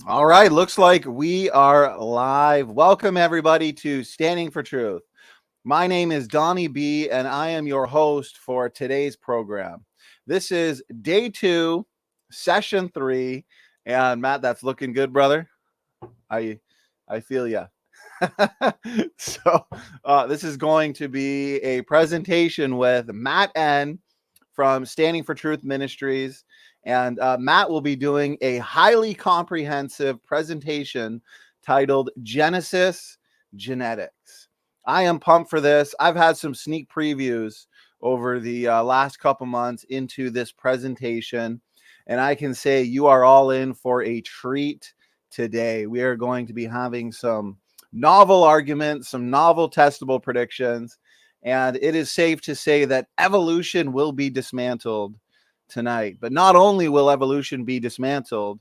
All right, looks like we are live. Welcome, everybody, to Standing for Truth. My name is Donnie B, and I am your host for today's program. This is day 2, session 3. And Matt, that's looking good, brother. I feel ya. So this is going to be a presentation with Matt N from Standing for Truth Ministries. And Matt will be doing a highly comprehensive presentation titled Genesis Genetics. I am pumped for this. I've had some sneak previews over the last couple months into this presentation, and I can say you are all in for a treat today. We are going to be having some novel arguments, some novel testable predictions, and it is safe to say that evolution will be dismantled tonight. But not only will evolution be dismantled,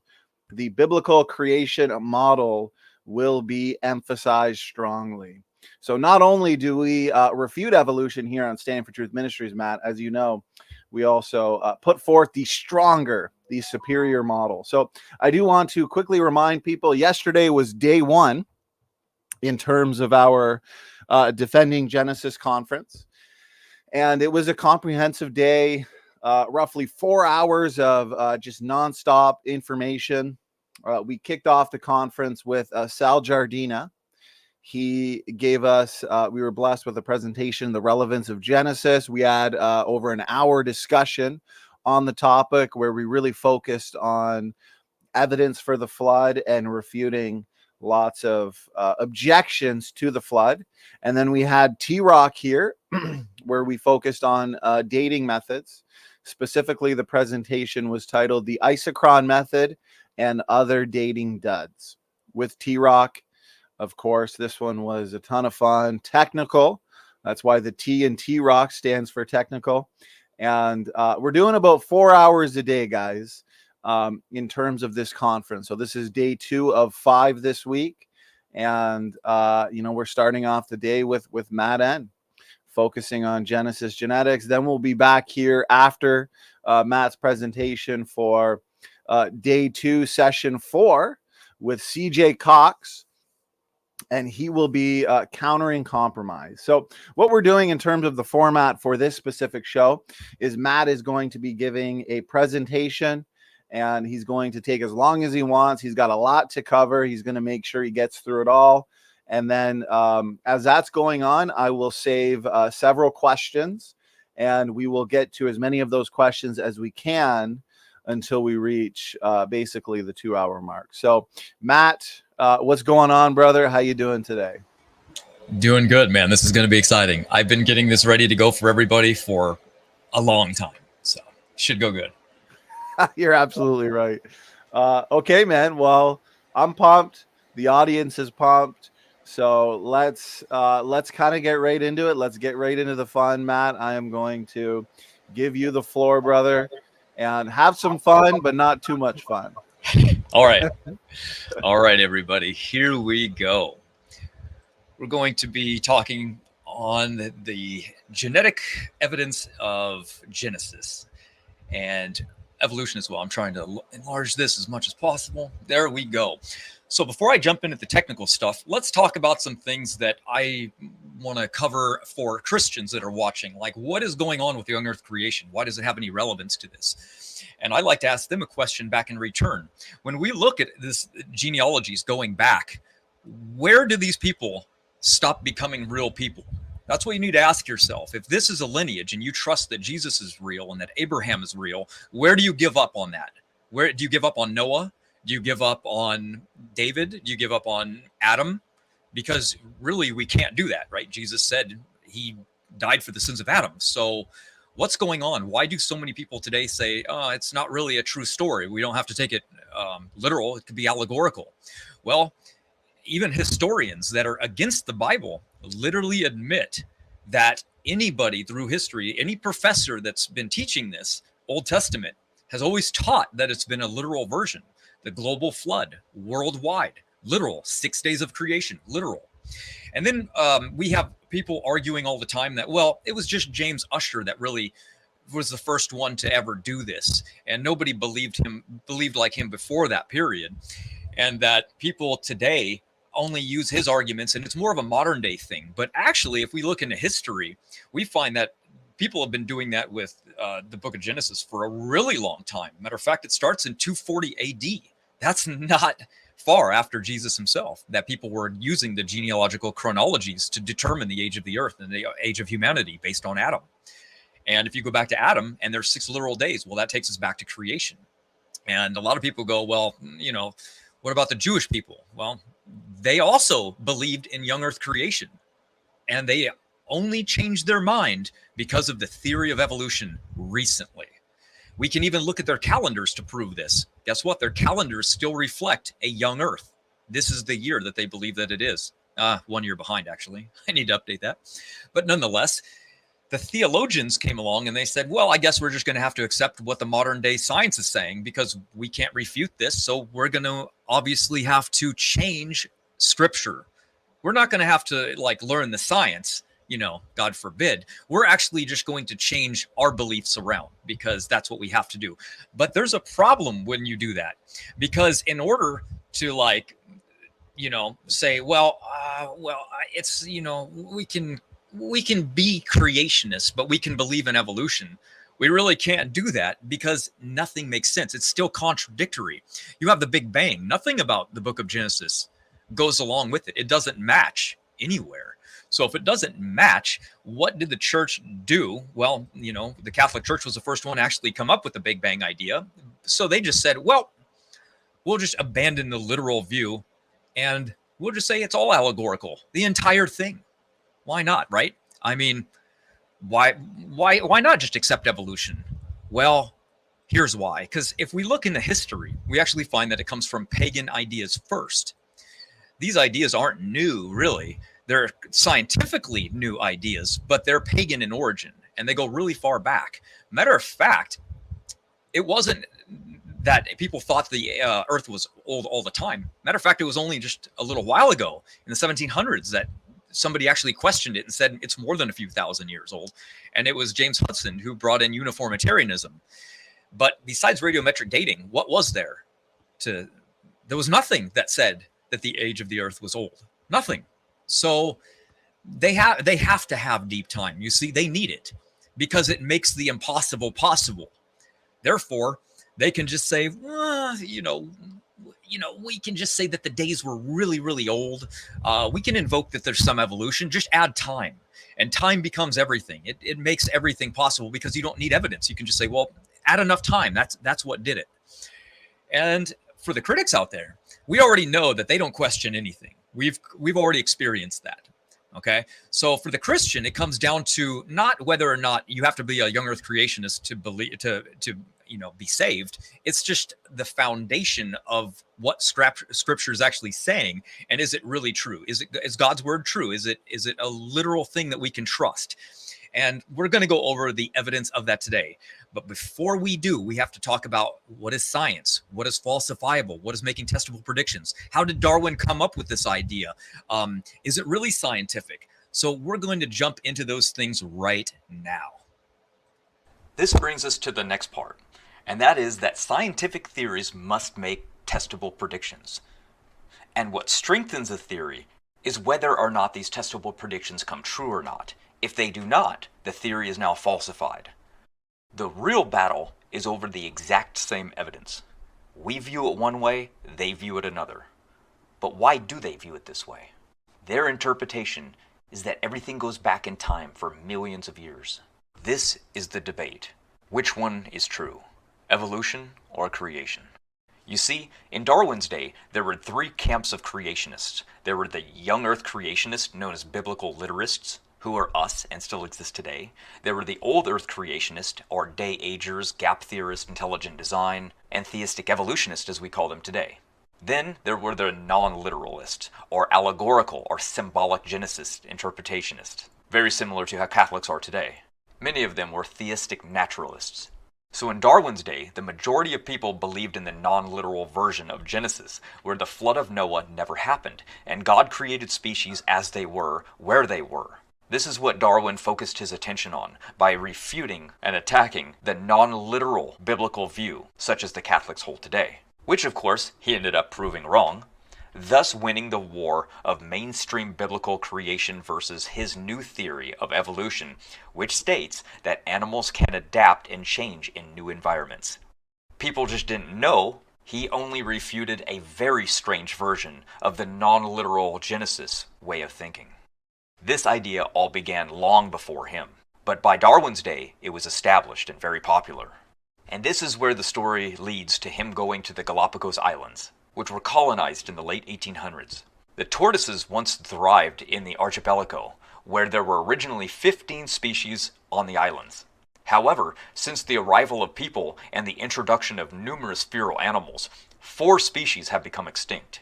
the biblical creation model will be emphasized strongly. So not only do we refute evolution here on Standing for Truth Ministries, Matt, as you know, we also put forth the stronger, the superior model. So I do want to quickly remind people, yesterday was day 1 in terms of our Defending Genesis conference. And it was a comprehensive day, roughly 4 hours of just nonstop information. We kicked off the conference with Sal Jardina. He gave us, we were blessed with a presentation, The Relevance of Genesis. We had over an hour discussion on the topic where we really focused on evidence for the flood and refuting lots of objections to the flood. And then we had T-Rock here where we focused on dating methods. Specifically, the presentation was titled The Isochron Method and Other Dating Duds. With T-Rock, of course, this one was a ton of fun. Technical. That's why the T in T-Rock stands for technical. And we're doing about 4 hours a day, guys, in terms of this conference. So this is day 2 of 5 this week. And, we're starting off the day with Matt N, focusing on Genesis genetics. Then we'll be back here after Matt's presentation for day 2, session 4 with CJ Cox, and he will be countering compromise. So what we're doing in terms of the format for this specific show is Matt is going to be giving a presentation, and he's going to take as long as he wants. He's got a lot to cover. He's going to make sure he gets through it all. And then as that's going on, I will save several questions, and we will get to as many of those questions as we can until we reach basically the 2-hour mark. So, Matt, what's going on, brother? How you doing today? Doing good, man. This is going to be exciting. I've been getting this ready to go for everybody for a long time, so should go good. You're absolutely right. Okay, man. Well, I'm pumped. The audience is pumped. So let's kind of get right into it. Let's get right into the fun, Matt. I am going to give you the floor, brother, and have some fun, but not too much fun. All right. All right, everybody. Here we go. We're going to be talking on the genetic evidence of Genesis and evolution as well. I'm trying to enlarge this as much as possible. There we go. So before I jump into the technical stuff, let's talk about some things that I want to cover for Christians that are watching. Like, what is going on with young earth creation? Why does it have any relevance to this? And I'd like to ask them a question back in return. When we look at this genealogies going back, where do these people stop becoming real people? That's what you need to ask yourself. If this is a lineage and you trust that Jesus is real and that Abraham is real, where do you give up on that? Where do you give up on Noah? Do you give up on David? Do you give up on Adam? Because really, we can't do that, right? Jesus said he died for the sins of Adam. So what's going on? Why do so many people today say, oh, it's not really a true story? We don't have to take it literal. It could be allegorical. Well, even historians that are against the Bible literally admit that anybody through history, any professor that's been teaching this Old Testament has always taught that it's been a literal version. The global flood, worldwide, literal, 6 days of creation, literal. And then we have people arguing all the time that, well, it was just James Ussher that really was the first one to ever do this. And nobody believed like him before that period. and that people today only use his arguments, and it's more of a modern day thing. But actually, if we look into history, we find that people have been doing that with the book of Genesis for a really long time. Matter of fact, it starts in 240 AD. That's not far after Jesus himself, that people were using the genealogical chronologies to determine the age of the earth and the age of humanity based on Adam. And if you go back to Adam and there's 6 literal days, well, that takes us back to creation. And a lot of people go, well, what about the Jewish people? Well, they also believed in young earth creation, and they only changed their mind because of the theory of evolution recently. We can even look at their calendars to prove this. Guess what? Their calendars still reflect a young earth. This is the year that they believe that it is. 1 year behind, actually. I need to update that. But nonetheless, the theologians came along and they said, well, I guess we're just going to have to accept what the modern day science is saying because we can't refute this. So we're going to obviously have to change scripture. We're not going to have to learn the science, God forbid. We're actually just going to change our beliefs around because that's what we have to do. But there's a problem when you do that, because in order to say, it's, we can be creationists, but we can believe in evolution. We really can't do that because nothing makes sense. It's still contradictory. You have the Big Bang. Nothing about the book of Genesis goes along with it. It doesn't match anywhere. So if it doesn't match, what did the church do? Well, the Catholic Church was the first one to actually come up with the Big Bang idea. So they just said, well, we'll just abandon the literal view and we'll just say it's all allegorical, the entire thing. Why not, right? I mean, why not just accept evolution? Well, here's why. Because if we look into history, we actually find that it comes from pagan ideas first. These ideas aren't new, really. They're scientifically new ideas, but they're pagan in origin, and they go really far back. Matter of fact, it wasn't that people thought the Earth was old all the time. Matter of fact, it was only just a little while ago in the 1700s that somebody actually questioned it and said it's more than a few thousand years old. And it was James Hudson who brought in uniformitarianism. But besides radiometric dating, what was there? There was nothing that said that the age of the Earth was old. Nothing. So they have to have deep time. You see, they need it because it makes the impossible possible. Therefore, they can just say, we can just say that the days were really, really old. We can invoke that there's some evolution. Just add time, and time becomes everything. It makes everything possible because you don't need evidence. You can just say, well, add enough time. That's what did it. And for the critics out there, we already know that they don't question anything. We've already experienced that. Okay, so for the Christian, it comes down to not whether or not you have to be a young Earth creationist to believe to be saved. It's just the foundation of what Scripture is actually saying, and is it really true? Is God's word true? Is it a literal thing that we can trust? And we're going to go over the evidence of that today. But before we do, we have to talk about what is science, what is falsifiable, what is making testable predictions. How did Darwin come up with this idea? Is it really scientific? So we're going to jump into those things right now. This brings us to the next part, and that is that scientific theories must make testable predictions. And what strengthens a theory is whether or not these testable predictions come true or not. If they do not, the theory is now falsified. The real battle is over the exact same evidence. We view it one way, they view it another. But why do they view it this way? Their interpretation is that everything goes back in time for millions of years. This is the debate. Which one is true? Evolution or creation? You see, in Darwin's day, there were 3 camps of creationists. There were the young Earth creationists, known as biblical literists, who are us and still exist today. There were the old Earth creationists, or day-agers, gap theorists, intelligent design, and theistic evolutionists as we call them today. Then there were the non-literalists, or allegorical or symbolic genesis interpretationists, very similar to how Catholics are today. Many of them were theistic naturalists. So in Darwin's day, the majority of people believed in the non-literal version of Genesis, where the flood of Noah never happened, and God created species as they were, where they were. This is what Darwin focused his attention on by refuting and attacking the non-literal biblical view, such as the Catholics hold today. which of course he ended up proving wrong, thus winning the war of mainstream biblical creation versus his new theory of evolution, which states that animals can adapt and change in new environments. People just didn't know. He only refuted a very strange version of the non-literal Genesis way of thinking. This idea all began long before him, but by Darwin's day it was established and very popular. And this is where the story leads to him going to the Galapagos Islands, which were colonized in the late 1800s. The tortoises once thrived in the archipelago, where there were originally 15 species on the islands. However, since the arrival of people and the introduction of numerous feral animals, 4 species have become extinct.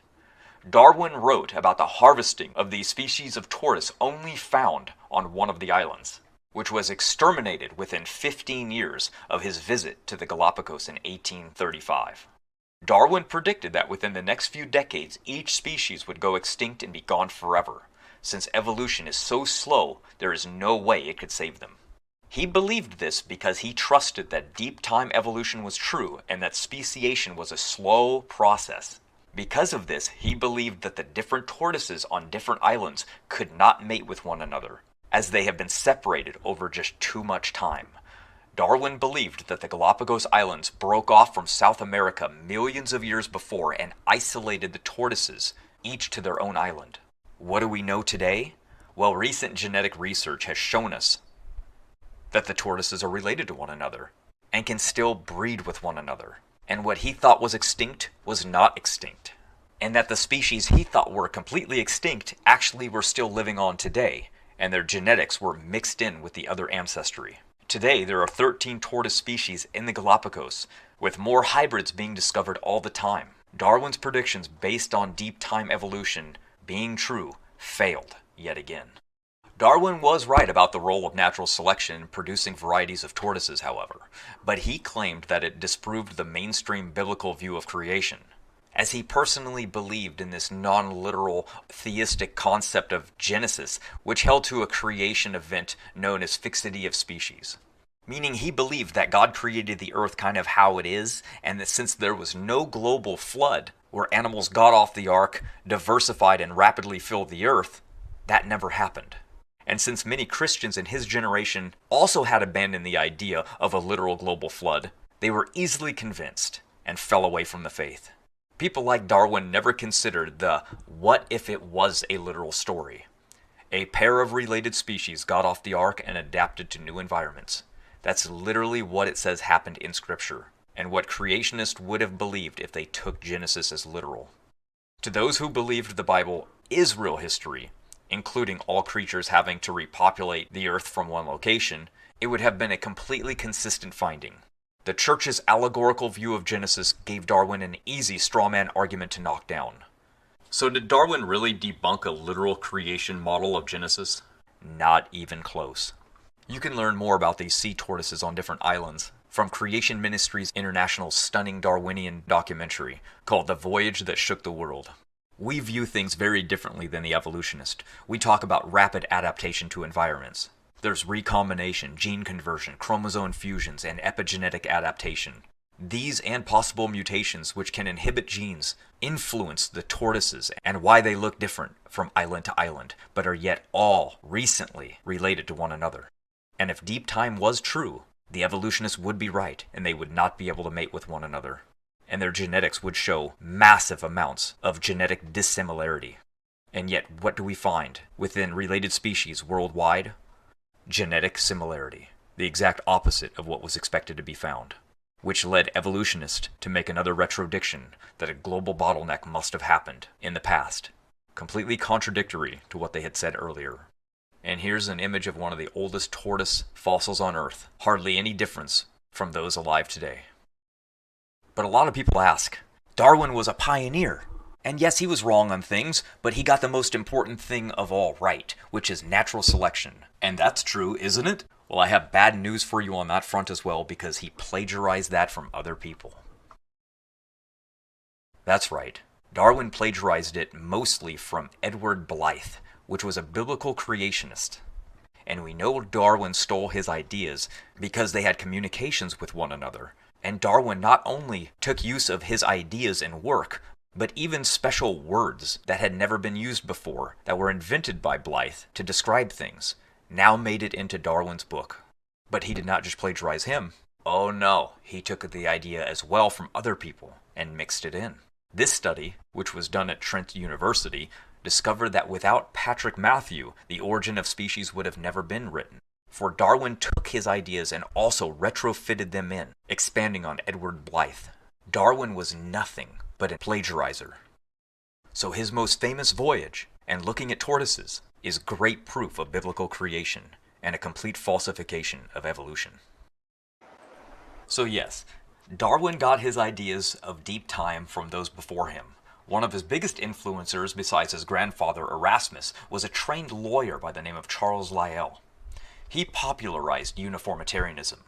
Darwin wrote about the harvesting of these species of tortoise only found on one of the islands, which was exterminated within 15 years of his visit to the Galapagos in 1835. Darwin predicted that within the next few decades, each species would go extinct and be gone forever. Since evolution is so slow, there is no way it could save them. He believed this because he trusted that deep time evolution was true and that speciation was a slow process. Because of this, he believed that the different tortoises on different islands could not mate with one another, as they have been separated over just too much time. Darwin believed that the Galapagos Islands broke off from South America millions of years before and isolated the tortoises, each to their own island. What do we know today? Well, recent genetic research has shown us that the tortoises are related to one another and can still breed with one another. And what he thought was extinct was not extinct. And that the species he thought were completely extinct actually were still living on today, and their genetics were mixed in with the other ancestry. Today, there are 13 tortoise species in the Galapagos, with more hybrids being discovered all the time. Darwin's predictions based on deep time evolution being true failed yet again. Darwin was right about the role of natural selection in producing varieties of tortoises, however, but he claimed that it disproved the mainstream biblical view of creation, as he personally believed in this non-literal theistic concept of Genesis, which held to a creation event known as fixity of species. Meaning he believed that God created the earth kind of how it is, and that since there was no global flood where animals got off the ark, diversified, and rapidly filled the earth, that never happened. And since many Christians in his generation also had abandoned the idea of a literal global flood, they were easily convinced and fell away from the faith. People like Darwin never considered the what if it was a literal story. A pair of related species got off the ark and adapted to new environments. That's literally what it says happened in Scripture, and what creationists would have believed if they took Genesis as literal. To those who believed the Bible is real history, including all creatures having to repopulate the earth from one location, it would have been a completely consistent finding. The church's allegorical view of Genesis gave Darwin an easy straw man argument to knock down. So did Darwin really debunk a literal creation model of Genesis? Not even close. You can learn more about these sea tortoises on different islands from Creation Ministries International's stunning Darwinian documentary called The Voyage That Shook the World. We view things very differently than the evolutionist. We talk about rapid adaptation to environments. There's recombination, gene conversion, chromosome fusions, and epigenetic adaptation. These and possible mutations which can inhibit genes influence the tortoises and why they look different from island to island, but are yet all recently related to one another. And if deep time was true, the evolutionists would be right, and they would not be able to mate with one another. And their genetics would show massive amounts of genetic dissimilarity. And yet, what do we find within related species worldwide? Genetic similarity, the exact opposite of what was expected to be found, which led evolutionists to make another retrodiction that a global bottleneck must have happened in the past, completely contradictory to what they had said earlier. And here's an image of one of the oldest tortoise fossils on Earth, hardly any difference from those alive today. But a lot of people ask, Darwin was a pioneer. And yes, he was wrong on things, but he got the most important thing of all right, which is natural selection. And that's true, isn't it? Well, I have bad news for you on that front as well, because he plagiarized that from other people. That's right. Darwin plagiarized it mostly from Edward Blyth, which was a biblical creationist. And we know Darwin stole his ideas because they had communications with one another, And Darwin not only took use of his ideas and work, but even special words that had never been used before, that were invented by Blythe to describe things, now made it into Darwin's book. But he did not just plagiarize him. Oh no, he took the idea as well from other people and mixed it in. This study, which was done at Trent University, discovered that without Patrick Matthew, The Origin of Species would have never been written. For Darwin took his ideas and also retrofitted them in, expanding on Edward Blythe. Darwin was nothing but a plagiarizer. So his most famous voyage, and looking at tortoises, is great proof of biblical creation and a complete falsification of evolution. So yes, Darwin got his ideas of deep time from those before him. One of his biggest influencers, besides his grandfather Erasmus, was a trained lawyer by the name of Charles Lyell. He popularized uniformitarianism,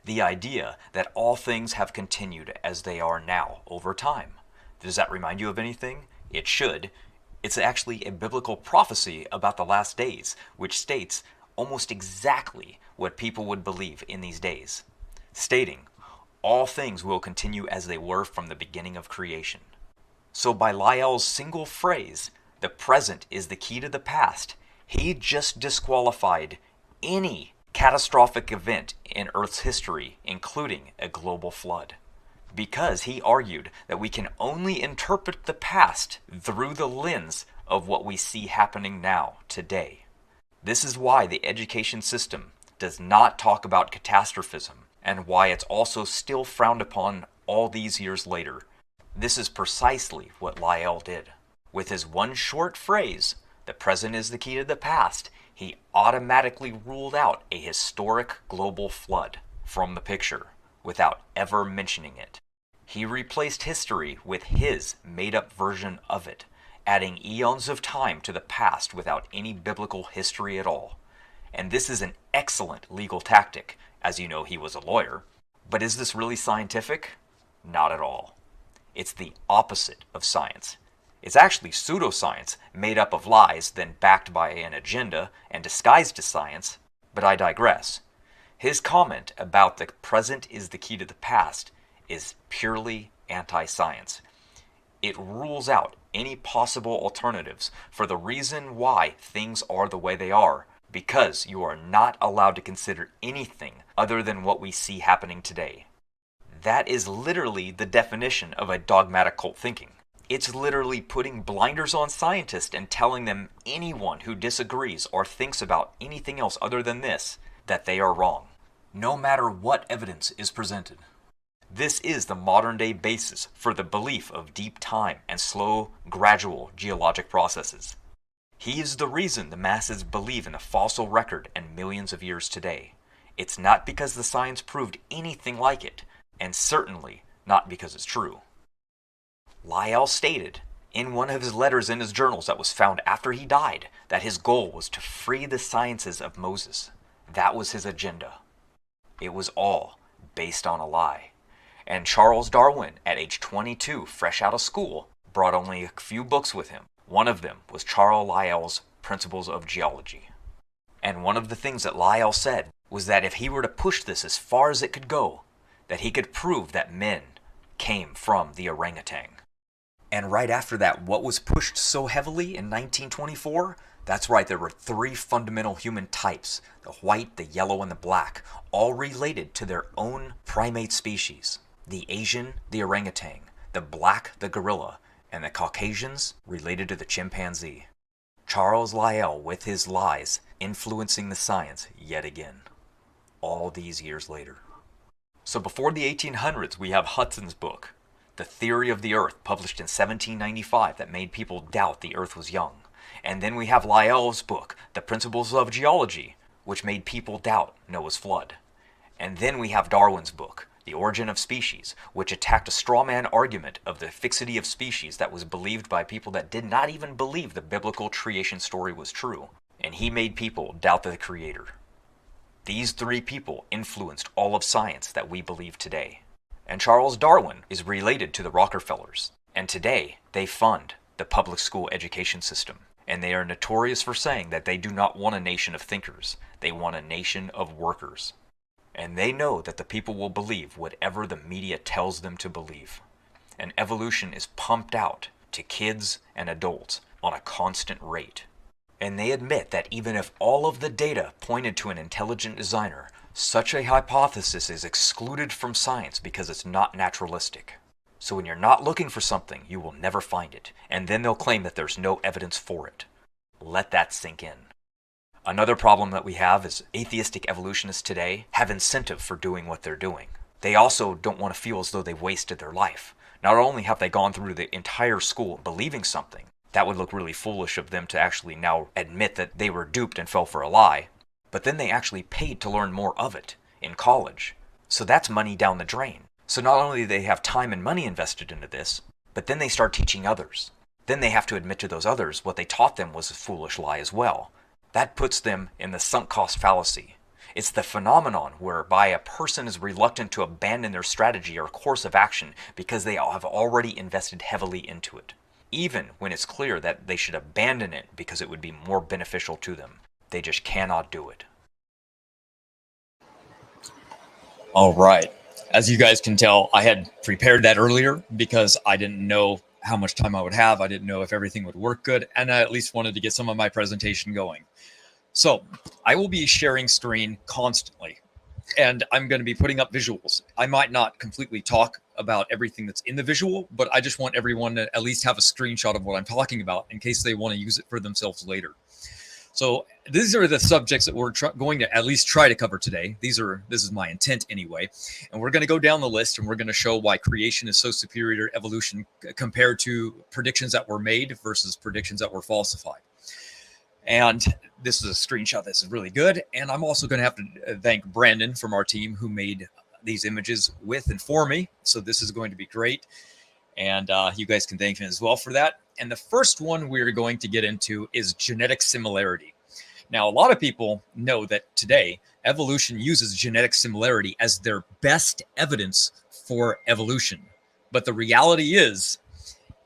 the idea that all things have continued as they are now over time. Does that remind you of anything? It should. It's actually a biblical prophecy about the last days, which states almost exactly what people would believe in these days, stating, all things will continue as they were from the beginning of creation. So by Lyell's single phrase, the present is the key to the past, he just disqualified any catastrophic event in Earth's history, including a global flood. Because he argued that we can only interpret the past through the lens of what we see happening now, today. This is why the education system does not talk about catastrophism, and why it's also still frowned upon all these years later. This is precisely what Lyell did. With his one short phrase, the present is the key to the past, he automatically ruled out a historic global flood from the picture without ever mentioning it. He replaced history with his made-up version of it, adding eons of time to the past without any biblical history at all. And this is an excellent legal tactic. As you know, he was a lawyer. But is this really scientific? Not at all. It's the opposite of science. It's actually pseudoscience, made up of lies, then backed by an agenda and disguised as science, but I digress. His comment about the present is the key to the past is purely anti-science. It rules out any possible alternatives for the reason why things are the way they are, because you are not allowed to consider anything other than what we see happening today. That is literally the definition of a dogmatic cult thinking. It's literally putting blinders on scientists and telling them anyone who disagrees or thinks about anything else other than this, that they are wrong, no matter what evidence is presented. This is the modern-day basis for the belief of deep time and slow, gradual geologic processes. He is the reason the masses believe in the fossil record and millions of years today. It's not because the science proved anything like it, and certainly not because it's true. Lyell stated in one of his letters in his journals that was found after he died that his goal was to free the sciences of Moses. That was his agenda. It was all based on a lie. And Charles Darwin, at age 22, fresh out of school, brought only a few books with him. One of them was Charles Lyell's Principles of Geology. And one of the things that Lyell said was that if he were to push this as far as it could go, that he could prove that men came from the orangutan. And right after that, what was pushed so heavily in 1924? That's right, there were 3 fundamental human types, the white, the yellow, and the black, all related to their own primate species. The Asian, the orangutan, the black, the gorilla, and the Caucasians related to the chimpanzee. Charles Lyell, with his lies, influencing the science yet again, all these years later. So before the 1800s, we have Hudson's book, The Theory of the Earth, published in 1795, that made people doubt the Earth was young. And then we have Lyell's book, The Principles of Geology, which made people doubt Noah's flood. And then we have Darwin's book, The Origin of Species, which attacked a straw man argument of the fixity of species that was believed by people that did not even believe the biblical creation story was true. And he made people doubt the Creator. These 3 people influenced all of science that we believe today. And Charles Darwin is related to the Rockefellers. And today, they fund the public school education system. And they are notorious for saying that they do not want a nation of thinkers. They want a nation of workers. And they know that the people will believe whatever the media tells them to believe. And evolution is pumped out to kids and adults on a constant rate. And they admit that even if all of the data pointed to an intelligent designer, such a hypothesis is excluded from science because it's not naturalistic. So when you're not looking for something, you will never find it, and then they'll claim that there's no evidence for it. Let that sink in. Another problem that we have is atheistic evolutionists today have incentive for doing what they're doing. They also don't want to feel as though they've wasted their life. Not only have they gone through the entire school believing something, that would look really foolish of them to actually now admit that they were duped and fell for a lie, but then they actually paid to learn more of it in college. So that's money down the drain. So not only do they have time and money invested into this, but then they start teaching others. Then they have to admit to those others what they taught them was a foolish lie as well. That puts them in the sunk cost fallacy. It's the phenomenon whereby a person is reluctant to abandon their strategy or course of action because they have already invested heavily into it, even when it's clear that they should abandon it because it would be more beneficial to them. They just cannot do it. All right. As you guys can tell, I had prepared that earlier because I didn't know how much time I would have. I didn't know if everything would work good, and I at least wanted to get some of my presentation going. So I will be sharing screen constantly, and I'm going to be putting up visuals. I might not completely talk about everything that's in the visual, but I just want everyone to at least have a screenshot of what I'm talking about in case they want to use it for themselves later. So these are the subjects that we're going to at least try to cover today. This is my intent anyway. And we're going to go down the list, and we're going to show why creation is so superior to evolution compared to predictions that were made versus predictions that were falsified. And this is a screenshot. This is really good. And I'm also going to have to thank Brandon from our team who made these images with and for me. So this is going to be great. And you guys can thank him as well for that. And the first one we're going to get into is genetic similarity. Now, a lot of people know that today evolution uses genetic similarity as their best evidence for evolution. But the reality is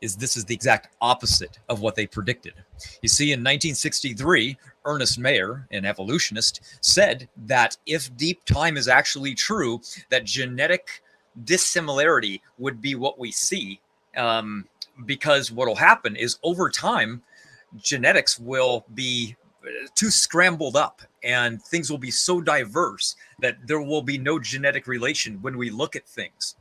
this is the exact opposite of what they predicted. You see, in 1963, Ernest Mayr, an evolutionist, said that if deep time is actually true, that genetic dissimilarity would be what we see. Because what will happen is over time, genetics will be too scrambled up and things will be so diverse that there will be no genetic relation when we look at things.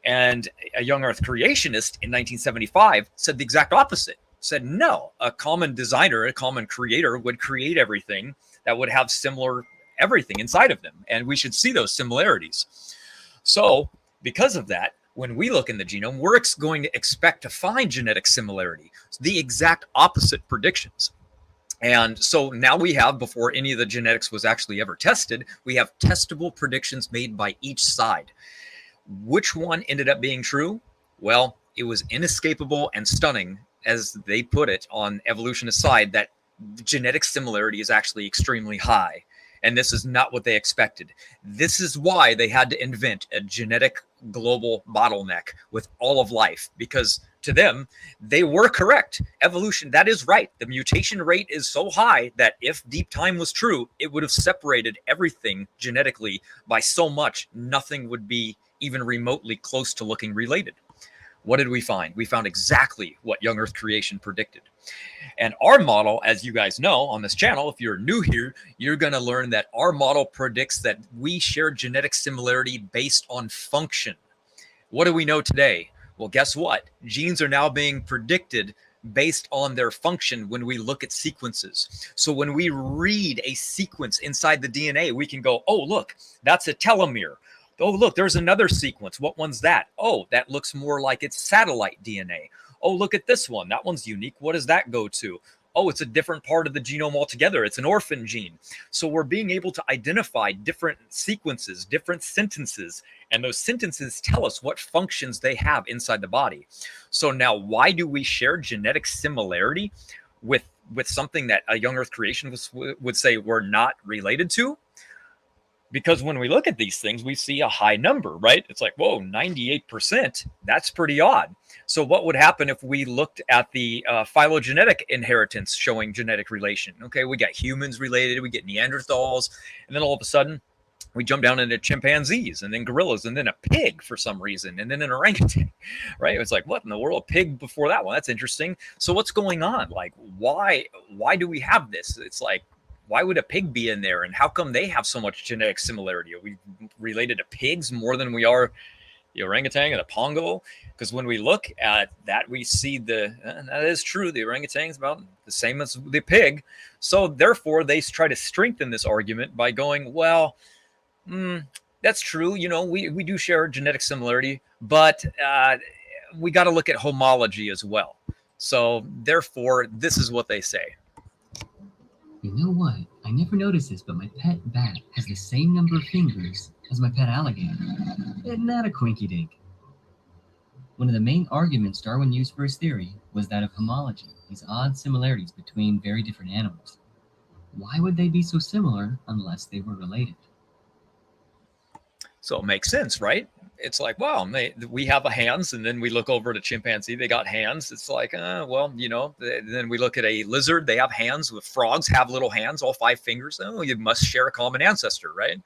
And a young earth creationist in 1975 said the exact opposite, said no, a common designer, a common creator would create everything that would have similar everything inside of them. And we should see those similarities. So because of that, when we look in the genome, we're going to expect to find genetic similarity, the exact opposite predictions. And so now we have, before any of the genetics was actually ever tested, we have testable predictions made by each side. Which one ended up being true? Well, it was inescapable and stunning, as they put it on evolutionist side, that genetic similarity is actually extremely high. And this is not what they expected. This is why they had to invent a genetic global bottleneck with all of life, because to them, they were correct. Evolution, that is right. The mutation rate is so high that if deep time was true, it would have separated everything genetically by so much, nothing would be even remotely close to looking related. What did we find? We found exactly what young earth creation predicted. And our model, as you guys know on this channel, if you're new here, you're going to learn that our model predicts that we share genetic similarity based on function. What do we know today? Well, guess what? Genes are now being predicted based on their function when we look at sequences. So when we read a sequence inside the DNA, we can go, oh, look, that's a telomere. Oh, look, there's another sequence. What one's that? Oh, that looks more like it's satellite DNA. Oh, look at this one. That one's unique. What does that go to? Oh, it's a different part of the genome altogether. It's an orphan gene. So we're being able to identify different sequences, different sentences, and those sentences tell us what functions they have inside the body. So now, why do we share genetic similarity with something that a young earth creationist would say we're not related to? Because when we look at these things, we see a high number, right? It's like, whoa, 98%. That's pretty odd. So what would happen if we looked at the phylogenetic inheritance showing genetic relation? Okay, we got humans related, we get Neanderthals, and then all of a sudden we jump down into chimpanzees and then gorillas and then a pig for some reason and then an orangutan, right? It's like, what in the world? Pig before that one? That's interesting. So what's going on? Like, why do we have this? It's like, why would a pig be in there? And how come they have so much genetic similarity? Are we related to pigs more than we are the orangutan and the pongo? Because when we look at that, we see that is true. The orangutan is about the same as the pig. So therefore, they try to strengthen this argument by going, well, that's true. You know, we do share genetic similarity, but we got to look at homology as well. So therefore, this is what they say. You know what? I never noticed this, but my pet bat has the same number of fingers as my pet alligator. Isn't that a quinky dink? One of the main arguments Darwin used for his theory was that of homology, these odd similarities between very different animals. Why would they be so similar unless they were related? So it makes sense, right? It's like, wow, we have hands, and then we look over at a chimpanzee, they got hands. It's like, well, you know, then we look at a lizard, they have hands. With frogs have little hands, all 5 fingers. Oh, you must share a common ancestor, right?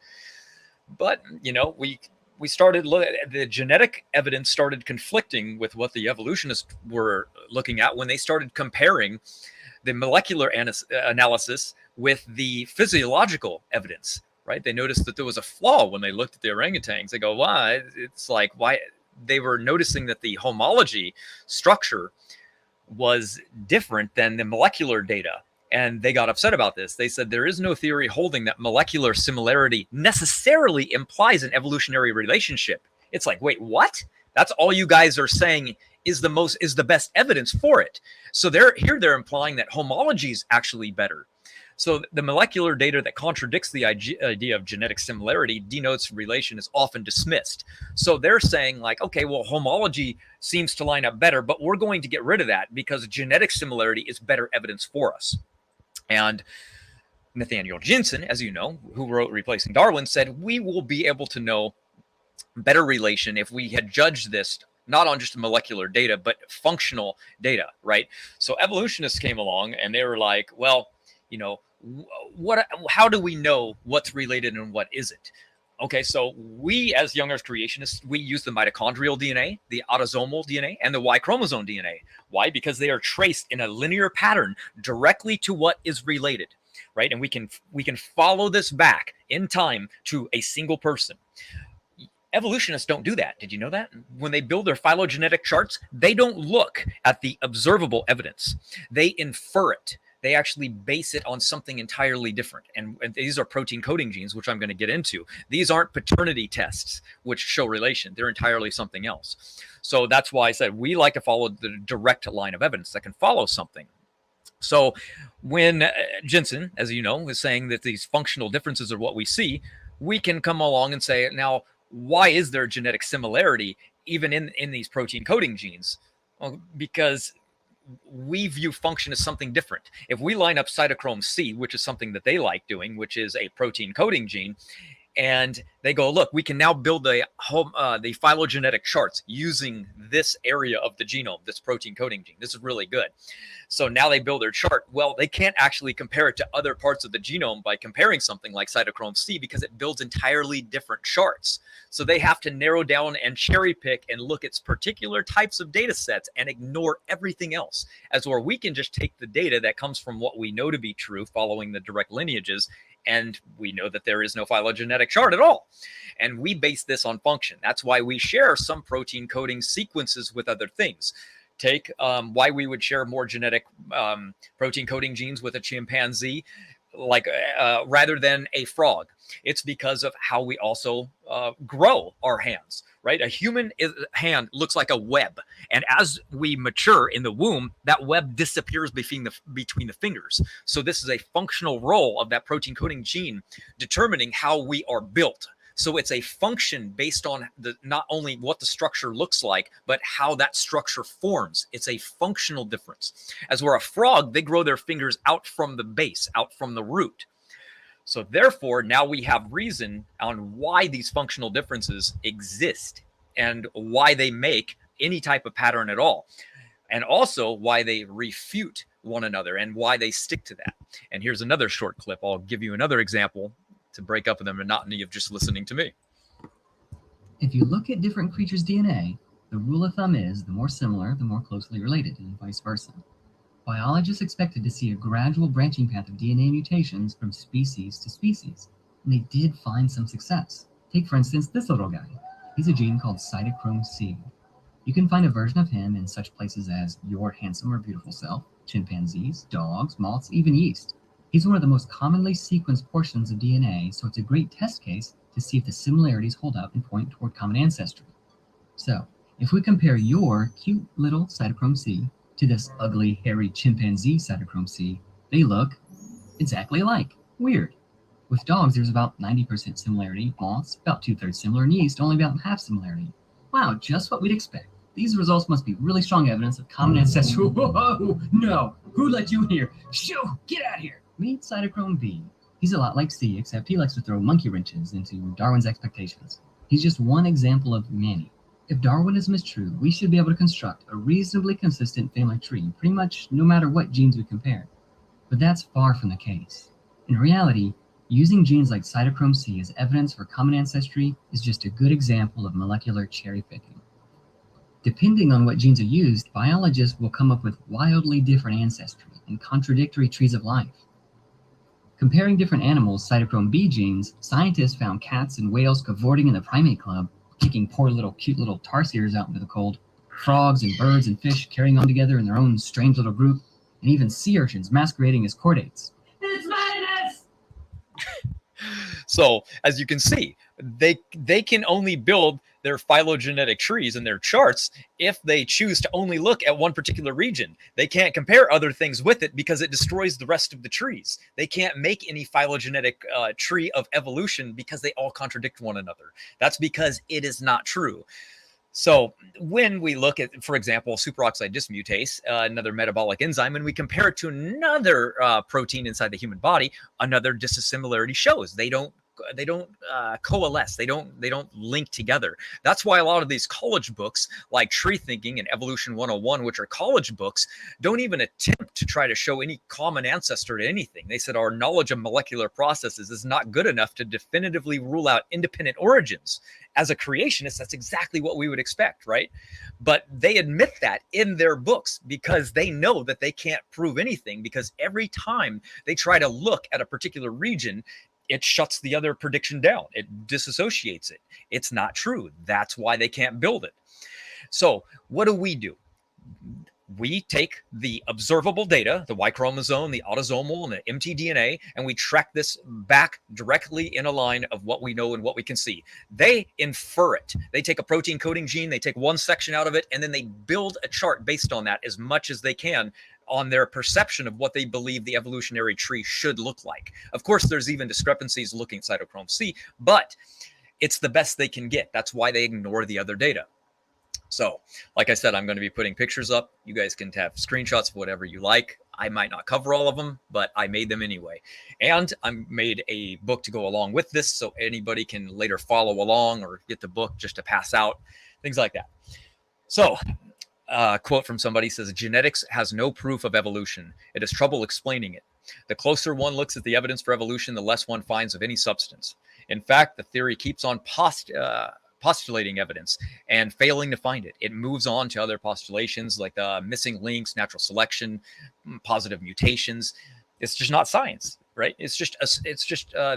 But, you know, we started the genetic evidence started conflicting with what the evolutionists were looking at when they started comparing the molecular analysis with the physiological evidence. Right? They noticed that there was a flaw when they looked at the orangutans. They go, why? It's like, why? They were noticing that the homology structure was different than the molecular data. And they got upset about this. They said there is no theory holding that molecular similarity necessarily implies an evolutionary relationship. It's like, wait, what? That's all you guys are saying is the best evidence for it. So they're implying that homology is actually better. So the molecular data that contradicts the idea of genetic similarity denotes relation is often dismissed. So they're saying like, okay, well, homology seems to line up better, but we're going to get rid of that because genetic similarity is better evidence for us. And Nathaniel Jensen, as you know, who wrote Replacing Darwin, said we will be able to know better relation if we had judged this not on just molecular data, but functional data, right? So evolutionists came along and they were like, well, you know, how do we know what's related and what isn't? Okay, so we as young Earth creationists, we use the mitochondrial DNA, the autosomal DNA, and the Y chromosome DNA. Why? Because they are traced in a linear pattern directly to what is related, right? And we can follow this back in time to a single person. Evolutionists don't do that. Did you know that? When they build their phylogenetic charts, they don't look at the observable evidence. They infer it. They actually base it on something entirely different. And these are protein coding genes, which I'm going to get into. These aren't paternity tests, which show relation. They're entirely something else. So that's why I said we like to follow the direct line of evidence that can follow something. So when Jensen, as you know, is saying that these functional differences are what we see, we can come along and say, now, why is there genetic similarity even in these protein coding genes? Well, because we view function as something different. If we line up cytochrome C, which is something that they like doing, which is a protein coding gene, and they go, look, we can now build the phylogenetic charts using this area of the genome, this protein coding gene. This is really good. So now they build their chart. Well, they can't actually compare it to other parts of the genome by comparing something like cytochrome C because it builds entirely different charts. So they have to narrow down and cherry pick and look at particular types of data sets and ignore everything else. As where we can just take the data that comes from what we know to be true following the direct lineages, and we know that there is no phylogenetic chart at all. And we base this on function. That's why we share some protein coding sequences with other things. Take why we would share more genetic protein coding genes with a chimpanzee, like rather than a frog. It's because of how we also grow our hands, right? A human hand looks like a web. And as we mature in the womb, that web disappears between the fingers. So this is a functional role of that protein coding gene determining how we are built. So it's a function based on not only what the structure looks like, but how that structure forms. It's a functional difference. As where a frog, they grow their fingers out from the base, out from the root. So therefore, now we have reason on why these functional differences exist and why they make any type of pattern at all. And also why they refute one another and why they stick to that. And here's another short clip. I'll give you another example to break up the monotony of just listening to me. If you look at different creatures' DNA, the rule of thumb is the more similar, the more closely related, and vice versa. Biologists expected to see a gradual branching path of DNA mutations from species to species, and they did find some success. Take, for instance, this little guy. He's a gene called cytochrome C. You can find a version of him in such places as your handsome or beautiful self, chimpanzees, dogs, moths, even yeast. He's one of the most commonly sequenced portions of DNA, so it's a great test case to see if the similarities hold up and point toward common ancestry. So, if we compare your cute little cytochrome C to this ugly, hairy chimpanzee cytochrome C, they look exactly alike. Weird. With dogs, there's about 90% similarity, moths about 2/3 similar, and yeast only about half similarity. Wow, just what we'd expect. These results must be really strong evidence of common ancestry. Whoa, no, who let you in here? Shoo, get out of here. Meet cytochrome B. He's a lot like C, except he likes to throw monkey wrenches into Darwin's expectations. He's just one example of many. If Darwinism is true, we should be able to construct a reasonably consistent family tree, pretty much no matter what genes we compare. But that's far from the case. In reality, using genes like cytochrome C as evidence for common ancestry is just a good example of molecular cherry picking. Depending on what genes are used, biologists will come up with wildly different ancestry and contradictory trees of life. Comparing different animals' cytochrome B genes, scientists found cats and whales cavorting in the primate club, kicking poor little cute little tarsiers out into the cold, frogs and birds and fish carrying on together in their own strange little group, and even sea urchins masquerading as chordates. It's madness! So, as you can see, they can only build their phylogenetic trees and their charts if they choose to only look at one particular region. They can't compare other things with it because it destroys the rest of the trees. They can't make any phylogenetic tree of evolution because they all contradict one another. That's because it is not true. So when we look at, for example, superoxide dismutase, another metabolic enzyme, and we compare it to another protein inside the human body, another dissimilarity shows. They don't coalesce. They don't link together. That's why a lot of these college books like Tree Thinking and Evolution 101, which are college books, don't even attempt to try to show any common ancestor to anything. They said our knowledge of molecular processes is not good enough to definitively rule out independent origins. As a creationist, that's exactly what we would expect, right? But they admit that in their books because they know that they can't prove anything, because every time they try to look at a particular region, it shuts the other prediction down. It disassociates it. It's not true. That's why they can't build it. So what do? We take the observable data, the Y chromosome, the autosomal, and the mtDNA, and we track this back directly in a line of what we know and what we can see. They infer it. They take a protein coding gene, they take one section out of it, and then they build a chart based on that as much as they can on their perception of what they believe the evolutionary tree should look like. Of course, there's even discrepancies looking at cytochrome C, but it's the best they can get. That's why they ignore the other data. So, like I said, I'm going to be putting pictures up. You guys can have screenshots of whatever you like. I might not cover all of them, but I made them anyway. And I made a book to go along with this, so anybody can later follow along or get the book just to pass out, things like that. So, quote from somebody says, genetics has no proof of evolution. It has trouble explaining it. The closer one looks at the evidence for evolution, the less one finds of any substance. In fact, the theory keeps on postulating evidence and failing to find it. It moves on to other postulations like missing links, natural selection, positive mutations. It's just not science, right? It's just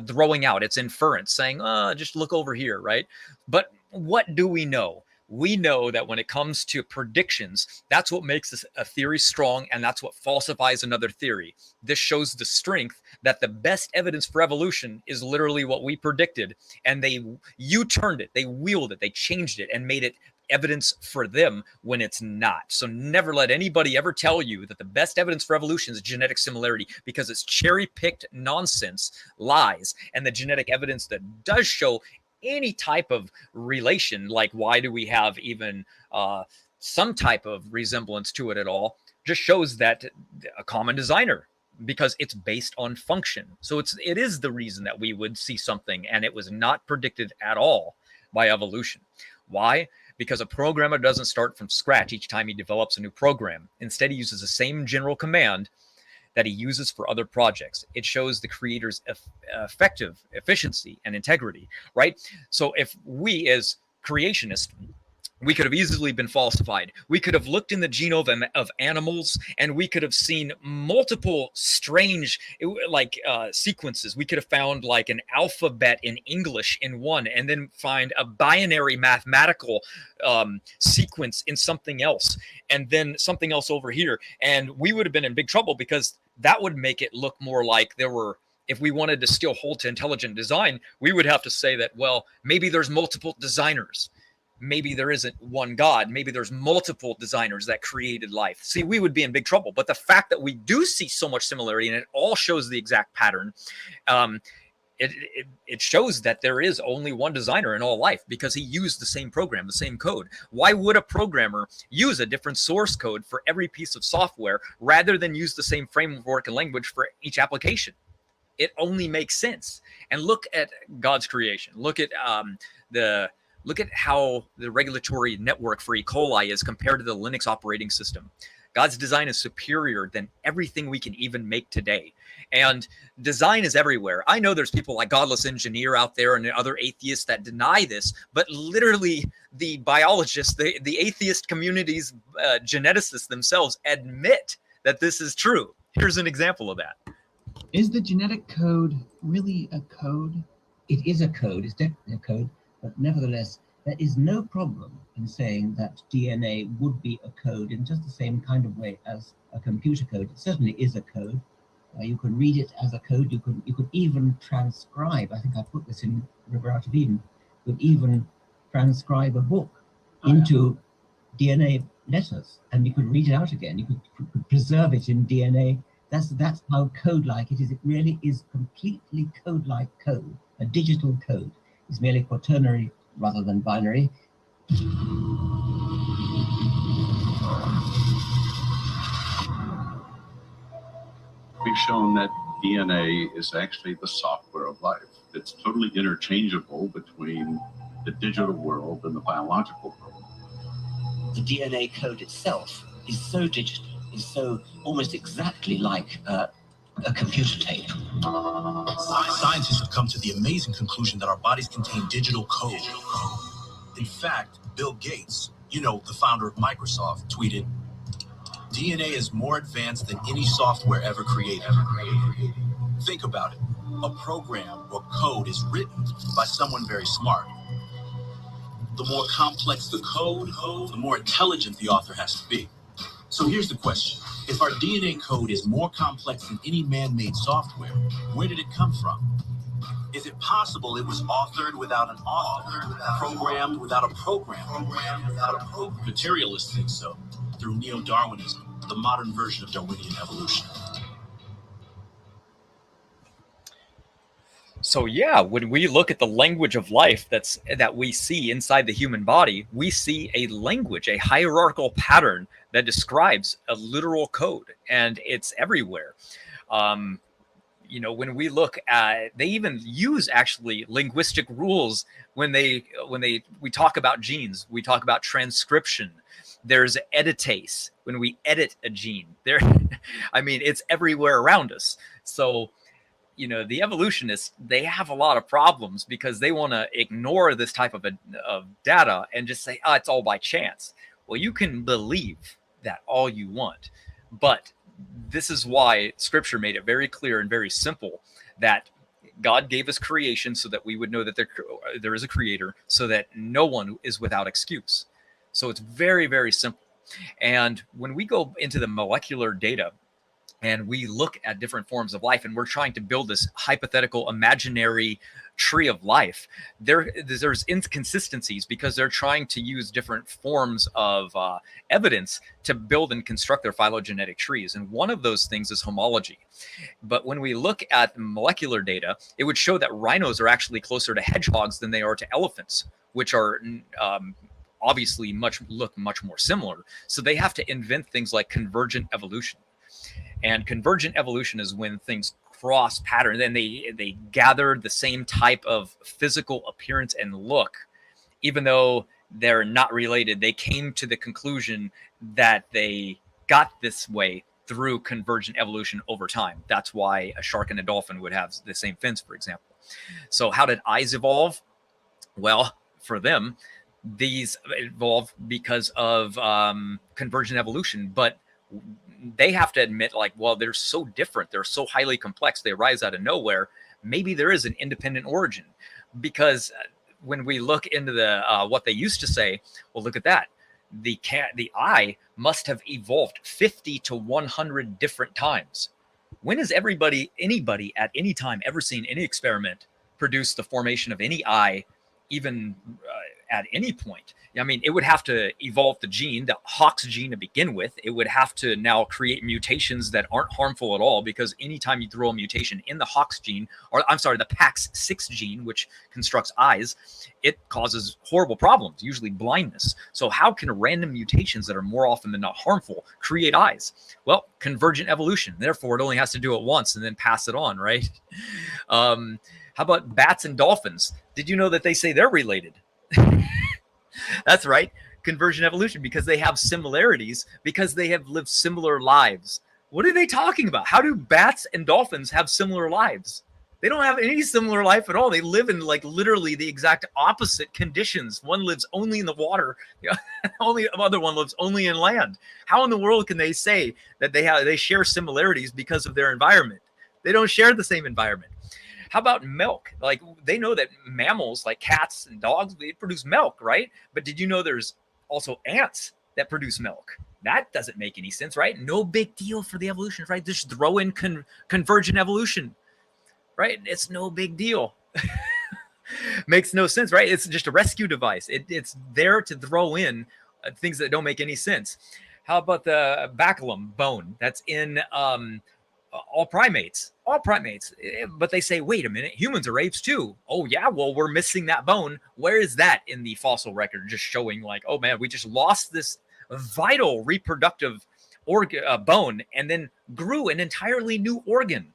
throwing out. It's inference, saying, just look over here, right? But what do we know? We know that when it comes to predictions, that's what makes a theory strong, and that's what falsifies another theory. This shows the strength that the best evidence for evolution is literally what we predicted, and they U-turned it, they wheeled it, they changed it, and made it evidence for them when it's not. So never let anybody ever tell you that the best evidence for evolution is genetic similarity, because it's cherry-picked nonsense, lies, and the genetic evidence that does show any type of relation, like why do we have even some type of resemblance to it at all, just shows that a common designer, because it's based on function. So it is the reason that we would see something, and it was not predicted at all by evolution. Why? Because a programmer doesn't start from scratch each time he develops a new program. Instead, he uses the same general command that he uses for other projects. It shows the creator's efficiency and integrity, right? So if we as creationists, we could have easily been falsified. We could have looked in the genome of animals, and we could have seen multiple strange sequences. We could have found like an alphabet in English in one, and then find a binary mathematical sequence in something else, and then something else over here. And we would have been in big trouble, because that would make it look more like there were, if we wanted to still hold to intelligent design, we would have to say that, well, maybe there's multiple designers. Maybe there isn't one God. Maybe there's multiple designers that created life. See, we would be in big trouble. But the fact that we do see so much similarity, and it all shows the exact pattern, it shows that there is only one designer in all life, because he used the same program, the same code. Why would a programmer use a different source code for every piece of software rather than use the same framework and language for each application? It only makes sense. And look at God's creation. Look at how the regulatory network for E. coli is compared to the Linux operating system. God's design is superior than everything we can even make today. And design is everywhere. I know there's people like Godless Engineer out there and other atheists that deny this, but literally the biologists, the atheist community's geneticists themselves admit that this is true. Here's an example of that. Is the genetic code really a code? It is a code. It's definitely a code. But nevertheless, there is no problem in saying that DNA would be a code in just the same kind of way as a computer code. It certainly is a code. You can read it as a code. You could even transcribe. I think I put this in River Out of Eden. You could even transcribe a book into DNA letters, and you could read it out again. You could preserve it in DNA. That's how code-like it is. It really is completely code-like code. A digital code is merely quaternary rather than binary. We've shown that DNA is actually the software of life. It's totally interchangeable between the digital world and the biological world. The DNA code itself is so digital, is so almost exactly like a computer tape. Scientists have come to the amazing conclusion that our bodies contain digital code. In fact, Bill Gates, the founder of Microsoft, tweeted, "DNA is more advanced than any software ever created." Think about it. A program or code is written by someone very smart. The more complex the code, the more intelligent the author has to be. So here's the question. If our DNA code is more complex than any man-made software, where did it come from? Is it possible it was authored without an author, programmed without a program? Materialists think so, through neo-Darwinism, the modern version of Darwinian evolution. So yeah, when we look at the language of life that we see inside the human body, we see a language, a hierarchical pattern that describes a literal code, and it's everywhere. When we look at, they even use actually linguistic rules when we talk about genes. We talk about transcription. There's editase when we edit a gene. It's everywhere around us. So the evolutionists, they have a lot of problems because they want to ignore this type of data and just say, it's all by chance. Well, you can believe that all you want, but this is why Scripture made it very clear and very simple that God gave us creation so that we would know that there is a creator, so that no one is without excuse. So it's very, very simple. And when we go into the molecular data, and we look at different forms of life, and we're trying to build this hypothetical imaginary tree of life, there's inconsistencies because they're trying to use different forms of evidence to build and construct their phylogenetic trees. And one of those things is homology. But when we look at molecular data, it would show that rhinos are actually closer to hedgehogs than they are to elephants, which are obviously look much more similar. So they have to invent things like convergent evolution. And convergent evolution is when things cross pattern, then they gather the same type of physical appearance and look, even though they're not related. They came to the conclusion that they got this way through convergent evolution over time. That's why a shark and a dolphin would have the same fins, for example. So how did eyes evolve? Well, for them, these evolved because of convergent evolution, but they have to admit, like, well, they're so different, they're so highly complex, they arise out of nowhere. Maybe there is an independent origin, because when we look into the what they used to say, well, look at that, the eye must have evolved 50 to 100 different times. When has anybody at any time ever seen any experiment produce the formation of any eye, even at any point? I mean, it would have to evolve the gene, the Hox gene, to begin with. It would have to now create mutations that aren't harmful at all, because anytime you throw a mutation in the Hox gene, or I'm sorry, the PAX6 gene, which constructs eyes, it causes horrible problems, usually blindness. So how can random mutations that are more often than not harmful create eyes? Well, convergent evolution. Therefore, it only has to do it once and then pass it on, right? How about bats and dolphins? Did you know that they say they're related? That's right, convergent evolution, because they have similarities, because they have lived similar lives. What are they talking about? How do bats and dolphins have similar lives? They don't have any similar life at all. They live in like literally the exact opposite conditions. One lives only in the water, the other one lives only in land. How in the world can they say that they share similarities because of their environment? They don't share the same environment. How about milk? Like, they know that mammals like cats and dogs, they produce milk, right? But did you know there's also ants that produce milk? That doesn't make any sense, right? No big deal for the evolution, right? Just throw in convergent evolution, right? It's no big deal. Makes no sense, right? It's just a rescue device. It's there to throw in things that don't make any sense. How about the baculum bone that's in all primates, but they say, wait a minute, humans are apes too. Oh yeah, well, we're missing that bone. Where is that in the fossil record? Just showing like, oh man, we just lost this vital reproductive bone and then grew an entirely new organ.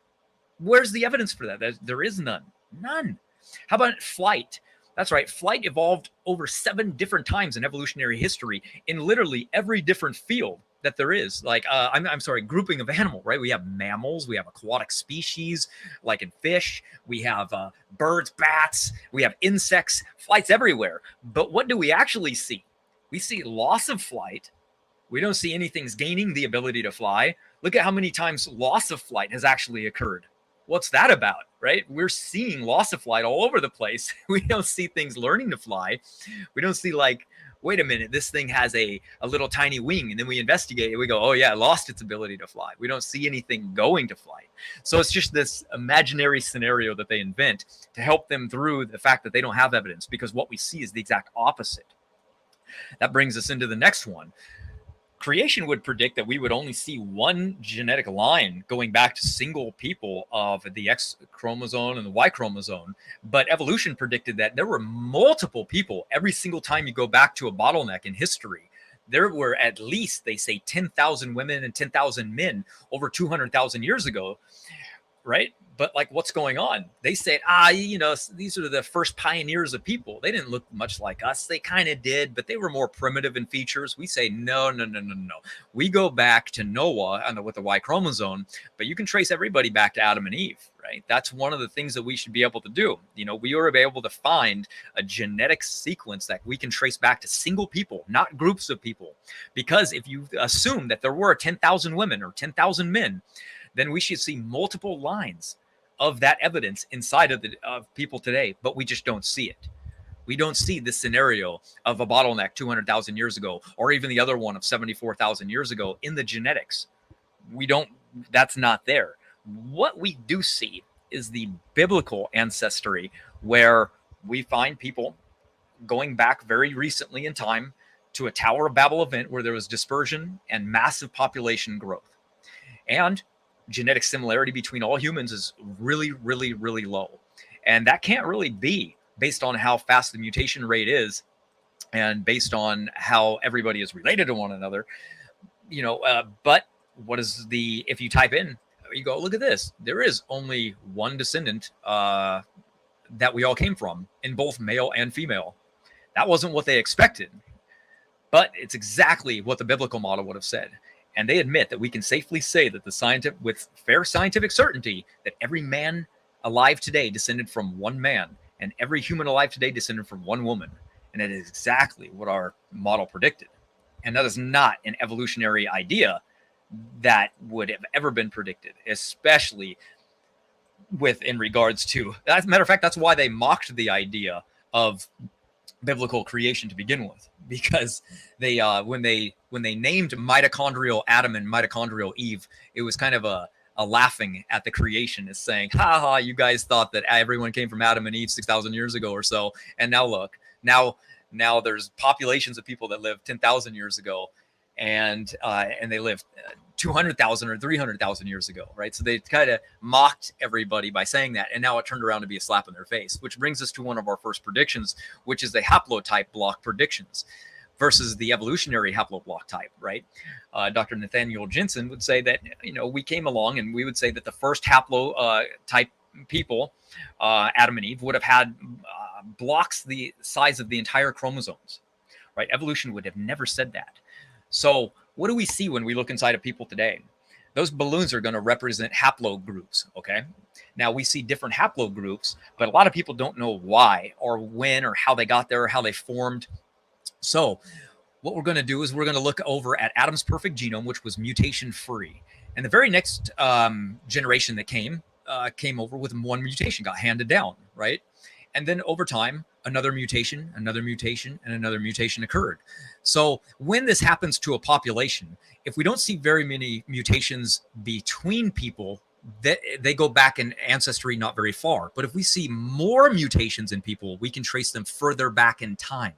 Where's the evidence for that? There is none. How about flight? That's right, flight evolved over 7 different times in evolutionary history in literally every different field that there is. Like, I'm sorry, grouping of animal, right? We have mammals, we have aquatic species, like in fish, we have birds, bats, we have insects, flight's everywhere. But what do we actually see? We see loss of flight. We don't see anything's gaining the ability to fly. Look at how many times loss of flight has actually occurred. What's that about, right? We're seeing loss of flight all over the place. We don't see things learning to fly. We don't see like, wait a minute, this thing has a little tiny wing, and then we investigate it. We go, oh yeah, it lost its ability to fly. We don't see anything going to flight. So it's just this imaginary scenario that they invent to help them through the fact that they don't have evidence, because what we see is the exact opposite. That brings us into the next one. Creation would predict that we would only see one genetic line going back to single people of the X chromosome and the Y chromosome. But evolution predicted that there were multiple people every single time you go back to a bottleneck in history. There were at least, they say, 10,000 women and 10,000 men over 200,000 years ago, right? But like, what's going on? They said, these are the first pioneers of people. They didn't look much like us. They kind of did, but they were more primitive in features. We say, no. We go back to Noah with the Y chromosome, but you can trace everybody back to Adam and Eve, right? That's one of the things that we should be able to do. We are able to find a genetic sequence that we can trace back to single people, not groups of people. Because if you assume that there were 10,000 women or 10,000 men, then we should see multiple lines of that evidence inside of people today, but we just don't see it. We don't see this scenario of a bottleneck 200,000 years ago, or even the other one of 74,000 years ago in the genetics. That's not there. What we do see is the biblical ancestry, where we find people going back very recently in time to a Tower of Babel event where there was dispersion and massive population growth. And genetic similarity between all humans is really, really, really low. And that can't really be based on how fast the mutation rate is and based on how everybody is related to one another, but if you type in, you go, look at this, there is only one descendant that we all came from in both male and female. That wasn't what they expected, but it's exactly what the biblical model would have said. And they admit that we can safely say that with fair scientific certainty that every man alive today descended from one man, and every human alive today descended from one woman. And it is exactly what our model predicted. And that is not an evolutionary idea that would have ever been predicted, especially in regards to, as a matter of fact, that's why they mocked the idea of biblical creation to begin with, because they when they named mitochondrial Adam and mitochondrial Eve, it was kind of a laughing at the creation, as saying, ha ha, you guys thought that everyone came from Adam and Eve 6,000 years ago or so, and now look, now there's populations of people that lived 10,000 years ago, and they lived 200,000 or 300,000 years ago, right? So they kind of mocked everybody by saying that, and now it turned around to be a slap in their face, which brings us to one of our first predictions, which is the haplotype block predictions versus the evolutionary haploblock type, right? Dr. Nathaniel Jensen would say that, we came along and we would say that the first haplotype people, Adam and Eve, would have had blocks the size of the entire chromosomes, right? Evolution would have never said that. So what do we see when we look inside of people today? Those balloons are going to represent haplogroups, okay? Now, we see different haplogroups, but a lot of people don't know why or when or how they got there or how they formed. So what we're going to do is we're going to look over at Adam's perfect genome, which was mutation-free. And the very next generation that came over with one mutation, got handed down, right? And then over time, another mutation, and another mutation occurred. So when this happens to a population, if we don't see very many mutations between people, they go back in ancestry not very far. But if we see more mutations in people, we can trace them further back in time.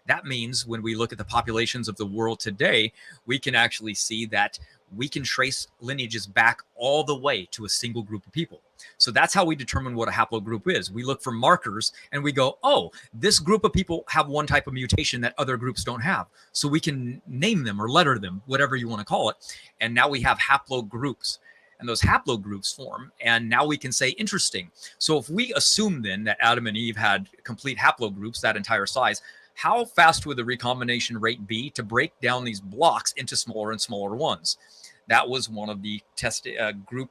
That means when we look at the populations of the world today, we can actually see that we can trace lineages back all the way to a single group of people. So that's how we determine what a haplogroup is. We look for markers and we go, oh, this group of people have one type of mutation that other groups don't have. So we can name them or letter them, whatever you want to call it. And now we have haplogroups. And those haplogroups form. And now we can say, interesting. So if we assume then that Adam and Eve had complete haplogroups, that entire size, how fast would the recombination rate be to break down these blocks into smaller and smaller ones? That was one of the group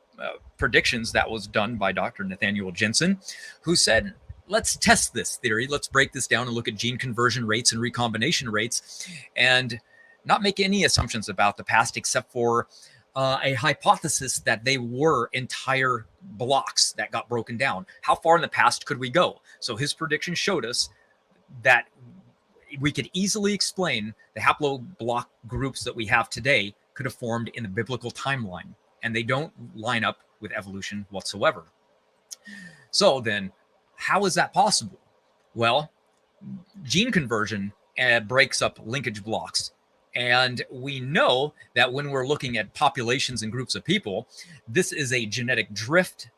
predictions that was done by Dr. Nathaniel Jensen, who said, let's test this theory. Let's break this down and look at gene conversion rates and recombination rates and not make any assumptions about the past except for a hypothesis that they were entire blocks that got broken down. How far in the past could we go? So his prediction showed us that we could easily explain the haploblock groups that we have today could have formed in the biblical timeline, and they don't line up with evolution whatsoever. So then, how is that possible? Well, gene conversion breaks up linkage blocks. And we know that when we're looking at populations and groups of people, this is a genetic drift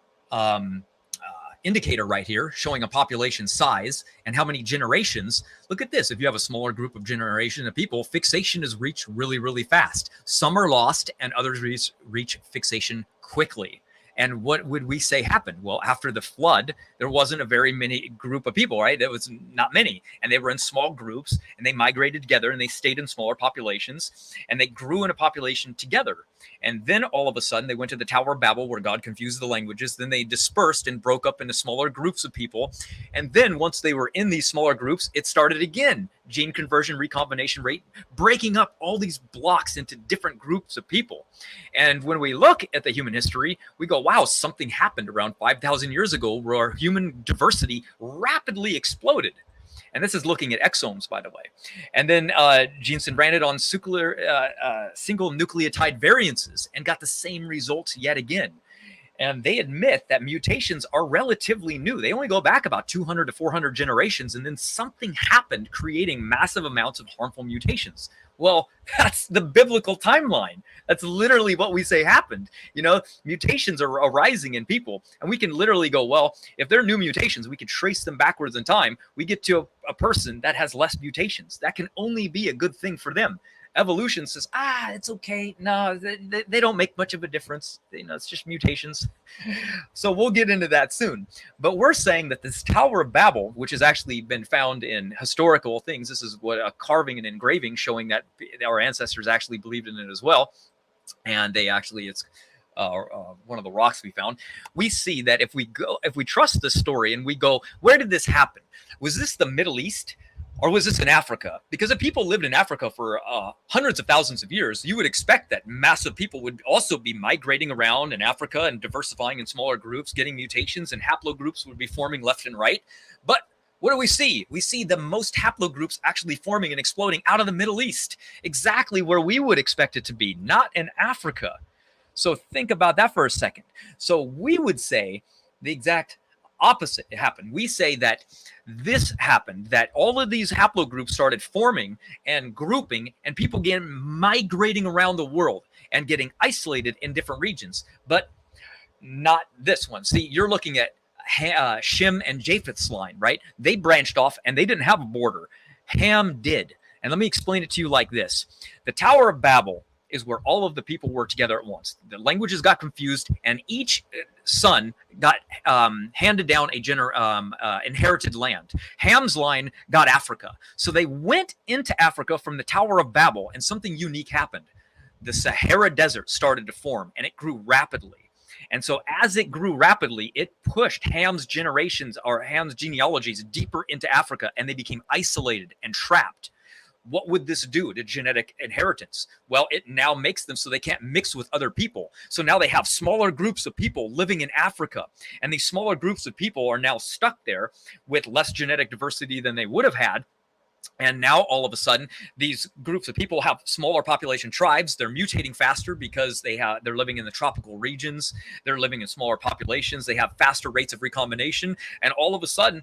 indicator right here, showing a population size and how many generations. Look at this. If you have a smaller group of generation of people, fixation is reached really, really fast. Some are lost and others reach fixation quickly. And what would we say happened? Well, after the flood, there wasn't a very many group of people, right? There was not many. And they were in small groups and they migrated together and they stayed in smaller populations and they grew in a population together. And then all of a sudden they went to the Tower of Babel where God confused the languages. Then they dispersed and broke up into smaller groups of people. And then once they were in these smaller groups, it started again. Gene conversion, recombination rate, breaking up all these blocks into different groups of people. And when we look at the human history, we go, wow, something happened around 5,000 years ago where human diversity rapidly exploded. And this is looking at exomes, by the way. And then Jensen ran it on single nucleotide variances and got the same results yet again. And they admit that mutations are relatively new. They only go back about 200 to 400 generations, and then something happened creating massive amounts of harmful mutations. Well, that's the biblical timeline. That's literally what we say happened. You know, mutations are arising in people, and we can literally go, well, if they're new mutations, we can trace them backwards in time. We get to a person that has less mutations. That can only be a good thing for them. Evolution says, it's okay. No, they don't make much of a difference. It's just mutations. So we'll get into that soon. But we're saying that this Tower of Babel, which has actually been found in historical things, this is what a carving and engraving showing that our ancestors actually believed in it as well. and it's one of the rocks we found. We see that if we trust this story and we go, where did this happen? Was this the Middle East? Or was this in Africa? Because if people lived in Africa for hundreds of thousands of years, you would expect that massive people would also be migrating around in Africa and diversifying in smaller groups, getting mutations, and haplogroups would be forming left and right. But what do we see? We see the most haplogroups actually forming and exploding out of the Middle East, exactly where we would expect it to be, not in Africa. So think about that for a second. So we would say the exact opposite happened. We say that this happened, that all of these haplogroups started forming and grouping, and people began migrating around the world and getting isolated in different regions, but not this one. See, you're looking at Shem and Japheth's line, right? They branched off and they didn't have a border. Ham did. And let me explain it to you like this. The Tower of Babel is where all of the people were together at once. The languages got confused, and each son got handed down a inherited land. Ham's line got Africa. So they went into Africa from the Tower of Babel, and something unique happened. The Sahara Desert started to form, and it grew rapidly. And so as it grew rapidly, it pushed Ham's generations, or Ham's genealogies, deeper into Africa, and they became isolated and trapped. What would this do to genetic inheritance? Well, it now makes them so they can't mix with other people. So now they have smaller groups of people living in Africa. And these smaller groups of people are now stuck there with less genetic diversity than they would have had. And now all of a sudden, these groups of people have smaller population tribes. They're mutating faster because they're living in the tropical regions. They're living in smaller populations. They have faster rates of recombination. And all of a sudden,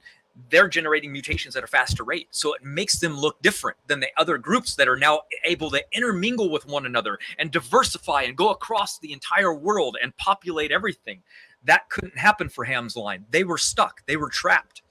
they're generating mutations at a faster rate. So it makes them look different than the other groups that are now able to intermingle with one another and diversify and go across the entire world and populate everything. That couldn't happen for Ham's line. They were stuck. They were trapped.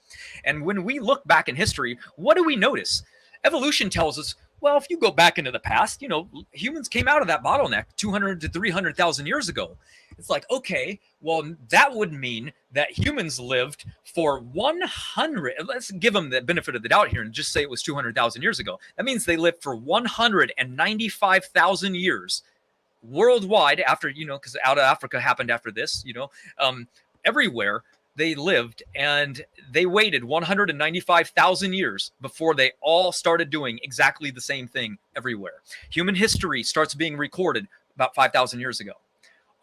And when we look back in history, what do we notice? Evolution tells us, well, if you go back into the past, humans came out of that bottleneck 200 to 300,000 years ago. It's like, okay, well, that would mean that humans lived for 100. Let's give them the benefit of the doubt here and just say it was 200,000 years ago. That means they lived for 195,000 years worldwide after, because out of Africa happened after this, everywhere they lived, and they waited 195,000 years before they all started doing exactly the same thing everywhere. Human history starts being recorded about 5,000 years ago.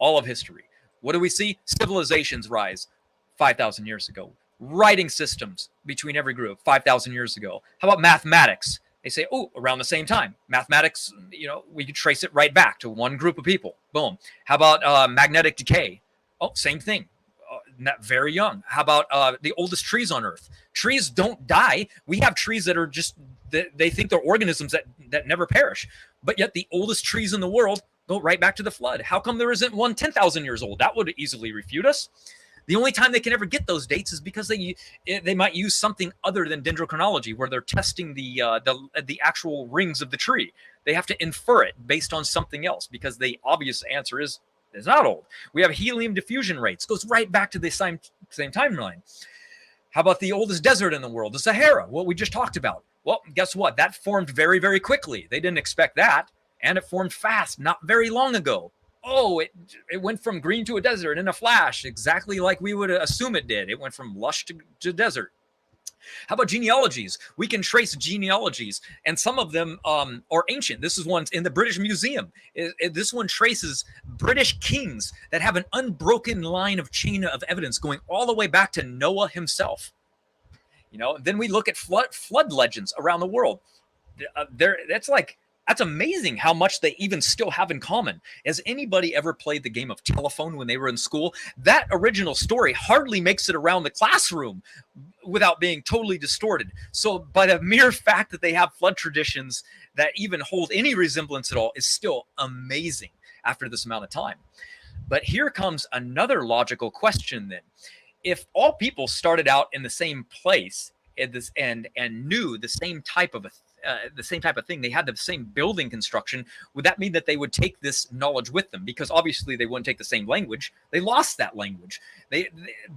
All of history. What do we see? Civilizations rise 5,000 years ago. Writing systems between every group 5,000 years ago. How about mathematics? They say, oh, around the same time. Mathematics, we could trace it right back to one group of people. Boom. How about magnetic decay? Oh, same thing. Not very young. How about the oldest trees on Earth? Trees don't die. We have trees that are just, they think they're organisms that never perish. But yet the oldest trees in the world go right back to the flood. How come there isn't one 10,000 years old? That would easily refute us. The only time they can ever get those dates is because they might use something other than dendrochronology, where they're testing the actual rings of the tree. They have to infer it based on something else, because the obvious answer is it's not old. We have helium diffusion rates. Goes right back to the same timeline. How about the oldest desert in the world, the Sahara, what we just talked about? Well, guess what? That formed very, very quickly. They didn't expect that. And it formed fast, not very long ago. Oh, it went from green to a desert in a flash, exactly like we would assume it did. It went from lush to desert. How about genealogies? We can trace genealogies, and some of them are ancient. This is one in the British Museum. This one traces British kings that have an unbroken line of chain of evidence going all the way back to Noah himself. Then we look at flood legends around the world. That's amazing how much they even still have in common. Has anybody ever played the game of telephone when they were in school? That original story hardly makes it around the classroom without being totally distorted. So by the mere fact that they have flood traditions that even hold any resemblance at all is still amazing after this amount of time. But here comes another logical question then. If all people started out in the same place and knew the same type of the same type of thing. They had the same building construction. Would that mean that they would take this knowledge with them? Because obviously they wouldn't take the same language. They lost that language.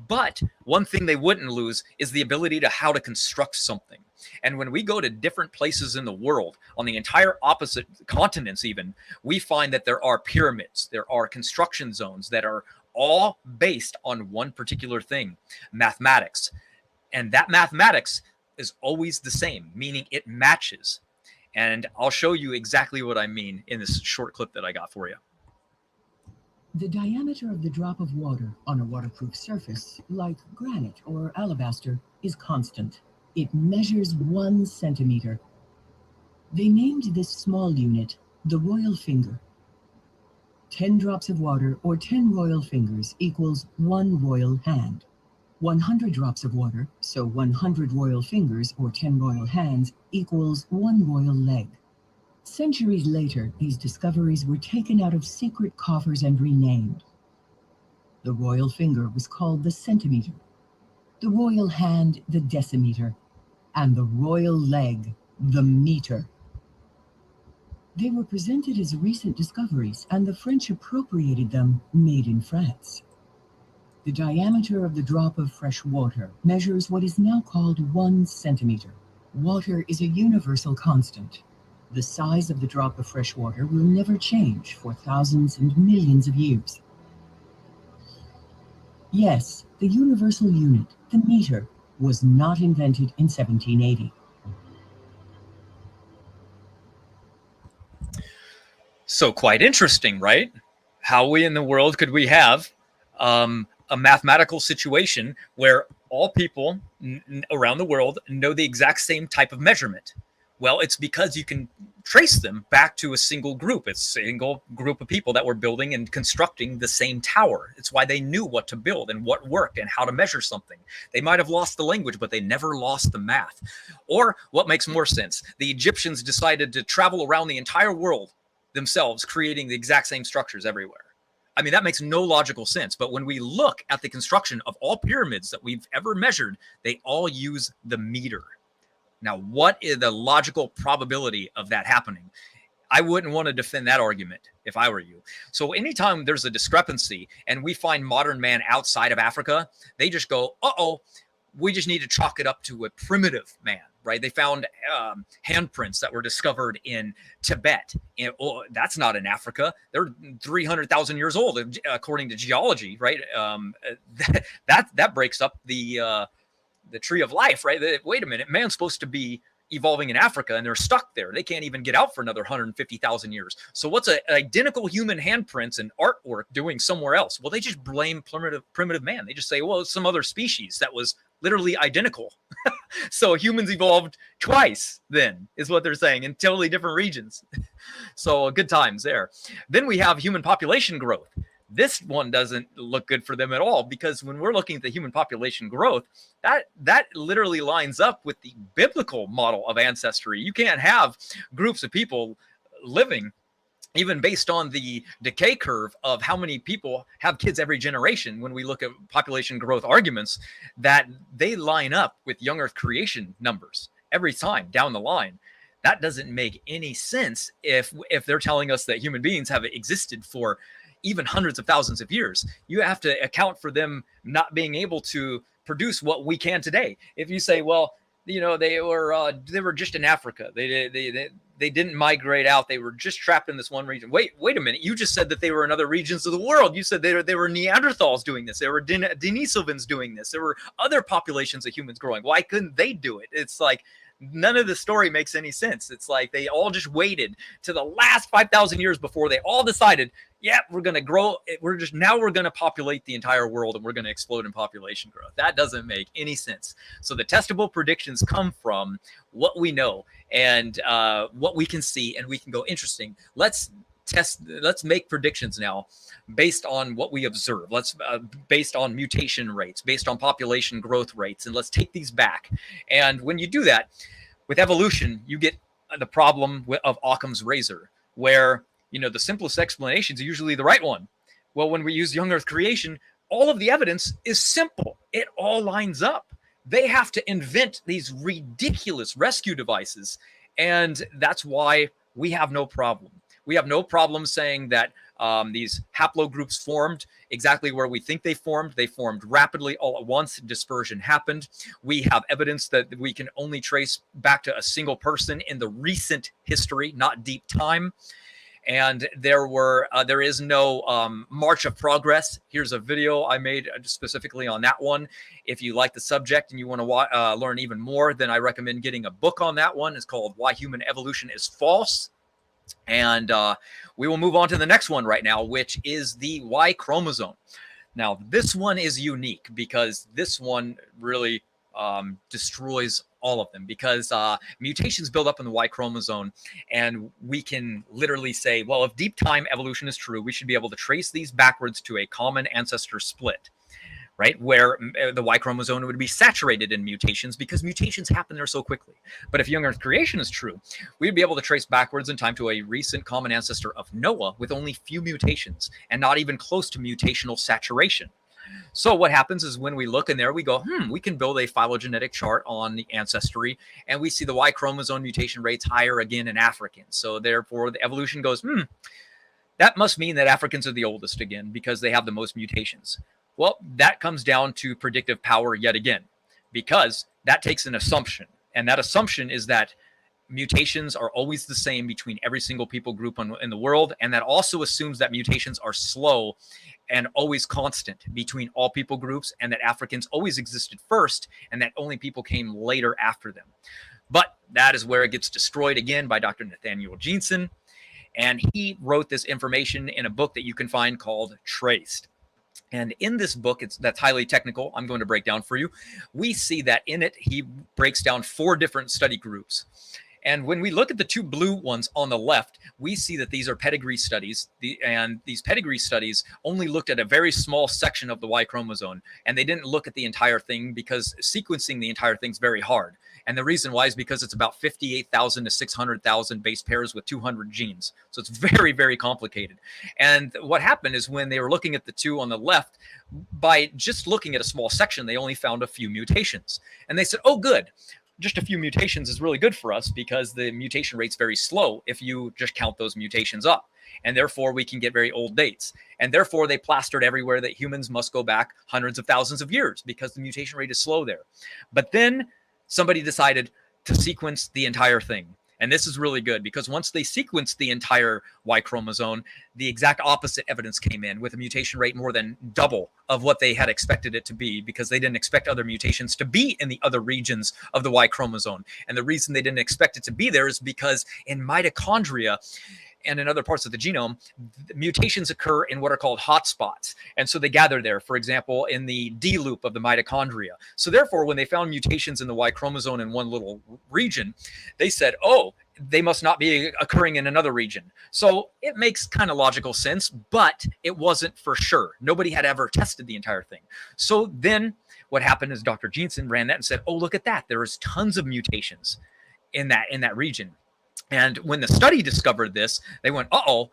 But one thing they wouldn't lose is the ability to how to construct something. And when we go to different places in the world, on the entire opposite continents even, we find that there are pyramids, there are construction zones that are all based on one particular thing, mathematics. And that mathematics is always the same, meaning it matches. And I'll show you exactly what I mean in this short clip that I got for you. The diameter of the drop of water on a waterproof surface, like granite or alabaster, is constant. It measures 1 centimeter. They named this small unit the royal finger. 10 drops of water or 10 royal fingers equals 1 royal hand. 100 drops of water, so 100 royal fingers or 10 royal hands, equals 1 royal leg. Centuries later, these discoveries were taken out of secret coffers and renamed. The royal finger was called the centimeter, the royal hand the decimeter, and the royal leg the meter. They were presented as recent discoveries, and the French appropriated them, made in France. The diameter of the drop of fresh water measures what is now called 1 centimeter. Water is a universal constant. The size of the drop of fresh water will never change for thousands and millions of years. Yes, the universal unit, the meter, was not invented in 1780. So quite interesting, right? How in the world could we have a mathematical situation where all people around the world know the exact same type of measurement? Well, it's because you can trace them back to a single group. It's a single group of people that were building and constructing the same tower. It's why they knew what to build and what worked and how to measure something. They might have lost the language, but they never lost the math. Or what makes more sense, the Egyptians decided to travel around the entire world themselves, creating the exact same structures everywhere. I mean, that makes no logical sense. But when we look at the construction of all pyramids that we've ever measured, they all use the meter. Now, what is the logical probability of that happening? I wouldn't want to defend that argument if I were you. So anytime there's a discrepancy and we find modern man outside of Africa, they just go, uh-oh, we just need to chalk it up to a primitive man, right? They found handprints that were discovered in Tibet. And, that's not in Africa. They're 300,000 years old, according to geology, right? That breaks up the tree of life, right? Wait a minute, man's supposed to be evolving in Africa and they're stuck there. They can't even get out for another 150,000 years. So what's an identical human handprints and artwork doing somewhere else? Well, they just blame primitive man. They just say, well, it's some other species that was literally identical. So humans evolved twice then, is what they're saying, in totally different regions. So good times there. Then we have human population growth. This one doesn't look good for them at all, because when we're looking at the human population growth, that literally lines up with the biblical model of ancestry. You can't have groups of people living, even based on the decay curve of how many people have kids every generation. When we look at population growth arguments, that they line up with young earth creation numbers every time down the line. That doesn't make any sense if they're telling us that human beings have existed for even hundreds of thousands of years. You have to account for them not being able to produce what we can today. If you say, well, you know, they were just in Africa, they didn't migrate out, they were just trapped in this one region. Wait a minute, you just said that they were in other regions of the world. You said they were Neanderthals doing this, there were Denisovans doing this, there were other populations of humans growing. Why couldn't they do it? It's like, none of the story makes any sense. It's like they all just waited to the last 5,000 years before they all decided, yeah, we're going to grow. We're going to populate the entire world and we're going to explode in population growth. That doesn't make any sense. So the testable predictions come from what we know and what we can see, and we can go, interesting. Let's make predictions now based on what we observe. Let's based on mutation rates, based on population growth rates, and let's take these back. And when you do that with evolution, you get the problem of Occam's razor, where, you know, the simplest explanation is usually the right one. Well, when we use young earth creation, all of the evidence is simple. It all lines up. They have to invent these ridiculous rescue devices And that's why we have no problem. We have no problem saying that these haplogroups formed exactly where we think they formed. They formed rapidly all at once. Dispersion happened. We have evidence that we can only trace back to a single person in the recent history, not deep time. And there is no march of progress. Here's a video I made specifically on that one. If you like the subject and you want to learn even more, then I recommend getting a book on that one. It's called Why Human Evolution is False. And we will move on to the next one right now, which is the Y chromosome. Now, this one is unique because this one really destroys all of them, because mutations build up in the Y chromosome, and we can literally say, well, if deep time evolution is true, we should be able to trace these backwards to a common ancestor split, right? Where the Y chromosome would be saturated in mutations because mutations happen there so quickly. But if young Earth creation is true, we'd be able to trace backwards in time to a recent common ancestor of Noah with only few mutations and not even close to mutational saturation. So what happens is when we look in there, we go, we can build a phylogenetic chart on the ancestry, and we see the Y chromosome mutation rates higher again in Africans. So therefore, the evolution goes, that must mean that Africans are the oldest again because they have the most mutations. Well, that comes down to predictive power yet again, because that takes an assumption. And that assumption is that mutations are always the same between every single people group in the world. And that also assumes that mutations are slow and always constant between all people groups, and that Africans always existed first and that only people came later after them. But that is where it gets destroyed again by Dr. Nathaniel Jeanson. And he wrote this information in a book that you can find called Traced. And in this book, that's highly technical, I'm going to break down for you. We see that in it, he breaks down 4 different study groups. And when we look at the 2 blue ones on the left, we see that these are pedigree studies. And these pedigree studies only looked at a very small section of the Y chromosome. And they didn't look at the entire thing because sequencing the entire thing is very hard. And the reason why is because it's about 58,000 to 600,000 base pairs with 200 genes. So it's very, very complicated. And what happened is when they were looking at the 2 on the left, by just looking at a small section, they only found a few mutations. And they said, oh, good. Just a few mutations is really good for us because the mutation rate's very slow if you just count those mutations up. And therefore, we can get very old dates. And therefore, they plastered everywhere that humans must go back hundreds of thousands of years because the mutation rate is slow there. But then somebody decided to sequence the entire thing. And this is really good because once they sequenced the entire Y chromosome, the exact opposite evidence came in with a mutation rate more than double of what they had expected it to be, because they didn't expect other mutations to be in the other regions of the Y chromosome. And the reason they didn't expect it to be there is because in mitochondria and in other parts of the genome, mutations occur in what are called hotspots. And so they gather there, for example, in the D loop of the mitochondria. So therefore, when they found mutations in the Y chromosome in one little region, they said, oh, they must not be occurring in another region. So it makes kind of logical sense, but it wasn't for sure. Nobody had ever tested the entire thing. So then what happened is Dr. Jeanson ran that and said, oh, look at that. There's tons of mutations in that region. And when the study discovered this, they went, uh-oh.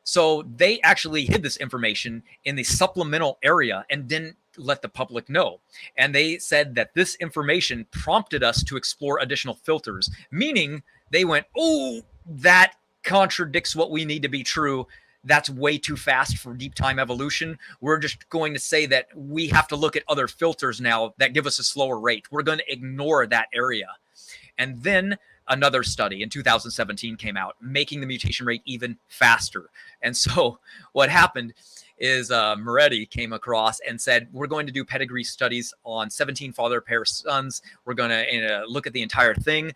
So they actually hid this information in the supplemental area and didn't let the public know. And they said that this information prompted us to explore additional filters, meaning they went, oh, that contradicts what we need to be true. That's way too fast for deep time evolution. We're just going to say that we have to look at other filters now that give us a slower rate. We're going to ignore that area. And then another study in 2017 came out, making the mutation rate even faster. And so what happened is Moretti came across and said, we're going to do pedigree studies on 17 father pair sons. We're going to look at the entire thing,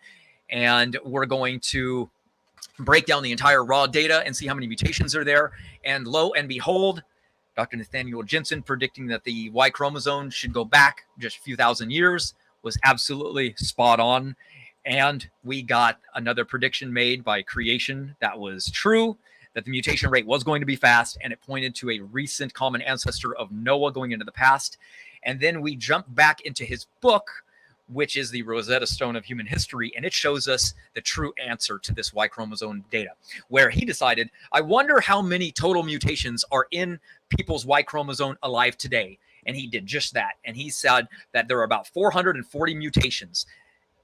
and we're going to break down the entire raw data and see how many mutations are there. And lo and behold, Dr. Nathaniel Jeanson predicting that the Y chromosome should go back just a few thousand years was absolutely spot on. And we got another prediction made by creation that was true, that the mutation rate was going to be fast, and it pointed to a recent common ancestor of Noah going into the past. And then we jump back into his book, which is the Rosetta Stone of human history, and it shows us the true answer to this Y chromosome data, where he decided, I wonder how many total mutations are in people's Y chromosome alive today. And he did just that. And he said that there are about 440 mutations.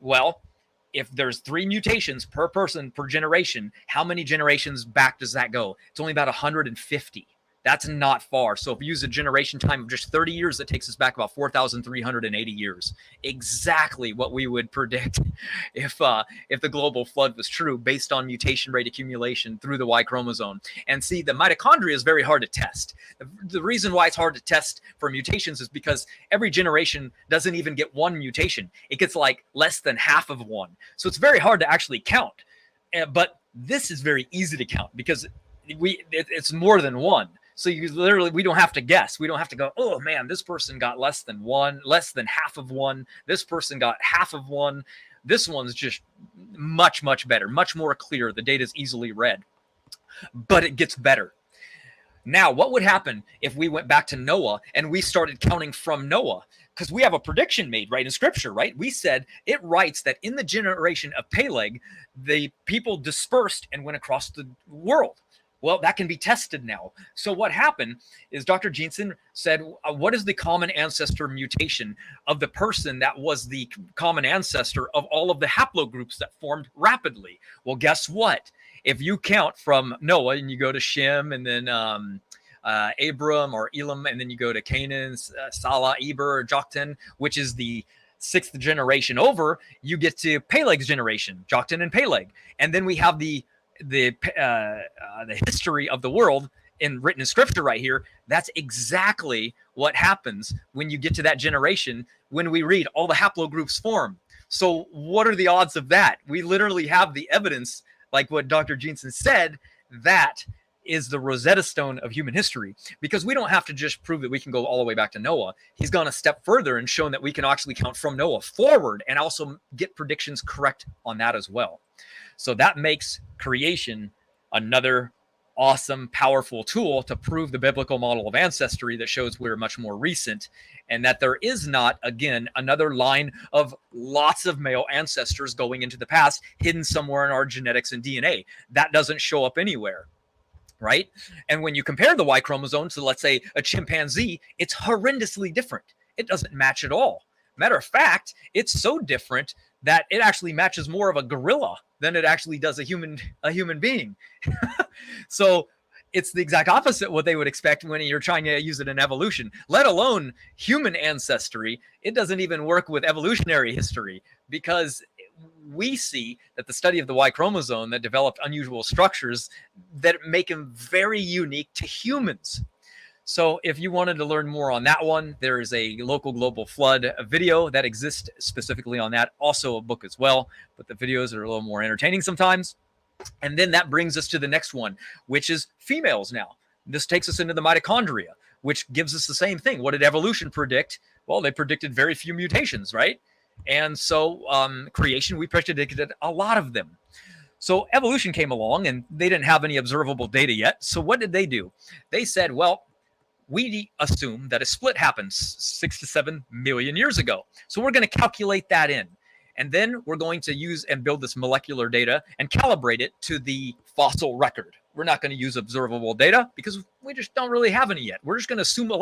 Well, if there's 3 mutations per person per generation, how many generations back does that go? It's only about 150. That's not far. So if we use a generation time of just 30 years, that takes us back about 4,380 years. Exactly what we would predict if the global flood was true, based on mutation rate accumulation through the Y chromosome. And see, the mitochondria is very hard to test. The reason why it's hard to test for mutations is because every generation doesn't even get 1 mutation. It gets like less than half of 1. So it's very hard to actually count. But this is very easy to count because it's more than 1. So we don't have to guess. We don't have to go, oh man, this person got less than 1, less than half of 1. This person got half of 1. This one's just much, much better, much more clear. The data is easily read, but it gets better. Now, what would happen if we went back to Noah and we started counting from Noah? Because we have a prediction made, right, in scripture, right? We said, it writes that in the generation of Peleg, the people dispersed and went across the world. Well, that can be tested now. So what happened is Dr. Jensen said, what is the common ancestor mutation of the person that was the common ancestor of all of the haplogroups that formed rapidly? Well, guess what? If you count from Noah and you go to Shem and then Abram or Elam, and then you go to Canaan, Salah, Eber, Joktan, which is the 6th generation over, you get to Peleg's generation, Joktan and Peleg. And then we have the history of the world written in scripture right here. That's exactly what happens when you get to that generation, when we read all the haplogroups form. So what are the odds of that? We literally have the evidence, like what Dr. Jensen said, that is the Rosetta Stone of human history, because we don't have to just prove that we can go all the way back to Noah. He's gone a step further and shown that we can actually count from Noah forward and also get predictions correct on that as well. So that makes creation another awesome, powerful tool to prove the biblical model of ancestry that shows we're much more recent, and that there is not, again, another line of lots of male ancestors going into the past hidden somewhere in our genetics and DNA. That doesn't show up anywhere, right? And when you compare the Y chromosome to, let's say, a chimpanzee, it's horrendously different. It doesn't match at all. Matter of fact, it's so different that it actually matches more of a gorilla than it actually does a human being. So it's the exact opposite what they would expect when you're trying to use it in evolution, let alone human ancestry. It doesn't even work with evolutionary history, because we see that the study of the Y chromosome that developed unusual structures that make them very unique to humans. So if you wanted to learn more on that one, there is a local global flood video that exists specifically on that. Also a book as well, but the videos are a little more entertaining sometimes. And then that brings us to the next one, which is females now. This takes us into the mitochondria, which gives us the same thing. What did evolution predict? Well, they predicted very few mutations, right? And so creation, we predicted a lot of them. So evolution came along and they didn't have any observable data yet. So what did they do? They said, well, we assume that a split happened 6 to 7 million years ago. So we're going to calculate that in. And then we're going to use and build this molecular data and calibrate it to the fossil record. We're not going to use observable data because we just don't really have any yet. We're just going to assume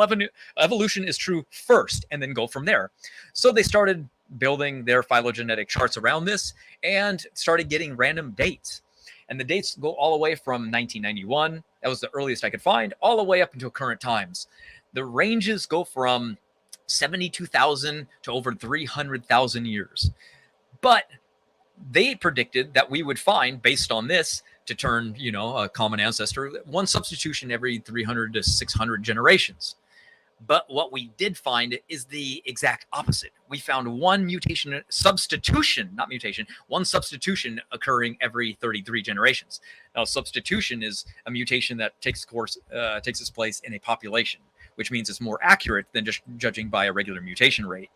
evolution is true first and then go from there. So they started building their phylogenetic charts around this and started getting random dates. And the dates go all the way from 1991. That was the earliest I could find, all the way up until current times. The ranges go from 72,000 to over 300,000 years. But they predicted that we would find, based on this, to turn, a common ancestor, one substitution every 300 to 600 generations. But what we did find is the exact opposite. We found one substitution occurring every 33 generations. Now, substitution is a mutation that takes its place in a population, which means it's more accurate than just judging by a regular mutation rate.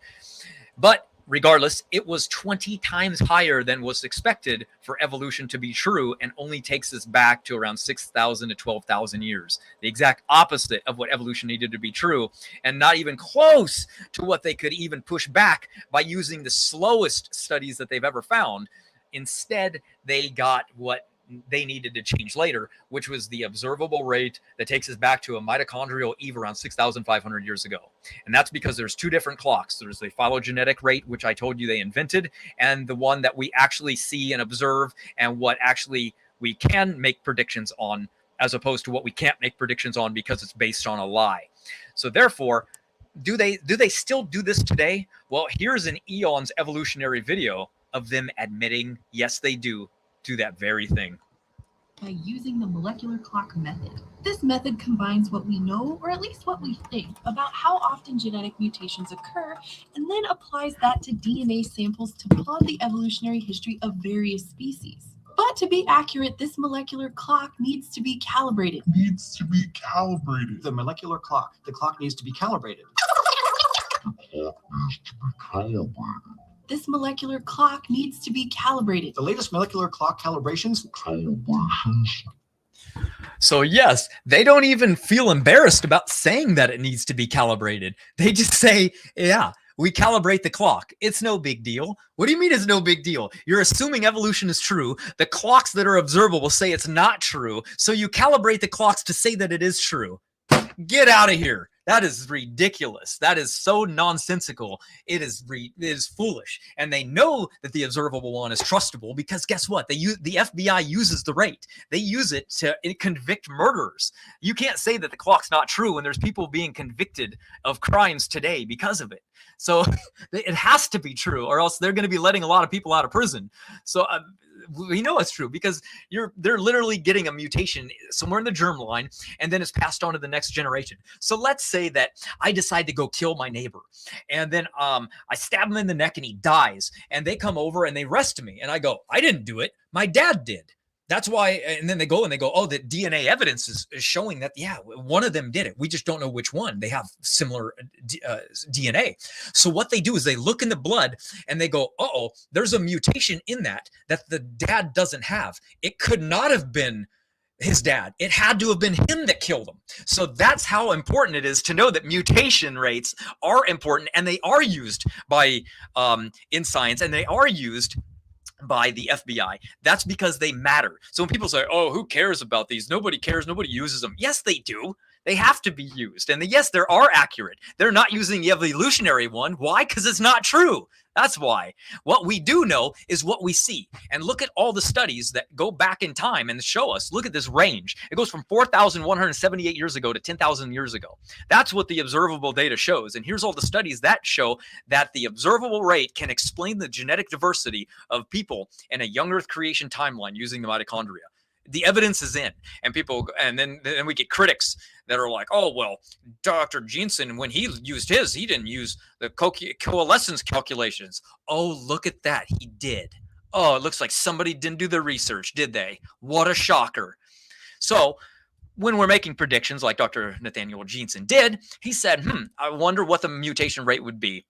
But regardless, it was 20 times higher than was expected for evolution to be true, and only takes us back to around 6,000 to 12,000 years. The exact opposite of what evolution needed to be true, and not even close to what they could even push back by using the slowest studies that they've ever found. Instead, they got what they needed to change later, which was the observable rate that takes us back to a mitochondrial eve around 6,500 years ago. And that's because there's two different clocks. There's the phylogenetic rate, which I told you they invented, and the one that we actually see and observe, and what actually we can make predictions on, as opposed to what we can't make predictions on because it's based on a lie. So therefore, do they still do this today? Well, here's an eons evolutionary video of them admitting, yes, they do that very thing. By using the molecular clock method. This method combines what we know, or at least what we think, about how often genetic mutations occur, and then applies that to DNA samples to plot the evolutionary history of various species. But to be accurate, this molecular clock needs to be calibrated. The molecular clock. The clock needs to be calibrated. This molecular clock needs to be calibrated. The latest molecular clock calibrations. So yes, they don't even feel embarrassed about saying that it needs to be calibrated. They just say, yeah, we calibrate the clock. It's no big deal. What do you mean it's no big deal? You're assuming evolution is true. The clocks that are observable say it's not true. So you calibrate the clocks to say that it is true. Get out of here. That is ridiculous. That is so nonsensical. It is foolish. And they know that the observable one is trustable because guess what? The FBI uses the rate. They use it to convict murderers. You can't say that the clock's not true when there's people being convicted of crimes today because of it. So it has to be true, or else they're going to be letting a lot of people out of prison. So we know it's true because they're literally getting a mutation somewhere in the germline, and then it's passed on to the next generation. So let's say that I decide to go kill my neighbor, and then I stab him in the neck and he dies, and they come over and they arrest me, and I go, I didn't do it, my dad did. That's why, and then they go, oh, the DNA evidence is showing that, yeah, one of them did it. We just don't know which one. They have similar DNA. So what they do is they look in the blood and they go, uh-oh, there's a mutation in that the dad doesn't have. It could not have been his dad. It had to have been him that killed him. So that's how important it is to know that mutation rates are important, and they are used by in science, and they are used by the FBI. That's because they matter. So when people say, oh, who cares about these? Nobody cares. Nobody uses them. Yes, they do. They have to be used. And yes, they are accurate. They're not using the evolutionary one. Why? Because it's not true. That's why. What we do know is what we see. And look at all the studies that go back in time and show us. Look at this range. It goes from 4,178 years ago to 10,000 years ago. That's what the observable data shows. And here's all the studies that show that the observable rate can explain the genetic diversity of people in a young Earth creation timeline using the mitochondria. The evidence is in, and then we get critics that are like, oh, well, Dr. Jensen, when he used his, he didn't use the coalescence calculations. Oh, look at that. He did. Oh, it looks like somebody didn't do the research, did they? What a shocker. So when we're making predictions like Dr. Nathaniel Jensen did, he said, I wonder what the mutation rate would be.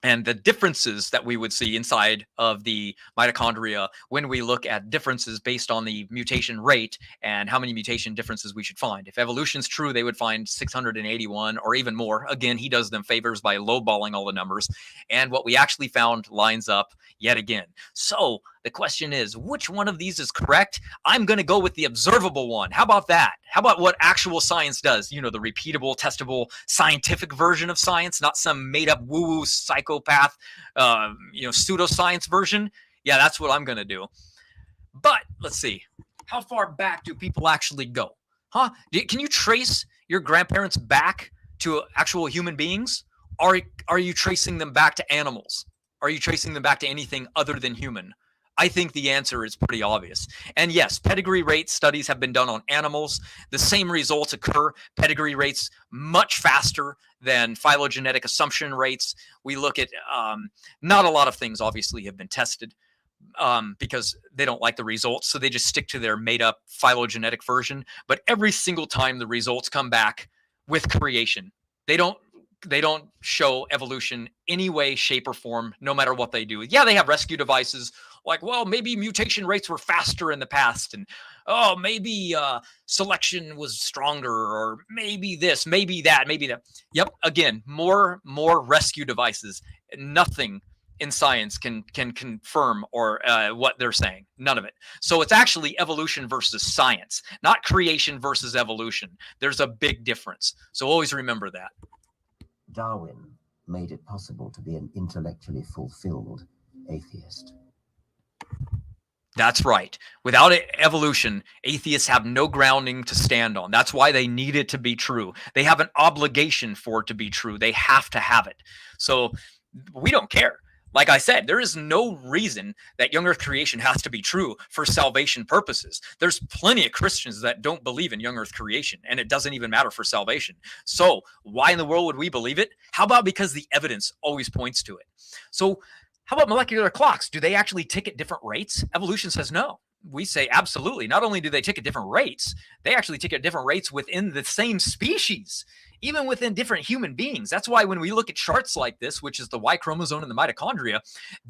And the differences that we would see inside of the mitochondria when we look at differences based on the mutation rate and how many mutation differences we should find. If evolution's true, they would find 681 or even more. Again, he does them favors by lowballing all the numbers. And what we actually found lines up yet again. So the question is, which one of these is correct? I'm going to go with the observable one. How about that? How about what actual science does? You know, the repeatable, testable, scientific version of science, not some made-up woo-woo psychopath, pseudoscience version. Yeah, that's what I'm going to do. But let's see. How far back do people actually go? Huh? Can you trace your grandparents back to actual human beings? Are you tracing them back to animals? Are you tracing them back to anything other than human? I think the answer is pretty obvious. And yes, pedigree rate studies have been done on animals. The same results occur. Pedigree rates much faster than phylogenetic assumption rates. We look at not a lot of things obviously have been tested because they don't like the results. So they just stick to their made up phylogenetic version. But every single time the results come back with creation, they don't show evolution any way, shape, or form, no matter what they do. Yeah, they have rescue devices like, well, maybe mutation rates were faster in the past, and oh, maybe selection was stronger, or maybe this, maybe that, maybe that. Yep, again, more rescue devices. Nothing in science can confirm or what they're saying. None of it. So it's actually evolution versus science, not creation versus evolution. There's a big difference. So always remember that. Darwin made it possible to be an intellectually fulfilled atheist. That's right. Without evolution, atheists have no grounding to stand on. That's why they need it to be true. They have an obligation for it to be true. They have to have it. So we don't care. Like I said, there is no reason that young earth creation has to be true for salvation purposes. There's plenty of Christians that don't believe in young earth creation, and it doesn't even matter for salvation. So why in the world would we believe it? How about because the evidence always points to it? So how about molecular clocks? Do they actually tick at different rates? Evolution says no. We say absolutely. Not only do they tick at different rates, they actually tick at different rates within the same species, even within different human beings. That's why when we look at charts like this, which is the Y chromosome and the mitochondria,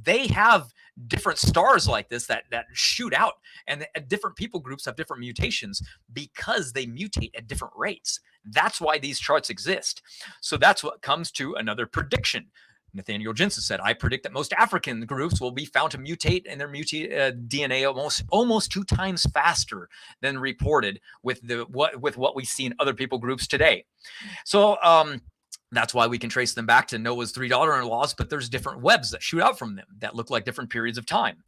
they have different stars like this that shoot out, and different people groups have different mutations because they mutate at different rates. That's why these charts exist. So that's what comes to another prediction. Nathaniel Jensen said, I predict that most African groups will be found to mutate in their DNA almost 2 times faster than reported with what we see in other people groups today. So that's why we can trace them back to Noah's 3 daughter-in-laws, but there's different webs that shoot out from them that look like different periods of time.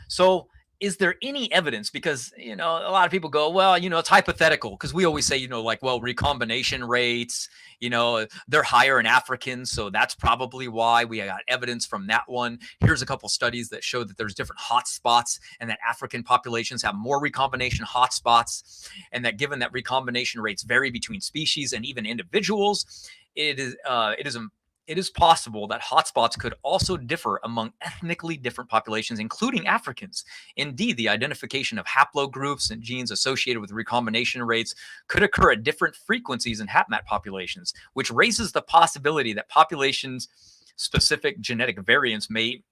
So is there any evidence? Because, a lot of people go, well, it's hypothetical, because we always say, recombination rates, they're higher in Africans. So that's probably why we got evidence from that one. Here's a couple studies that show that there's different hotspots and that African populations have more recombination hotspots, and that given that recombination rates vary between species and even individuals, it is possible that hotspots could also differ among ethnically different populations, including Africans. Indeed, the identification of haplogroups and genes associated with recombination rates could occur at different frequencies in HapMat populations, which raises the possibility that populations-specific genetic variants may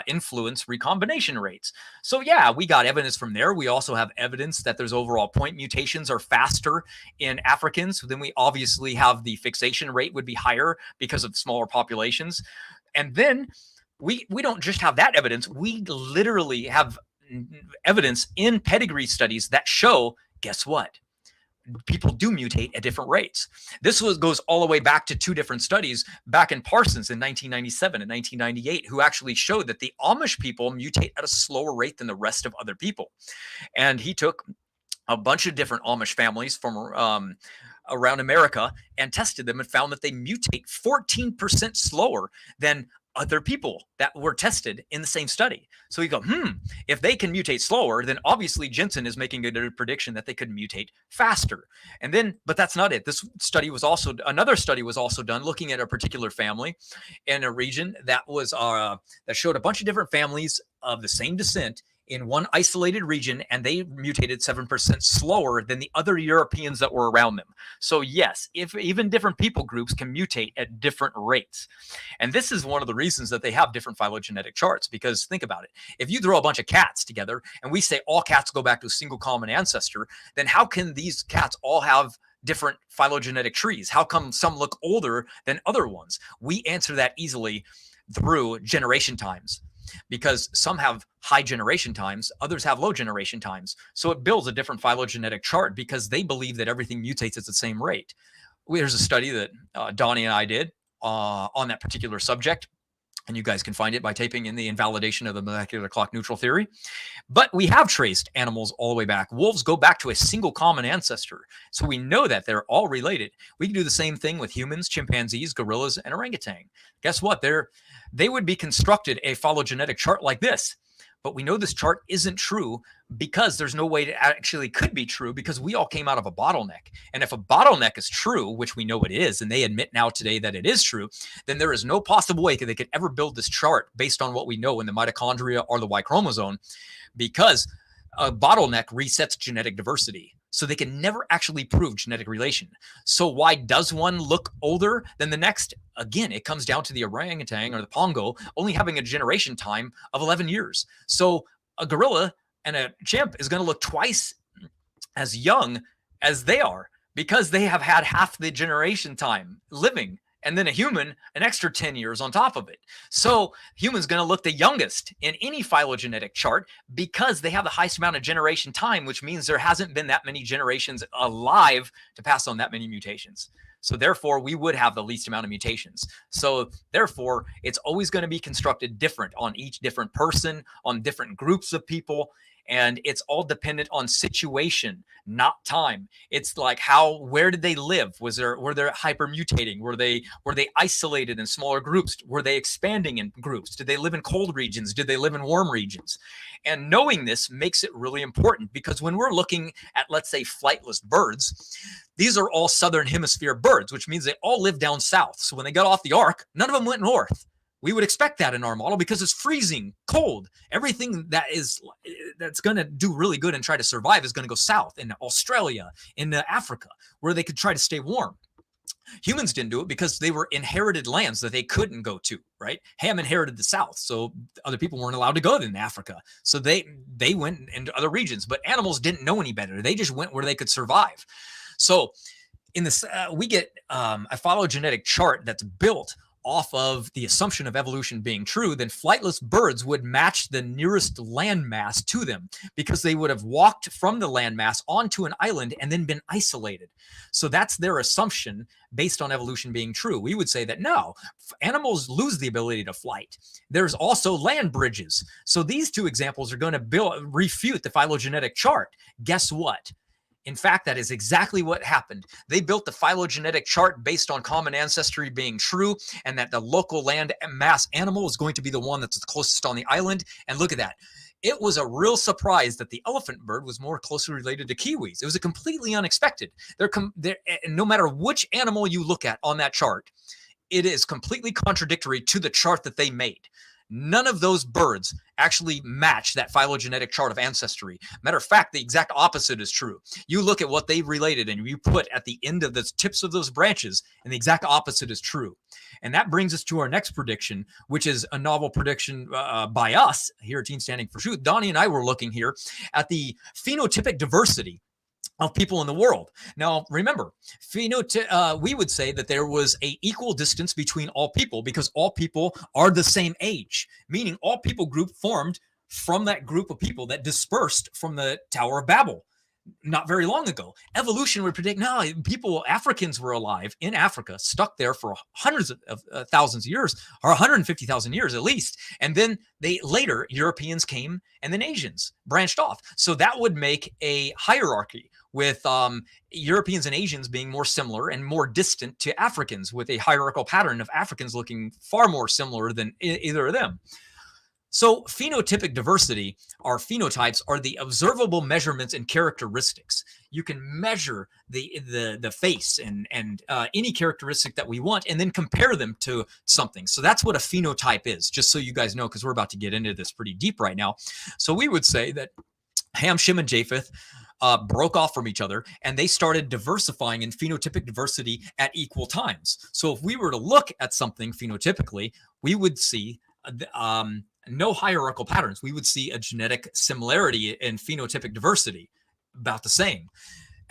influence recombination rates. So yeah, we got evidence from there. We also have evidence that there's overall point mutations are faster in Africans. Then we obviously have the fixation rate would be higher because of smaller populations. And then we don't just have that evidence. We literally have evidence in pedigree studies that show, guess what? People do mutate at different rates. This goes all the way back to 2 different studies back in Parsons in 1997 and 1998, who actually showed that the Amish people mutate at a slower rate than the rest of other people. And he took a bunch of different Amish families from around America and tested them and found that they mutate 14% slower than other people that were tested in the same study. So you go, if they can mutate slower, then obviously Jensen is making a prediction that they could mutate faster. And then, but that's not it. Another study was also done looking at a particular family in a region that was that showed a bunch of different families of the same descent in one isolated region, and they mutated 7% slower than the other Europeans that were around them. So yes, if even different people groups can mutate at different rates. And this is one of the reasons that they have different phylogenetic charts, because think about it. If you throw a bunch of cats together and we say all cats go back to a single common ancestor, then how can these cats all have different phylogenetic trees? How come some look older than other ones? We answer that easily through generation times, because some have high generation times, others have low generation times. So it builds a different phylogenetic chart because they believe that everything mutates at the same rate. There's a study that Donnie and I did on that particular subject, and you guys can find it by typing in the invalidation of the molecular clock neutral theory. But we have traced animals all the way back. Wolves go back to a single common ancestor. So we know that they're all related. We can do the same thing with humans, chimpanzees, gorillas, and orangutan. Guess what? They would be constructed a phylogenetic chart like this. But we know this chart isn't true because there's no way it actually could be true, because we all came out of a bottleneck. And if a bottleneck is true, which we know it is, and they admit now today that it is true, then there is no possible way that they could ever build this chart based on what we know in the mitochondria or the Y chromosome, because a bottleneck resets genetic diversity. So they can never actually prove genetic relation. So why does one look older than the next? Again, it comes down to the orangutan or the pongo only having a generation time of 11 years. So a gorilla and a chimp is going to look twice as young as they are, because they have had half the generation time living and then a human an extra 10 years on top of it. So human's going to look the youngest in any phylogenetic chart because they have the highest amount of generation time, which means there hasn't been that many generations alive to pass on that many mutations. So therefore, we would have the least amount of mutations. So therefore, it's always going to be constructed different on each different person, on different groups of people. And it's all dependent on situation, not time. It's like where did they live? Were they hypermutating? Were they isolated in smaller groups? Were they expanding in groups? Did they live in cold regions? Did they live in warm regions? And knowing this makes it really important, because when we're looking at, let's say, flightless birds, these are all southern hemisphere birds, which means they all live down south. So when they got off the ark, none of them went north. We would expect that in our model because it's freezing cold. Everything that's going to do really good and try to survive is going to go south, in Australia, in Africa, where they could try to stay warm. Humans didn't do it because they were inherited lands that they couldn't go to, right? Ham inherited the south, so other people weren't allowed to go in Africa. So they went into other regions, but animals didn't know any better. They just went where they could survive. So in this, we get a phylogenetic chart that's built off of the assumption of evolution being true. Then flightless birds would match the nearest landmass to them, because they would have walked from the landmass onto an island and then been isolated. So that's their assumption based on evolution being true. We would say that no, animals lose the ability to flight. There's also land bridges. So these two examples are going to refute the phylogenetic chart. Guess what? In fact, that is exactly what happened. They built the phylogenetic chart based on common ancestry being true, and that the local land mass animal is going to be the one that's the closest on the island. And look at that. It was a real surprise that the elephant bird was more closely related to kiwis. It was a completely unexpected. No matter which animal you look at on that chart, it is completely contradictory to the chart that they made. None of those birds actually match that phylogenetic chart of ancestry. Matter of fact, the exact opposite is true. You look at what they related and you put at the end of the tips of those branches, and the exact opposite is true. And that brings us to our next prediction, which is a novel prediction by us here at Team Standing For Truth. Donnie and I were looking here at the phenotypic diversity of people in the world. Now, remember, we would say that there was an equal distance between all people, because all people are the same age, meaning all people group formed from that group of people that dispersed from the Tower of Babel not very long ago. Evolution would predict, no, Africans were alive in Africa, stuck there for hundreds of thousands of years, or 150,000 years at least. And then later, Europeans came, and then Asians branched off. So that would make a hierarchy, with Europeans and Asians being more similar and more distant to Africans, with a hierarchical pattern of Africans looking far more similar than either of them. So phenotypic diversity, our phenotypes, are the observable measurements and characteristics. You can measure the face and any characteristic that we want, and then compare them to something. So that's what a phenotype is, just so you guys know, because we're about to get into this pretty deep right now. So we would say that Ham, Shem, and Japheth broke off from each other, and they started diversifying in phenotypic diversity at equal times. So if we were to look at something phenotypically, we would see no hierarchical patterns. We would see a genetic similarity in phenotypic diversity, about the same.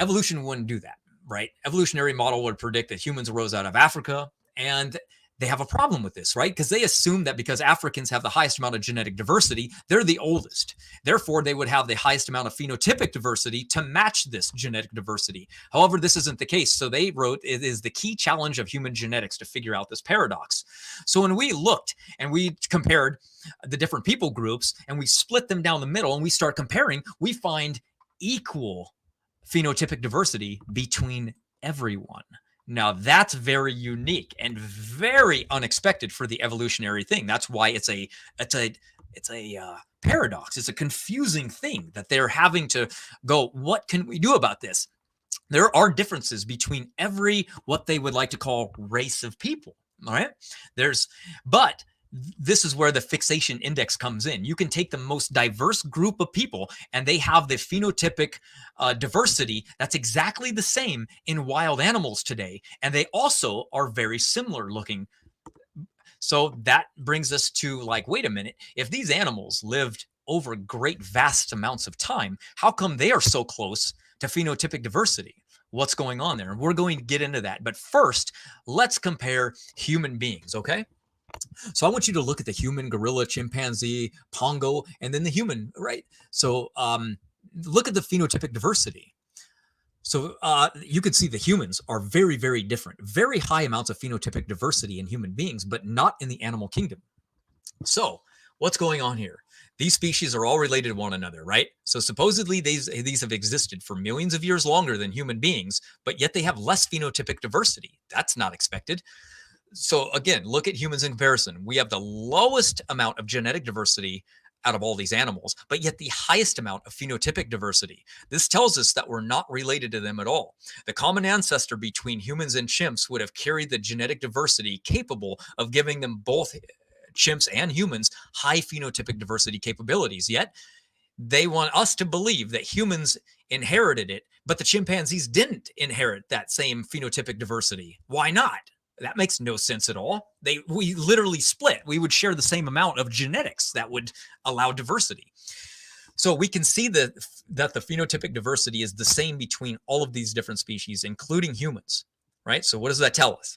Evolution wouldn't do that, right? Evolutionary model would predict that humans arose out of Africa, and they have a problem with this, right? Because they assume that because Africans have the highest amount of genetic diversity, they're the oldest. Therefore, they would have the highest amount of phenotypic diversity to match this genetic diversity. However, this isn't the case. So they wrote, it is the key challenge of human genetics to figure out this paradox. So when we looked and we compared the different people groups, and we split them down the middle, and we start comparing, we find equal phenotypic diversity between everyone. Now, that's very unique and very unexpected for the evolutionary thing. That's why it's a paradox. It's a confusing thing that they're having to go, what can we do about this? There are differences between what they would like to call race of people. All right. But this is where the fixation index comes in. You can take the most diverse group of people, and they have the phenotypic diversity that's exactly the same in wild animals today. And they also are very similar looking. So that brings us to, like, wait a minute, if these animals lived over great vast amounts of time, how come they are so close to phenotypic diversity? what's going on there. And we're going to get into that. But first, let's compare human beings, okay? So I want you to look at the human, gorilla, chimpanzee, pongo, and then the human, right? So look at the phenotypic diversity. So you can see the humans are very, very different, very high amounts of phenotypic diversity in human beings, but not in the animal kingdom. So what's going on here? These species are all related to one another, right? So supposedly these have existed for millions of years longer than human beings, but yet they have less phenotypic diversity. That's not expected. So again, look at humans in comparison. We have the lowest amount of genetic diversity out of all these animals, but yet the highest amount of phenotypic diversity. This tells us that we're not related to them at all. The common ancestor between humans and chimps would have carried the genetic diversity capable of giving them, both chimps and humans, high phenotypic diversity capabilities. Yet they want us to believe that humans inherited it, but the chimpanzees didn't inherit that same phenotypic diversity. Why not? That makes no sense at all. We literally split. We would share the same amount of genetics that would allow diversity. So we can see that the phenotypic diversity is the same between all of these different species, including humans, right? So what does that tell us?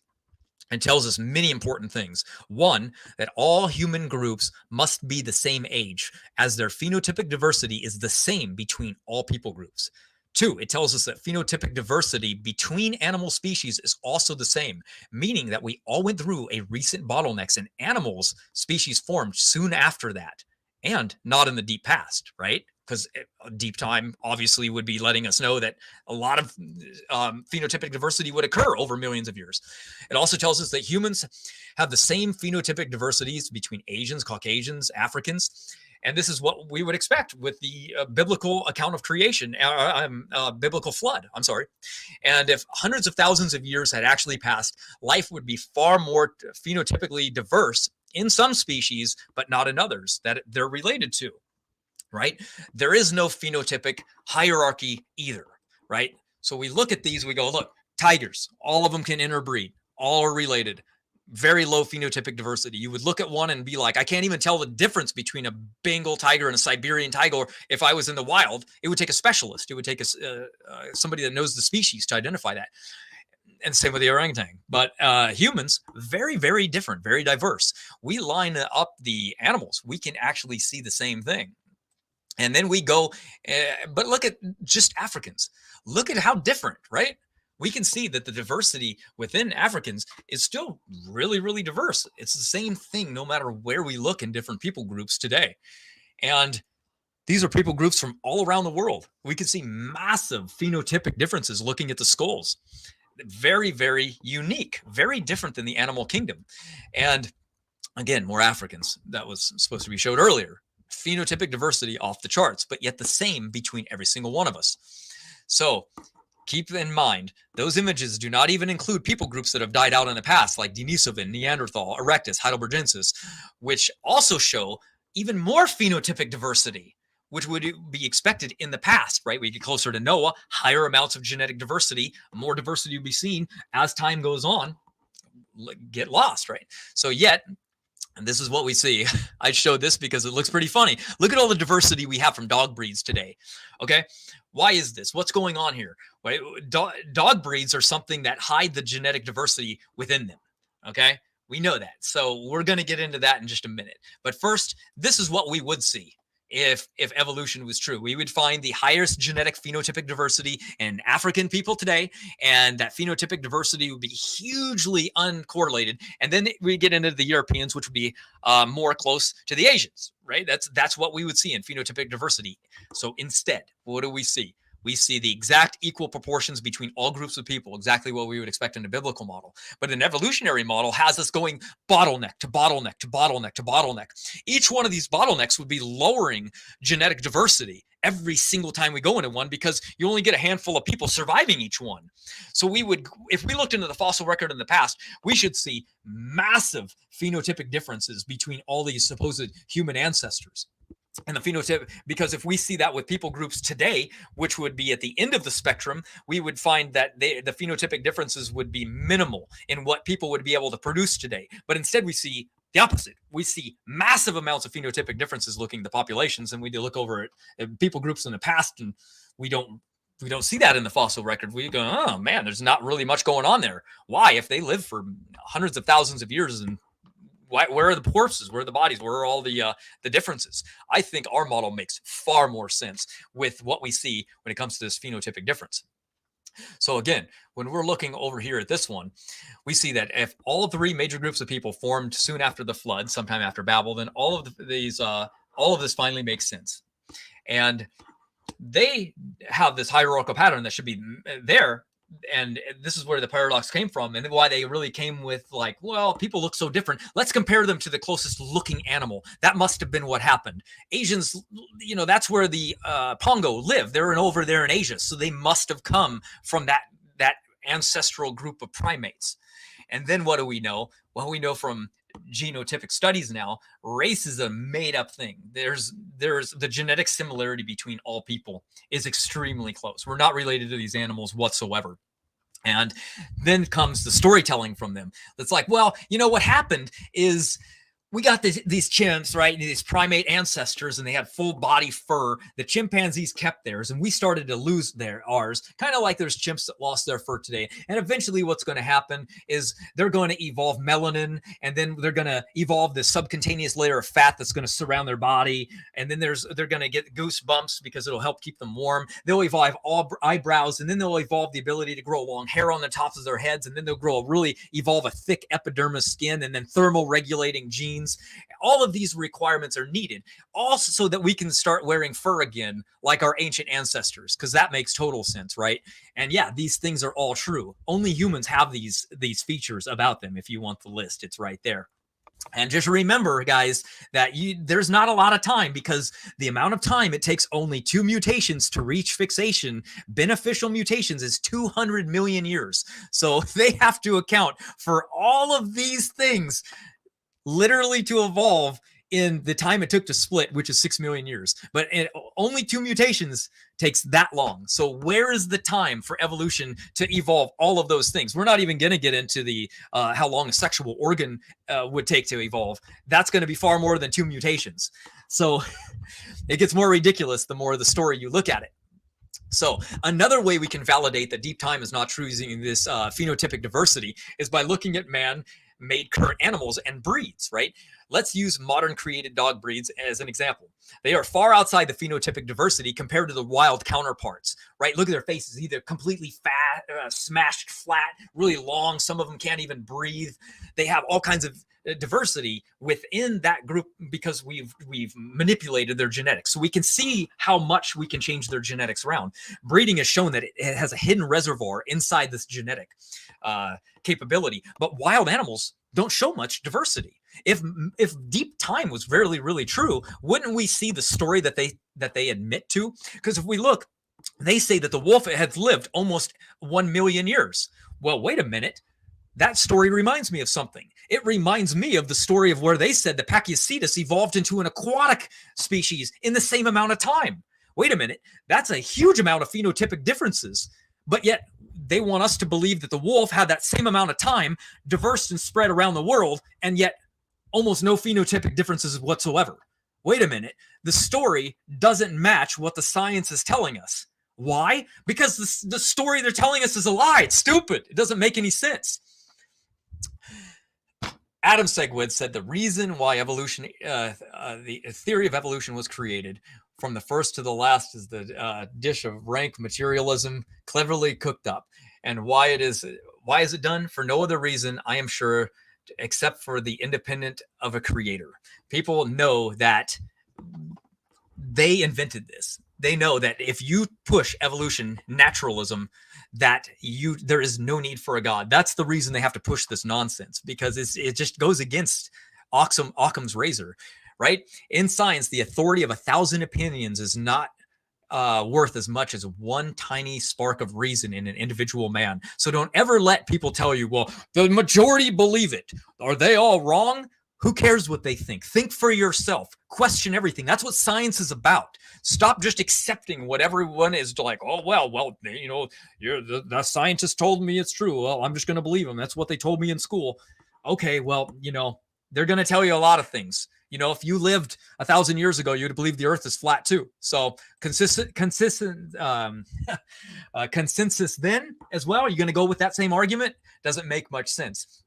It tells us many important things. One, that all human groups must be the same age, as their phenotypic diversity is the same between all people groups. Two, it tells us that phenotypic diversity between animal species is also the same, meaning that we all went through a recent bottlenecks and animals species formed soon after that, and not in the deep past, right? Because deep time obviously would be letting us know that a lot of phenotypic diversity would occur over millions of years. It also tells us that humans have the same phenotypic diversities between Asians, Caucasians, Africans. And this is what we would expect with the biblical account of creation, biblical flood, I'm sorry. And if hundreds of thousands of years had actually passed, life would be far more phenotypically diverse in some species, but not in others that they're related to, right? There is no phenotypic hierarchy either, right? So we look at these, we go, look, tigers, all of them can interbreed, all are related. Very low phenotypic diversity. You would look at one and be like, I can't even tell the difference between a Bengal tiger and a Siberian tiger. If I was in the wild, it would take a specialist. It would take somebody that knows the species to identify that. And same with the orangutan. But humans, very, very different, very diverse. We line up the animals. We can actually see the same thing. And then we go, but look at just Africans. Look at how different, right? We can see that the diversity within Africans is still really, really diverse. It's the same thing no matter where we look in different people groups today. And these are people groups from all around the world. We can see massive phenotypic differences looking at the skulls. Very, very unique, very different than the animal kingdom. And again, more Africans. That was supposed to be showed earlier. Phenotypic diversity off the charts, but yet the same between every single one of us. So keep in mind, those images do not even include people groups that have died out in the past, like Denisovan, Neanderthal, Erectus, Heidelbergensis, which also show even more phenotypic diversity, which would be expected in the past, right? We get closer to Noah, higher amounts of genetic diversity, more diversity will be seen as time goes on, get lost, right? So yet, and this is what we see. I showed this because it looks pretty funny. Look at all the diversity we have from dog breeds today. Okay. Why is this? What's going on here? Right? Dog breeds are something that hide the genetic diversity within them. Okay. We know that. So we're going to get into that in just a minute. But first, this is what we would see. If evolution was true, we would find the highest genetic phenotypic diversity in African people today, and that phenotypic diversity would be hugely uncorrelated. And then we get into the Europeans, which would be more close to the Asians, right? That's what we would see in phenotypic diversity. So instead, what do we see? We see the exact equal proportions between all groups of people, exactly what we would expect in a biblical model. But an evolutionary model has us going bottleneck to bottleneck to bottleneck to bottleneck. Each one of these bottlenecks would be lowering genetic diversity every single time we go into one, because you only get a handful of people surviving each one. So we would, if we looked into the fossil record in the past, we should see massive phenotypic differences between all these supposed human ancestors. And the phenotype, because if we see that with people groups today, which would be at the end of the spectrum, we would find that the phenotypic differences would be minimal in what people would be able to produce today. But instead we see the opposite. We see massive amounts of phenotypic differences looking at the populations, and we look over at people groups in the past, and we don't We don't see that in the fossil record. We go, oh man, there's not really much going on there. Why? If they live for hundreds of thousands of years, and where are the corpses? Where are the bodies? Where are all the differences? I think our model makes far more sense with what we see when it comes to this phenotypic difference. So again, when we're looking over here at this one, we see that if all 3 major groups of people formed soon after the flood, sometime after Babel, then all of this finally makes sense. And they have this hierarchical pattern that should be there. And this is where the paradox came from, and why they really came with like, well, people look so different. Let's compare them to the closest looking animal. That must have been what happened. Asians, that's where the Pongo live. They're over there in Asia. So they must have come from that ancestral group of primates. And then what do we know? Well, we know from genotypic studies now, race is a made up thing. There's the genetic similarity between all people is extremely close. We're not related to these animals whatsoever. And then comes the storytelling from them. That's like, well, what happened is we got these chimps, right? These primate ancestors, and they had full body fur. The chimpanzees kept theirs, and we started to lose ours. Kind of like there's chimps that lost their fur today. And eventually what's going to happen is they're going to evolve melanin, and then they're going to evolve this subcutaneous layer of fat that's going to surround their body. And then they're going to get goosebumps because it'll help keep them warm. They'll evolve all eyebrows, and then they'll evolve the ability to grow long hair on the tops of their heads. And then they'll evolve a thick epidermis skin, and then thermal regulating genes. All of these requirements are needed also so that we can start wearing fur again like our ancient ancestors, because that makes total sense, right? And yeah, these things are all true. Only humans have these features about them. If you want the list, it's right there. And just remember, guys, that there's not a lot of time, because the amount of time it takes only 2 mutations to reach fixation, beneficial mutations, is 200 million years. So they have to account for all of these things literally to evolve in the time it took to split, which is 6 million years. But only 2 mutations takes that long. So where is the time for evolution to evolve all of those things? We're not even going to get into the how long a sexual organ would take to evolve. That's going to be far more than 2 mutations. So it gets more ridiculous the more the story you look at it. So another way we can validate that deep time is not true using this phenotypic diversity is by looking at man-made current animals and breeds, right? Let's use modern created dog breeds as an example. They are far outside the phenotypic diversity compared to the wild counterparts, right? Look at their faces, either completely fat, smashed flat, really long. Some of them can't even breathe. They have all kinds of diversity within that group because we've manipulated their genetics. So we can see how much we can change their genetics around. Breeding has shown that it has a hidden reservoir inside this genetic capability, but wild animals don't show much diversity. If deep time was really true, wouldn't we see the story that they admit to? Because if we look, they say that the wolf has lived almost 1 million years. Well, wait a minute. That story reminds me of something. It reminds me of the story of where they said the Pachycetus evolved into an aquatic species in the same amount of time. Wait a minute. That's a huge amount of phenotypic differences. But yet they want us to believe that the wolf had that same amount of time, diverse and spread around the world, and yet almost no phenotypic differences whatsoever. Wait a minute. The story doesn't match what the science is telling us. Why? Because the story they're telling us is a lie. It's stupid. It doesn't make any sense. Adam Segwid said the reason why evolution, the theory of evolution was created from the first to the last is the dish of rank materialism cleverly cooked up. And why is it done? For no other reason, I am sure, except for the independent of a creator. People know that they invented this. They know that if you push evolution, naturalism, that there is no need for a God. That's the reason they have to push this nonsense, because it just goes against Occam's razor, right? In science, the authority of 1,000 opinions is not worth as much as one tiny spark of reason in an individual man. So don't ever let people tell you, well, the majority believe it. Are they all wrong? Who cares what they think? Think for yourself. Question everything. That's what science is about. Stop just accepting what everyone is like. Oh, well, the scientist told me it's true. Well, I'm just going to believe them. That's what they told me in school. Okay, well, they're going to tell you a lot of things. You know, if you lived 1,000 years ago, you'd believe the earth is flat too. So consensus then as well. You're going to go with that same argument? Doesn't make much sense.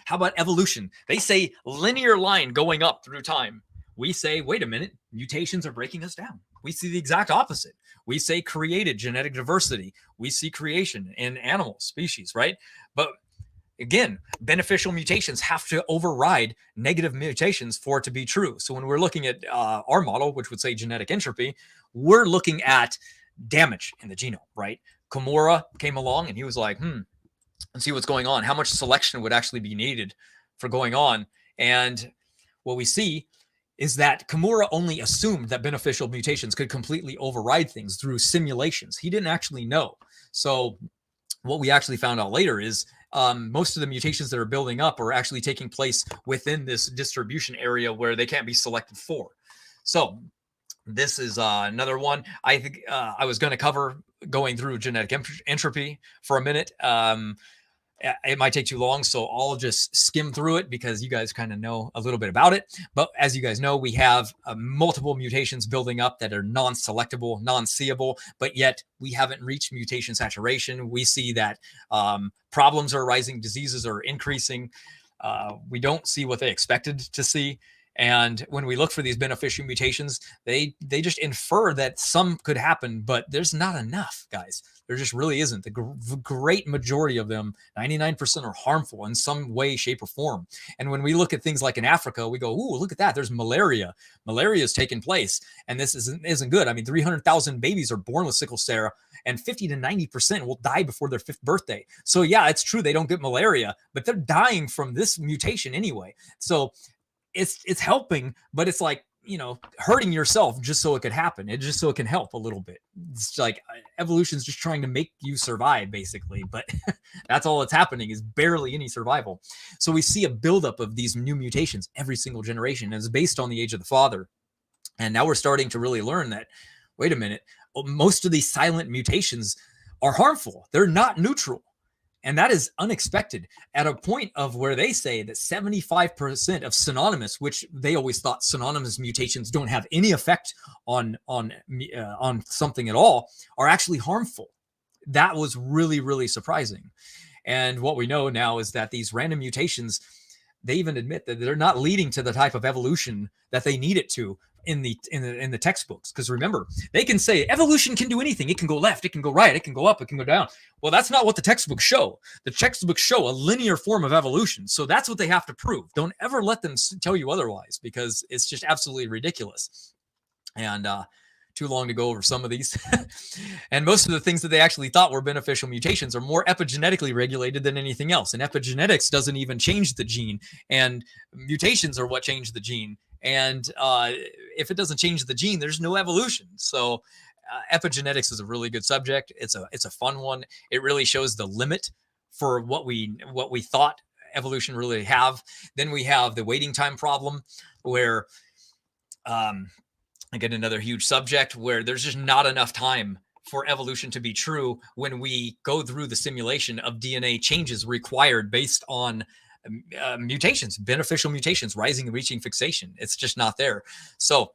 How about evolution? They say linear line going up through time. We say, wait a minute, mutations are breaking us down. We see the exact opposite. We say created genetic diversity. We see creation in animal species, right? But again, beneficial mutations have to override negative mutations for it to be true. So when we're looking at our model, which would say genetic entropy, we're looking at damage in the genome, right? Kimura came along and he was like, let's see what's going on. How much selection would actually be needed for going on? And what we see is that Kimura only assumed that beneficial mutations could completely override things through simulations. He didn't actually know. So what we actually found out later is most of the mutations that are building up are actually taking place within this distribution area where they can't be selected for. So this is another one. I think I was going to cover going through genetic entropy for a minute. It might take too long, so I'll just skim through it because you guys kind of know a little bit about it. But as you guys know, we have multiple mutations building up that are non-selectable, non-seeable, but yet we haven't reached mutation saturation. We see that problems are arising, diseases are increasing. We don't see what they expected to see. And when we look for these beneficial mutations, they just infer that some could happen, but there's not enough, guys. There just really isn't. The great majority of them, 99%, are harmful in some way, shape, or form. And when we look at things like in Africa, we go, ooh, look at that. There's malaria. Malaria is taking place, and this isn't good. I mean, 300,000 babies are born with sickle cell, and 50 to 90% will die before their 5th birthday. So yeah, it's true they don't get malaria, but they're dying from this mutation anyway. So it's helping, but it's like, you know, hurting yourself just so it could happen. It just so it can help a little bit. It's like evolution is just trying to make you survive, basically. But that's all that's happening is barely any survival. So we see a buildup of these new mutations every single generation, and it's based on the age of the father. And now we're starting to really learn that, wait a minute, most of these silent mutations are harmful. They're not neutral. And that is unexpected at a point of where they say that 75% of synonymous, which they always thought synonymous mutations don't have any effect on something at all, are actually harmful. That was really, really surprising. And what we know now is that these random mutations, they even admit that they're not leading to the type of evolution that they need it to in the textbooks. Because remember, they can say evolution can do anything. It can go left, it can go right, it can go up, it can go down. Well, that's not what the textbooks show. The textbooks show a linear form of evolution. So that's what they have to prove. Don't ever let them tell you otherwise, because it's just absolutely ridiculous. And too long to go over some of these. And most of the things that they actually thought were beneficial mutations are more epigenetically regulated than anything else. And epigenetics doesn't even change the gene, and mutations are what change the gene. And if it doesn't change the gene, there's no evolution. So epigenetics is a really good subject. It's a fun one. It really shows the limit for what we thought evolution really have. Then we have the waiting time problem, where again, another huge subject, where there's just not enough time for evolution to be true when we go through the simulation of DNA changes required based on mutations, beneficial mutations, rising and reaching fixation. It's just not there. So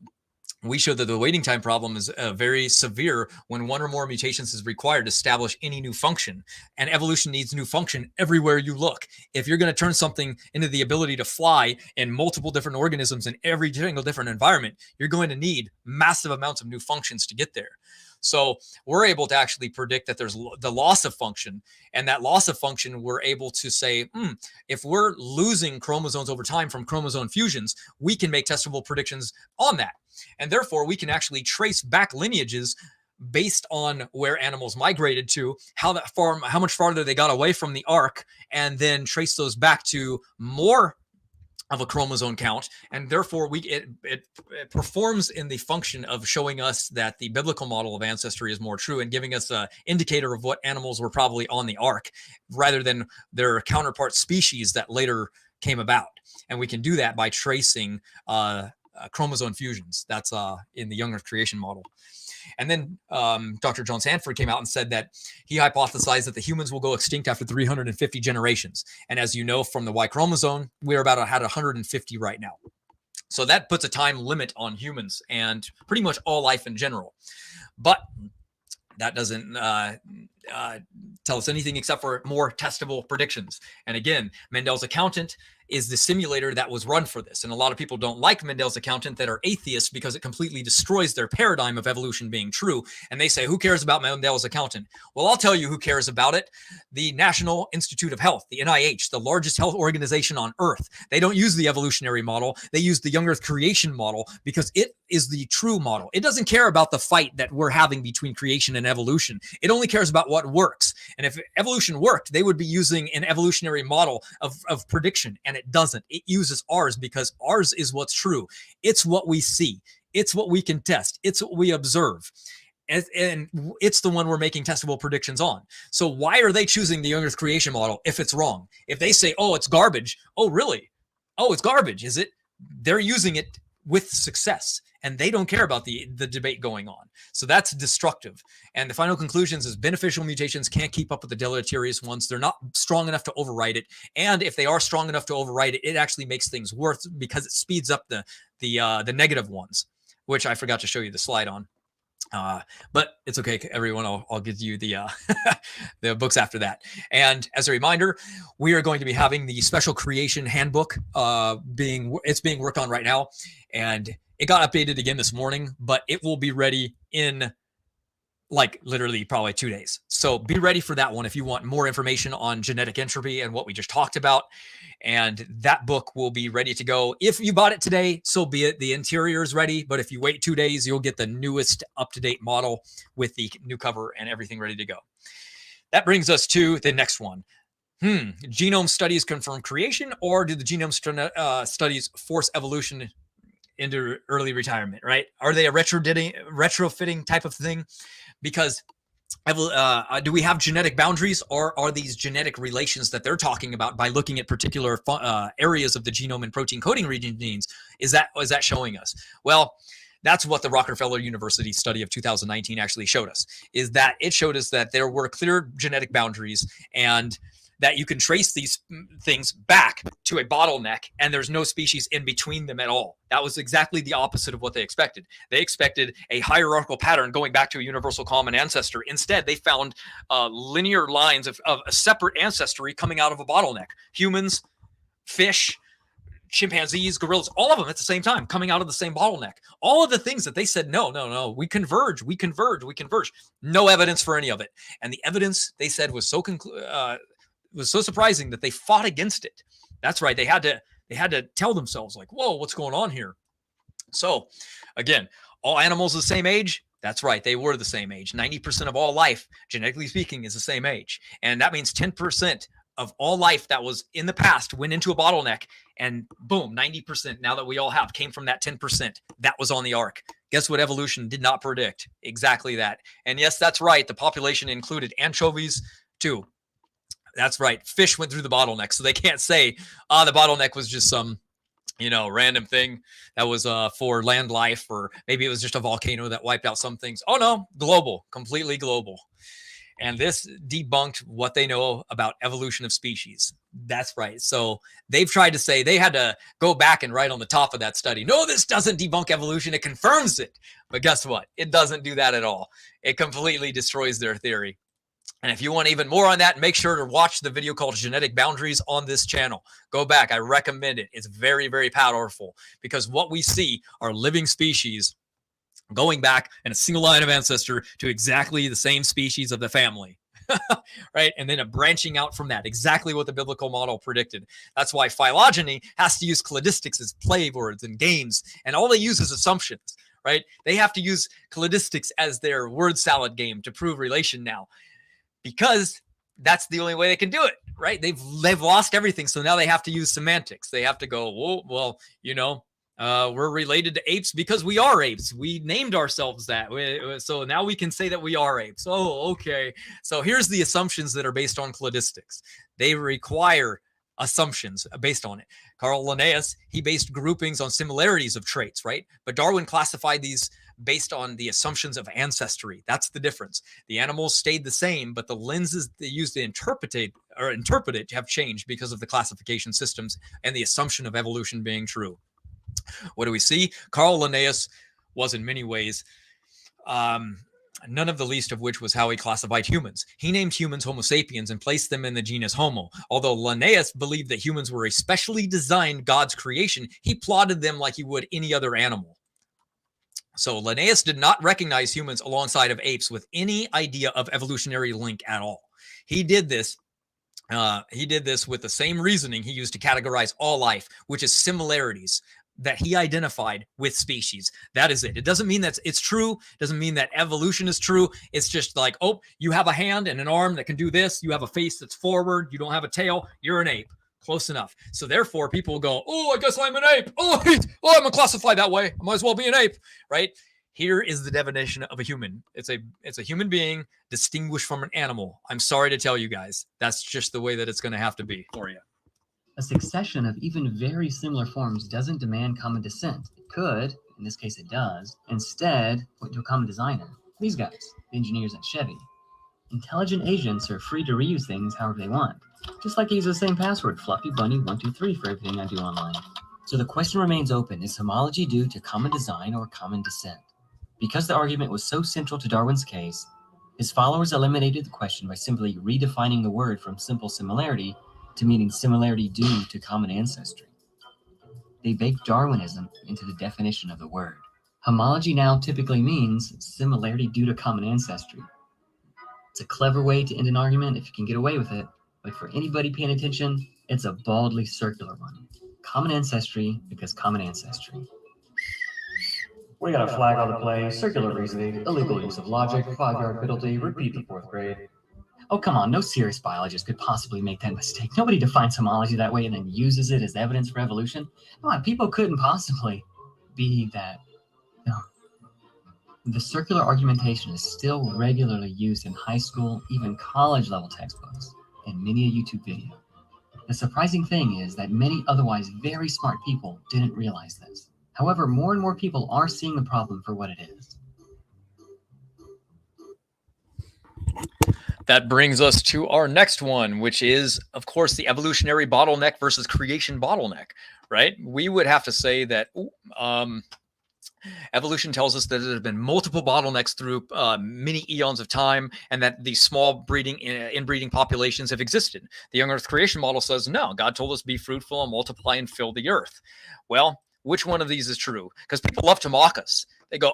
we show that the waiting time problem is very severe when one or more mutations is required to establish any new function. And evolution needs new function everywhere you look. If you're going to turn something into the ability to fly in multiple different organisms in every single different environment, you're going to need massive amounts of new functions to get there. So we're able to actually predict that there's the loss of function, and that loss of function, we're able to say, if we're losing chromosomes over time from chromosome fusions, we can make testable predictions on that. And therefore, we can actually trace back lineages based on where animals migrated to, how much farther they got away from the ark, and then trace those back to more of a chromosome count. And therefore it performs in the function of showing us that the biblical model of ancestry is more true and giving us an indicator of what animals were probably on the ark, rather than their counterpart species that later came about. And we can do that by tracing chromosome fusions. That's in the Young Earth creation model. And then Dr. John Sanford came out and said that he hypothesized that the humans will go extinct after 350 generations. And as you know, from the Y chromosome, we're about at 150 right now. So that puts a time limit on humans and pretty much all life in general. But that doesn't tell us anything except for more testable predictions. And again, Mendel's accountant is the simulator that was run for this. And a lot of people don't like Mendel's accountant that are atheists because it completely destroys their paradigm of evolution being true. And they say, who cares about Mendel's accountant? Well, I'll tell you who cares about it. The National Institute of Health, the NIH, the largest health organization on earth. They don't use the evolutionary model. They use the young earth creation model because it is the true model. It doesn't care about the fight that we're having between creation and evolution. It only cares about what works. And if evolution worked, they would be using an evolutionary model of prediction. And it doesn't. It uses ours because ours is what's true. It's what we see. It's what we can test. It's what we observe. And it's the one we're making testable predictions on. So why are they choosing the young earth creation model if it's wrong? If they say, oh, it's garbage. Oh, really? Oh, it's garbage, is it? They're using it with success, and they don't care about the debate going on. So that's destructive. And the final conclusions is beneficial mutations can't keep up with the deleterious ones. They're not strong enough to override it. And if they are strong enough to override it, it actually makes things worse because it speeds up the negative ones, which I forgot to show you the slide on. But it's okay, everyone. I'll give you the the books after that. And as a reminder, we are going to be having the special creation handbook being worked on right now, and it got updated again this morning, but it will be ready in like literally probably 2 days. So be ready for that one if you want more information on genetic entropy and what we just talked about. And that book will be ready to go. If you bought it today, so be it. The interior is ready, but if you wait 2 days, you'll get the newest up-to-date model with the new cover and everything ready to go. That brings us to the next one. Genome studies confirm creation, or do the genome studies force evolution into early retirement, right? Are they a retrofitting type of thing? Because do we have genetic boundaries, or are these genetic relations that they're talking about by looking at particular areas of the genome and protein coding region genes? Is that showing us? Well, that's what the Rockefeller University study of 2019 actually showed us, is that it showed us that there were clear genetic boundaries and that you can trace these things back to a bottleneck, and there's no species in between them at all. That was exactly the opposite of what they expected. They expected a hierarchical pattern going back to a universal common ancestor. Instead, they found linear lines of a separate ancestry coming out of a bottleneck. Humans, fish, chimpanzees, gorillas, all of them at the same time coming out of the same bottleneck. All of the things that they said, no, we converge. No evidence for any of it. And the evidence, they said, was so surprising that they fought against it. That's right. They had to tell themselves, like, whoa, what's going on here? So again, all animals the same age? That's right. They were the same age. 90% of all life, genetically speaking, is the same age. And that means 10% of all life that was in the past went into a bottleneck, and boom, 90% now that we all have came from that 10% that was on the ark. Guess what evolution did not predict? Exactly that. And yes, that's right. The population included anchovies too. That's right. Fish went through the bottleneck. So they can't say, the bottleneck was just some, random thing that was for land life, or maybe it was just a volcano that wiped out some things. Oh no, global, completely global. And this debunked what they know about evolution of species. That's right. So they've tried to say, they had to go back and write on the top of that study, no, this doesn't debunk evolution, it confirms it. But guess what? It doesn't do that at all. It completely destroys their theory. And if you want even more on that, make sure to watch the video called Genetic Boundaries on this channel. Go back. I recommend it. It's very, very powerful, because what we see are living species going back in a single line of ancestor to exactly the same species of the family, right? And then a branching out from that, exactly what the biblical model predicted. That's why phylogeny has to use cladistics as play words and games, and all they use is assumptions, right? They have to use cladistics as their word salad game to prove relation now, because that's the only way they can do it, right? They've lost everything. So now they have to use semantics. They have to go, well, we're related to apes because we are apes. We named ourselves that. So now we can say that we are apes. Oh, okay. So here's the assumptions that are based on cladistics. They require assumptions based on it. Carl Linnaeus, he based groupings on similarities of traits, right? But Darwin classified these based on the assumptions of ancestry. That's the difference. The animals stayed the same, but the lenses they used to interpret it have changed because of the classification systems and the assumption of evolution being true. What do we see? Carl Linnaeus was in many ways, none of the least of which was how he classified humans. He named humans Homo sapiens and placed them in the genus Homo. Although Linnaeus believed that humans were a specially designed God's creation, he plotted them like he would any other animal. So Linnaeus did not recognize humans alongside of apes with any idea of evolutionary link at all. He did this with the same reasoning he used to categorize all life, which is similarities that he identified with species. That is it. It doesn't mean that it's true. It doesn't mean that evolution is true. It's just like, oh, you have a hand and an arm that can do this. You have a face that's forward. You don't have a tail. You're an ape. Close enough. So therefore, people go, oh, I guess I'm an ape. Oh, I'm classified that way. I might as well be an ape, right? Here is the definition of a human. It's a human being distinguished from an animal. I'm sorry to tell you guys. That's just the way that it's going to have to be for you. A succession of even very similar forms doesn't demand common descent. It could, in this case it does, instead point to a common designer. These guys, the engineers at Chevy. Intelligent agents are free to reuse things however they want. Just like I use the same password, FluffyBunny123, for everything I do online. So the question remains open, is homology due to common design or common descent? Because the argument was so central to Darwin's case, his followers eliminated the question by simply redefining the word from simple similarity to meaning similarity due to common ancestry. They baked Darwinism into the definition of the word. Homology now typically means similarity due to common ancestry. It's a clever way to end an argument if you can get away with it, but for anybody paying attention, it's a baldly circular one. Common ancestry because common ancestry. We got a flag on the play, circular reasoning, illegal use of logic, 5-yard penalty, repeat the 4th grade. Oh, come on, no serious biologist could possibly make that mistake. Nobody defines homology that way and then uses it as evidence for evolution. Come on, people couldn't possibly be that. No. The circular argumentation is still regularly used in high school, even college level textbooks, and many a YouTube video. The surprising thing is that many otherwise very smart people didn't realize this. However, more and more people are seeing the problem for what it is. That brings us to our next one, which is, of course, the evolutionary bottleneck versus creation bottleneck, right? We would have to say that evolution tells us that there have been multiple bottlenecks through many eons of time, and that these small inbreeding populations have existed. The young Earth creation model says, no, God told us be fruitful and multiply and fill the earth. Well, which one of these is true? Because people love to mock us. They go,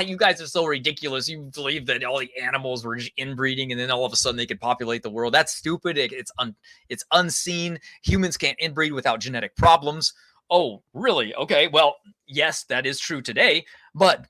you guys are so ridiculous. You believe that all the animals were inbreeding and then all of a sudden they could populate the world. That's stupid. It's unseen. Humans can't inbreed without genetic problems. Oh, really? Okay. Well, yes, that is true today. But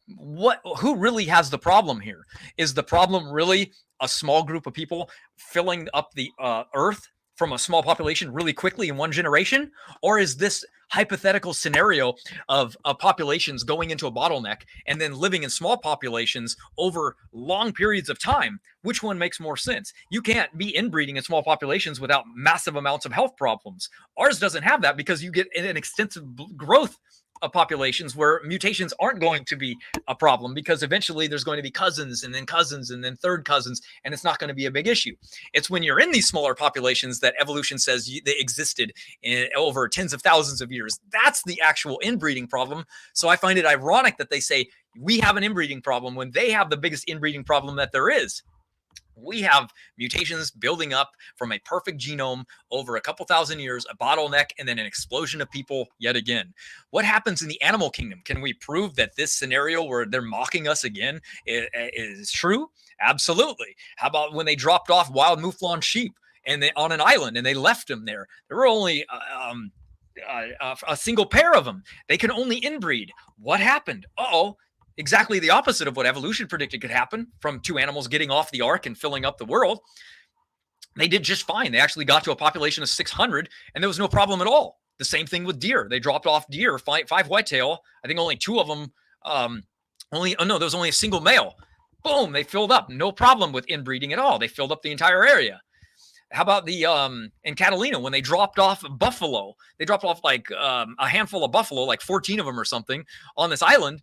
who really has the problem here? Is the problem really a small group of people filling up the earth from a small population really quickly in one generation? Or is this hypothetical scenario of populations going into a bottleneck and then living in small populations over long periods of time? Which one makes more sense? You can't be inbreeding in small populations without massive amounts of health problems. Ours doesn't have that because you get an extensive growth of populations where mutations aren't going to be a problem, because eventually there's going to be cousins and then third cousins, and it's not going to be a big issue. It's when you're in these smaller populations that evolution says they existed over tens of thousands of years. That's the actual inbreeding problem. So I find it ironic that they say we have an inbreeding problem when they have the biggest inbreeding problem that there is. We have mutations building up from a perfect genome over a couple thousand years, a bottleneck, and then an explosion of people yet again. What happens in the animal kingdom? Can we prove that this scenario where they're mocking us again is true? Absolutely. How about when they dropped off wild mouflon sheep and on an island and they left them there? There were only a single pair of them. They can only inbreed. What happened? Exactly the opposite of what evolution predicted could happen from two animals getting off the ark and filling up the world. They did just fine. They actually got to a population of 600 and there was no problem at all. The same thing with deer. They dropped off deer, five whitetail. I think only two of them, there was only a single male. Boom, they filled up. No problem with inbreeding at all. They filled up the entire area. How about in Catalina, when they dropped off buffalo? They dropped off like a handful of buffalo, like 14 of them or something on this island.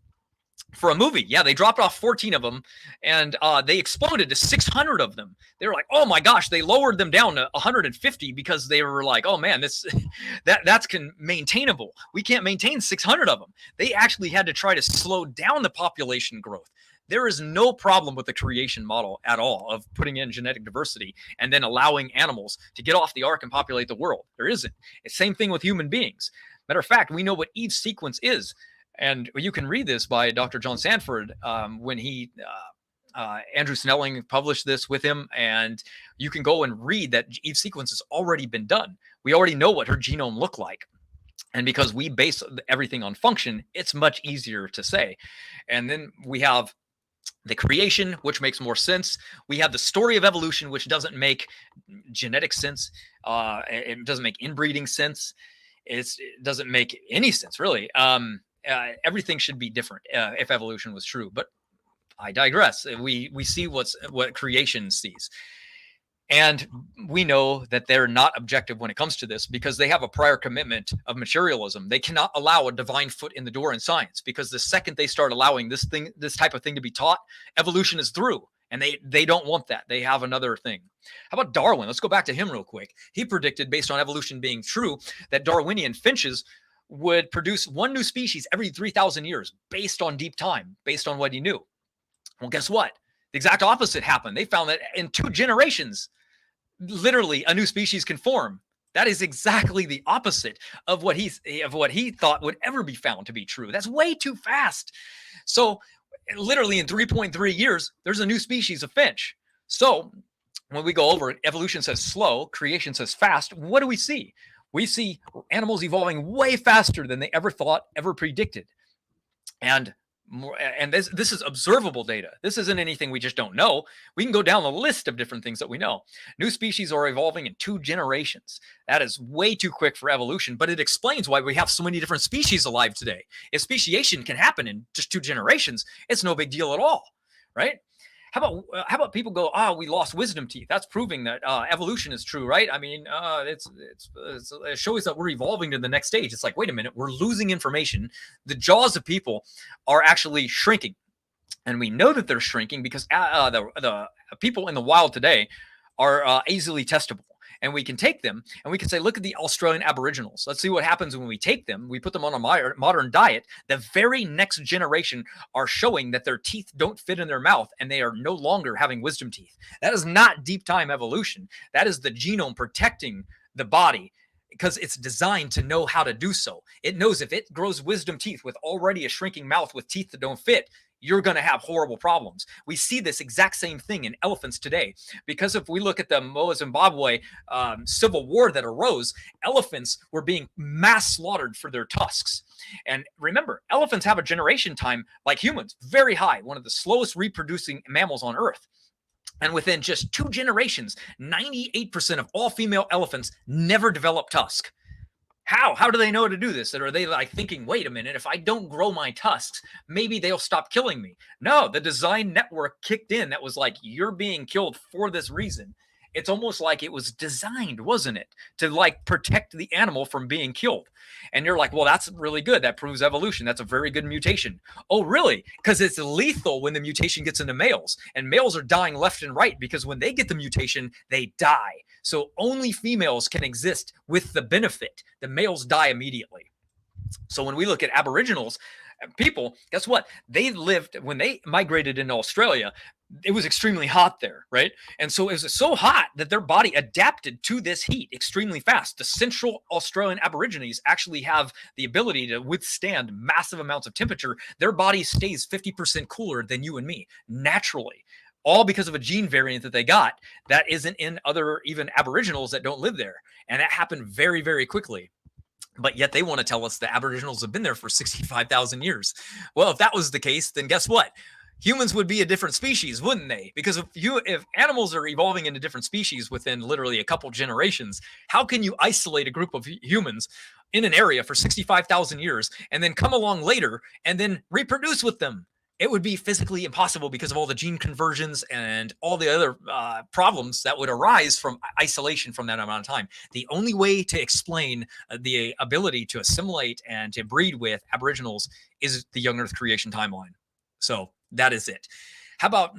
for a movie. Yeah, they dropped off 14 of them, and they exploded to 600 of them. They were like, oh my gosh, they lowered them down to 150 because they were like, oh man, this that's maintainable. We can't maintain 600 of them. They actually had to try to slow down the population growth. There is no problem with the creation model at all of putting in genetic diversity and then allowing animals to get off the ark and populate the world. There isn't. It's the same thing with human beings. Matter of fact, we know what each sequence is. And you can read this by Dr. John Sanford when he, Andrew Snelling published this with him. And you can go and read that Eve's sequence has already been done. We already know what her genome looked like. And because we base everything on function, it's much easier to say. And then we have the creation, which makes more sense. We have the story of evolution, which doesn't make genetic sense. It doesn't make inbreeding sense. It doesn't make any sense, really. Everything should be different if evolution was true, but I digress. We see what creation sees, and we know that they're not objective when it comes to this because they have a prior commitment of materialism. They cannot allow a divine foot in the door in science, because the second they start allowing this type of thing to be taught, evolution is through, and they don't want that. They have another thing. How about Darwin? Let's go back to him real quick. He predicted, based on evolution being true, that Darwinian finches would produce one new species every 3,000 years based on deep time, based on what he knew. Well, guess what? The exact opposite happened. They found that in 2 generations, literally a new species can form. That is exactly the opposite of what he thought would ever be found to be true. That's way too fast. So literally in 3.3 years, there's a new species of finch. So when we go over it, evolution says slow, creation says fast. What do we see? We see animals evolving way faster than they ever thought, ever predicted. And this is observable data. This isn't anything we just don't know. We can go down the list of different things that we know. New species are evolving in 2 generations. That is way too quick for evolution, but it explains why we have so many different species alive today. If speciation can happen in just 2 generations, it's no big deal at all, right? How about people go, we lost wisdom teeth. That's proving that evolution is true, right? I mean, it shows that we're evolving to the next stage. It's like, wait a minute, we're losing information. The jaws of people are actually shrinking. And we know that they're shrinking because the people in the wild today are easily testable. And we can take them and we can say, look at the Australian Aboriginals. Let's see what happens when we take them. We put them on a modern diet. The very next generation are showing that their teeth don't fit in their mouth and they are no longer having wisdom teeth. That is not deep time evolution. That is the genome protecting the body because it's designed to know how to do so. It knows if it grows wisdom teeth with already a shrinking mouth with teeth that don't fit, you're going to have horrible problems. We see this exact same thing in elephants today, because if we look at the Moa Zimbabwe civil war that arose, elephants were being mass slaughtered for their tusks. And remember, elephants have a generation time like humans, very high, one of the slowest reproducing mammals on Earth. And within just 2 generations, 98% of all female elephants never develop tusk. How do they know to do this? Or are they like thinking, wait a minute, if I don't grow my tusks, maybe they'll stop killing me? No, the design network kicked in that was like, you're being killed for this reason. It's almost like it was designed, wasn't it? To like protect the animal from being killed. And you're like, well, that's really good. That proves evolution. That's a very good mutation. Oh, really? Because it's lethal when the mutation gets into males. And males are dying left and right because when they get the mutation, they die. So only females can exist with the benefit. The males die immediately. So when we look at Aboriginals, people, guess what? They lived, when they migrated into Australia, it was extremely hot there, right? And so it was so hot that their body adapted to this heat extremely fast. The Central Australian Aborigines actually have the ability to withstand massive amounts of temperature. Their body stays 50% cooler than you and me, naturally. All because of a gene variant that they got that isn't in other even Aboriginals that don't live there. And that happened very, very quickly. But yet they want to tell us the Aboriginals have been there for 65,000 years. Well, if that was the case, then guess what? Humans would be a different species, wouldn't they? Because if animals are evolving into different species within literally a couple generations, how can you isolate a group of humans in an area for 65,000 years and then come along later and then reproduce with them? It would be physically impossible because of all the gene conversions and all the other problems that would arise from isolation from that amount of time. The only way to explain the ability to assimilate and to breed with Aboriginals is the young Earth creation timeline. So that is it. How about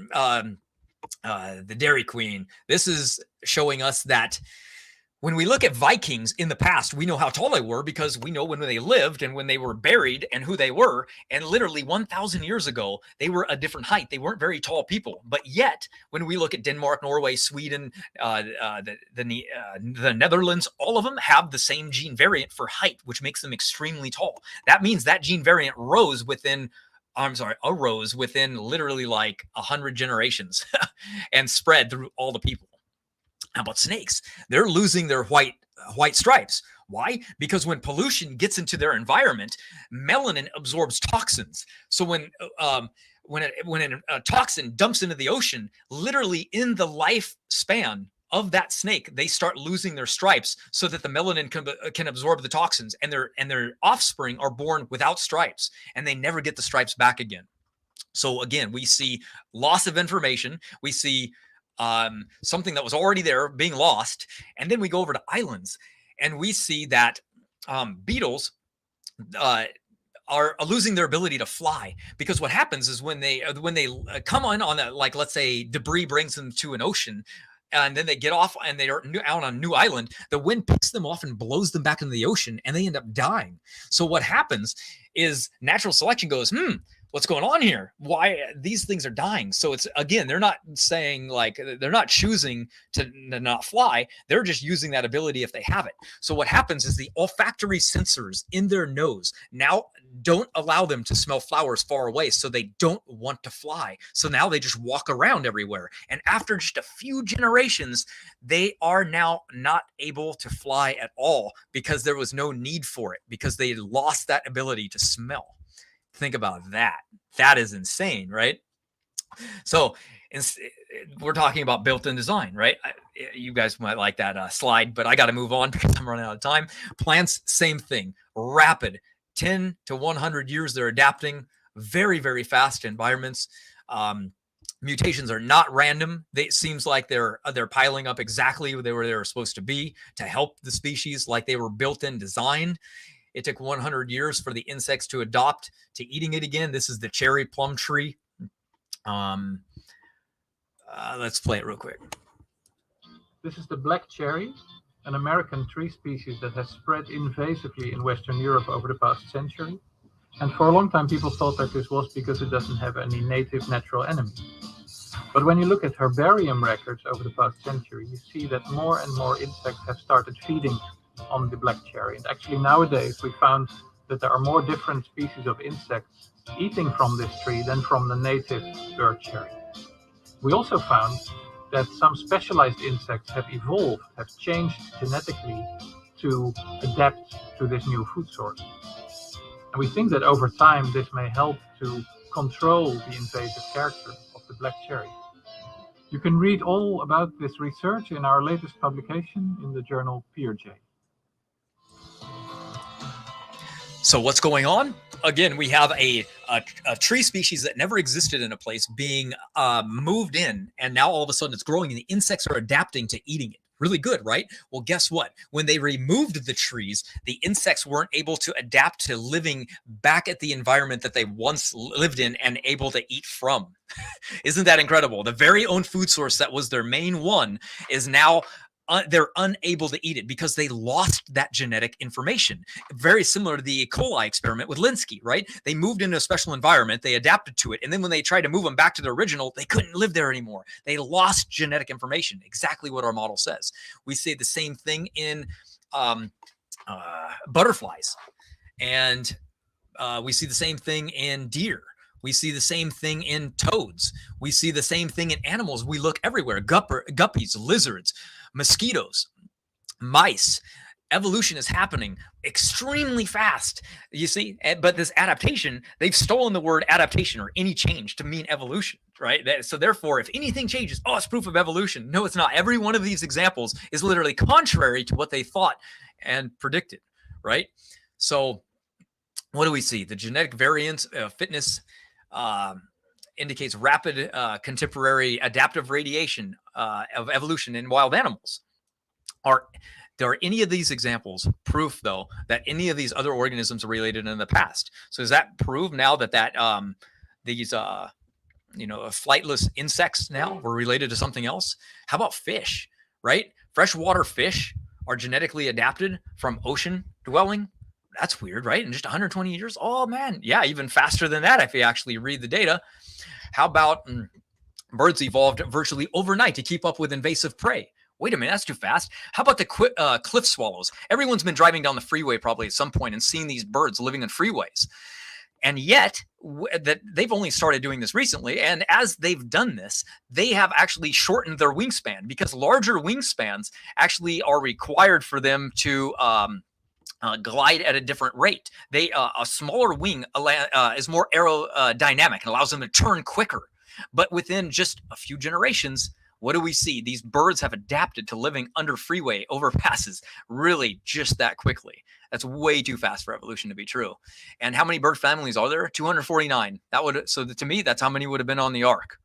the Dairy Queen? This is showing us that when we look at Vikings in the past, we know how tall they were because we know when they lived and when they were buried and who they were. And literally 1,000 years ago, they were a different height. They weren't very tall people. But yet, when we look at Denmark, Norway, Sweden, the Netherlands, all of them have the same gene variant for height, which makes them extremely tall. That means that gene variant arose within literally like 100 generations and spread through all the people. How about snakes? They're losing their white stripes. Why? Because when pollution gets into their environment, melanin absorbs toxins. So when a toxin dumps into the ocean, literally in the lifespan of that snake, they start losing their stripes so that the melanin can absorb the toxins, and their offspring are born without stripes, and they never get the stripes back again. So again, we see loss of information. We see something that was already there being lost. And then we go over to islands and we see that beetles are losing their ability to fly, because what happens is when they come on a, like, let's say debris brings them to an ocean, and then they get off and they are out on a new island, the wind picks them off and blows them back into the ocean, and they end up dying. So what happens is natural selection goes, what's going on here? Why these things are dying? So it's, again, they're not saying, like, they're not choosing to not fly. They're just using that ability if they have it. So what happens is the olfactory sensors in their nose now don't allow them to smell flowers far away. So they don't want to fly. So now they just walk around everywhere. And after just a few generations, they are now not able to fly at all because there was no need for it, because they lost that ability to smell. Think about that. That is insane, right? So we're talking about built-in design, right? You guys might like that slide, but I got to move on because I'm running out of time. Plants, same thing. Rapid, 10 to 100 years, they're adapting very, very fast environments. Mutations are not random. It seems like they're piling up exactly where they were supposed to be to help the species, like they were built-in designed. It took 100 years for the insects to adopt to eating it again. This is the cherry plum tree. Let's play it real quick. This is the black cherry, an American tree species that has spread invasively in Western Europe over the past century. And for a long time, people thought that this was because it doesn't have any native natural enemy. But when you look at herbarium records over the past century, you see that more and more insects have started feeding on the black cherry. And actually nowadays we found that there are more different species of insects eating from this tree than from the native bird cherry. We also found that some specialized insects have evolved, have changed genetically to adapt to this new food source. And we think that over time this may help to control the invasive character of the black cherry. You can read all about this research in our latest publication in the journal PeerJ. So what's going on? Again, we have a tree species that never existed in a place being moved in, and now all of a sudden it's growing and the insects are adapting to eating it. Really good, right? Well, guess what? When they removed the trees, the insects weren't able to adapt to living back at the environment that they once lived in and able to eat from. Isn't that incredible? The very own food source that was their main one is now they're unable to eat it because they lost that genetic information. Very similar to the E. coli experiment with Linsky, right? They moved into a special environment, they adapted to it, and then when they tried to move them back to the original, they couldn't live there anymore. They lost genetic information, exactly what our model says. We say the same thing in butterflies, and we see the same thing in deer. We see the same thing in toads. We see the same thing in animals. We look everywhere. Guppies, lizards, mosquitoes, mice. Evolution is happening extremely fast, you see. But this adaptation, they've stolen the word adaptation or any change to mean evolution, right? So therefore, if anything changes, oh, it's proof of evolution. No, it's not. Every one of these examples is literally contrary to what they thought and predicted, right? So what do we see? The genetic variance, fitness, indicates rapid contemporary adaptive radiation of evolution in wild animals. Are any of these examples proof, though, that any of these other organisms are related in the past? So does that prove now that these flightless insects now were related to something else. How about fish, right? Freshwater fish are genetically adapted from ocean dwelling. That's weird, right? In just 120 years? Oh man, yeah, even faster than that if you actually read the data. How about birds evolved virtually overnight to keep up with invasive prey? Wait a minute, that's too fast. How about the cliff swallows? Everyone's been driving down the freeway probably at some point and seeing these birds living in freeways. And yet, that they've only started doing this recently. And as they've done this, they have actually shortened their wingspan, because larger wingspans actually are required for them to glide at a different rate. A smaller wing is more aerodynamic and allows them to turn quicker. But within just a few generations, what do we see? These birds have adapted to living under freeway overpasses really just that quickly. That's way too fast for evolution to be true. And how many bird families are there? 249. To me, that's how many would have been on the ark.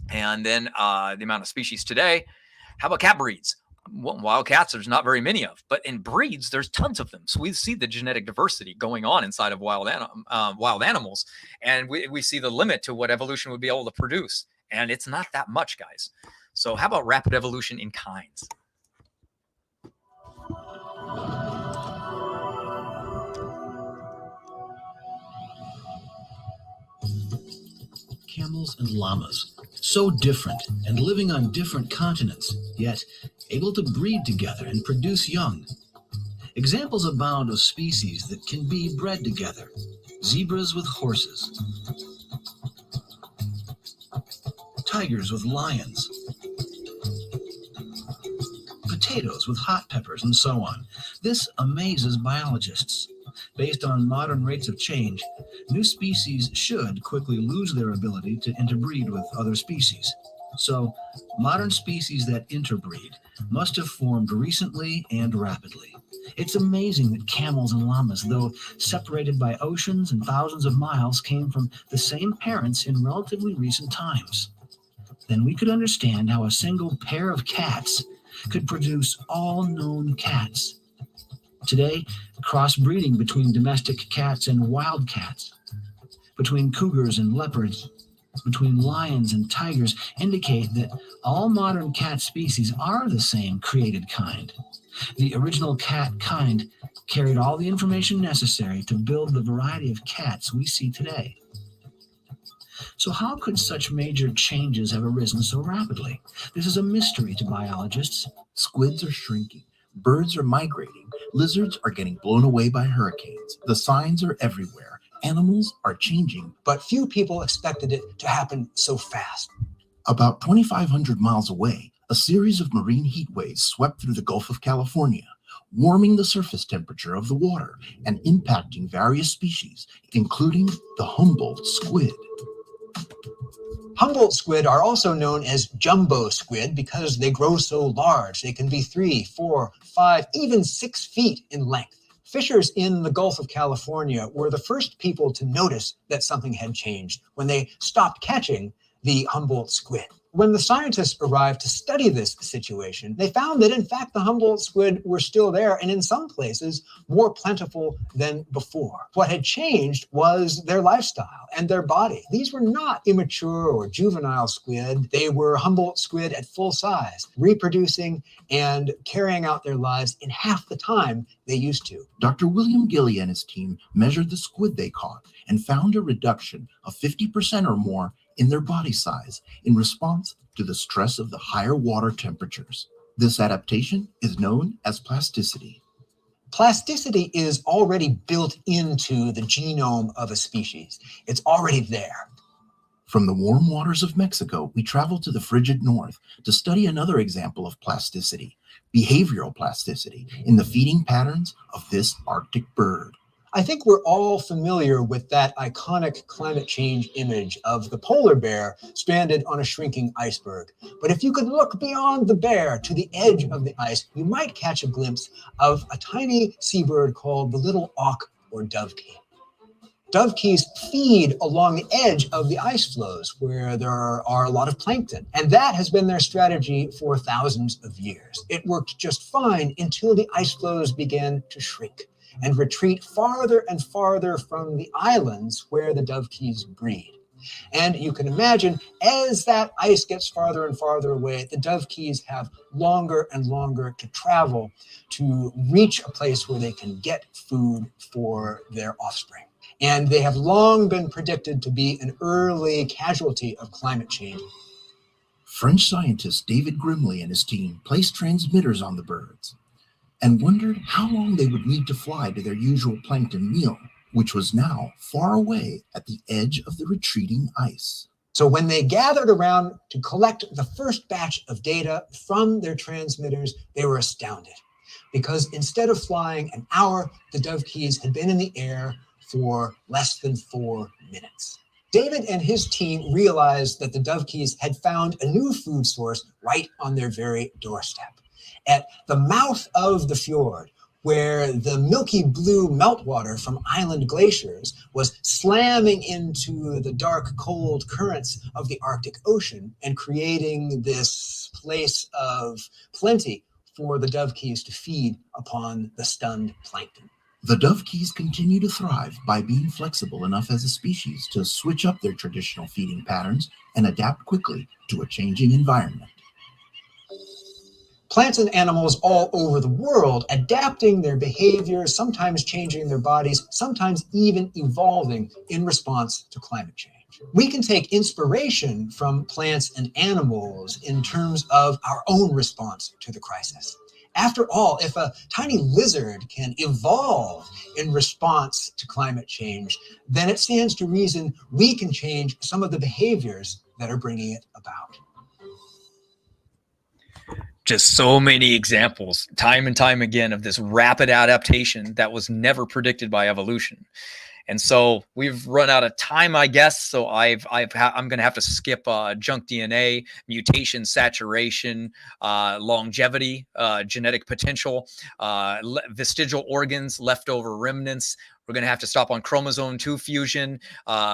And then the amount of species today. How about cat breeds? Well, wild cats, there's not very many of, but in breeds, there's tons of them. So we see the genetic diversity going on inside of wild animals, and we see the limit to what evolution would be able to produce. And it's not that much, guys. So how about rapid evolution in kinds? Camels and llamas, so different and living on different continents, yet able to breed together and produce young. Examples abound of species that can be bred together. Zebras with horses, tigers with lions, potatoes with hot peppers, and so on. This amazes biologists. Based on modern rates of change, new species should quickly lose their ability to interbreed with other species. So, modern species that interbreed must have formed recently and rapidly. It's amazing that camels and llamas, though separated by oceans and thousands of miles, came from the same parents in relatively recent times. Then we could understand how a single pair of cats could produce all known cats. Today, crossbreeding between domestic cats and wild cats, between cougars and leopards, between lions and tigers indicate that all modern cat species are the same created kind. The original cat kind carried all the information necessary to build the variety of cats we see today. So how could such major changes have arisen so rapidly? This is a mystery to biologists. Squids are shrinking. Birds are migrating. Lizards are getting blown away by hurricanes. The signs are everywhere. Animals are changing. But few people expected it to happen so fast. About 2,500 miles away, a series of marine heat waves swept through the Gulf of California, warming the surface temperature of the water and impacting various species, including the Humboldt squid. Humboldt squid are also known as jumbo squid because they grow so large. They can be 3, 4, 5, even 6 feet in length. Fishers in the Gulf of California were the first people to notice that something had changed when they stopped catching the Humboldt squid. When the scientists arrived to study this situation, they found that in fact the Humboldt squid were still there and in some places more plentiful than before. What had changed was their lifestyle and their body. These were not immature or juvenile squid. They were Humboldt squid at full size, reproducing and carrying out their lives in half the time they used to. Dr. William Gilly and his team measured the squid they caught and found a reduction of 50% or more in their body size in response to the stress of the higher water temperatures. This adaptation is known as plasticity. Plasticity is already built into the genome of a species. It's already there. From the warm waters of Mexico, we travel to the frigid north to study another example of plasticity, behavioral plasticity, in the feeding patterns of this Arctic bird. I think we're all familiar with that iconic climate change image of the polar bear stranded on a shrinking iceberg. But if you could look beyond the bear to the edge of the ice, you might catch a glimpse of a tiny seabird called the little auk or dovekey. Dovekies feed along the edge of the ice floes where there are a lot of plankton, and that has been their strategy for thousands of years. It worked just fine until the ice floes began to shrink. and retreat farther and farther from the islands where the dovekies breed. And you can imagine, as that ice gets farther and farther away, the dovekies have longer and longer to travel to reach a place where they can get food for their offspring. And they have long been predicted to be an early casualty of climate change. French scientist David Grimley and his team placed transmitters on the birds and wondered how long they would need to fly to their usual plankton meal, which was now far away at the edge of the retreating ice. So when they gathered around to collect the first batch of data from their transmitters, they were astounded, because instead of flying an hour, the dovekies had been in the air for less than 4 minutes. David and his team realized that the dovekies had found a new food source right on their very doorstep. At the mouth of the fjord, where the milky blue meltwater from island glaciers was slamming into the dark, cold currents of the Arctic Ocean and creating this place of plenty for the dovekies to feed upon the stunned plankton. The dovekies continue to thrive by being flexible enough as a species to switch up their traditional feeding patterns and adapt quickly to a changing environment. Plants and animals all over the world adapting their behaviors, sometimes changing their bodies, sometimes even evolving in response to climate change. We can take inspiration from plants and animals in terms of our own response to the crisis. After all, if a tiny lizard can evolve in response to climate change, then it stands to reason we can change some of the behaviors that are bringing it about. Just so many examples, time and time again, of this rapid adaptation that was never predicted by evolution. And so we've run out of time, I guess. So I'm going to have to skip junk DNA, mutation, saturation, longevity, genetic potential, vestigial organs, leftover remnants. We're going to have to stop on chromosome 2 fusion,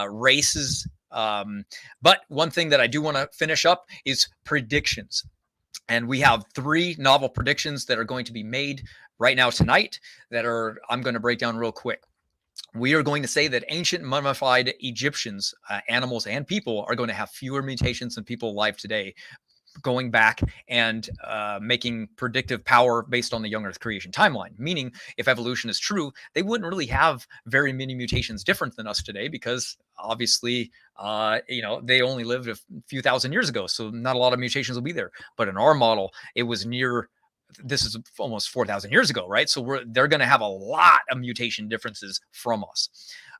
races. But one thing that I do want to finish up is predictions. And we have 3 novel predictions that are going to be made right now tonight that I'm going to break down real quick. We are going to say that ancient mummified Egyptians, animals and people, are going to have fewer mutations than people alive today, going back and making predictive power based on the young Earth creation timeline. Meaning, if evolution is true, they wouldn't really have very many mutations different than us today, because obviously, they only lived a few thousand years ago, so not a lot of mutations will be there. But in our model, it was this is almost 4,000 years ago, right? So they're going to have a lot of mutation differences from us.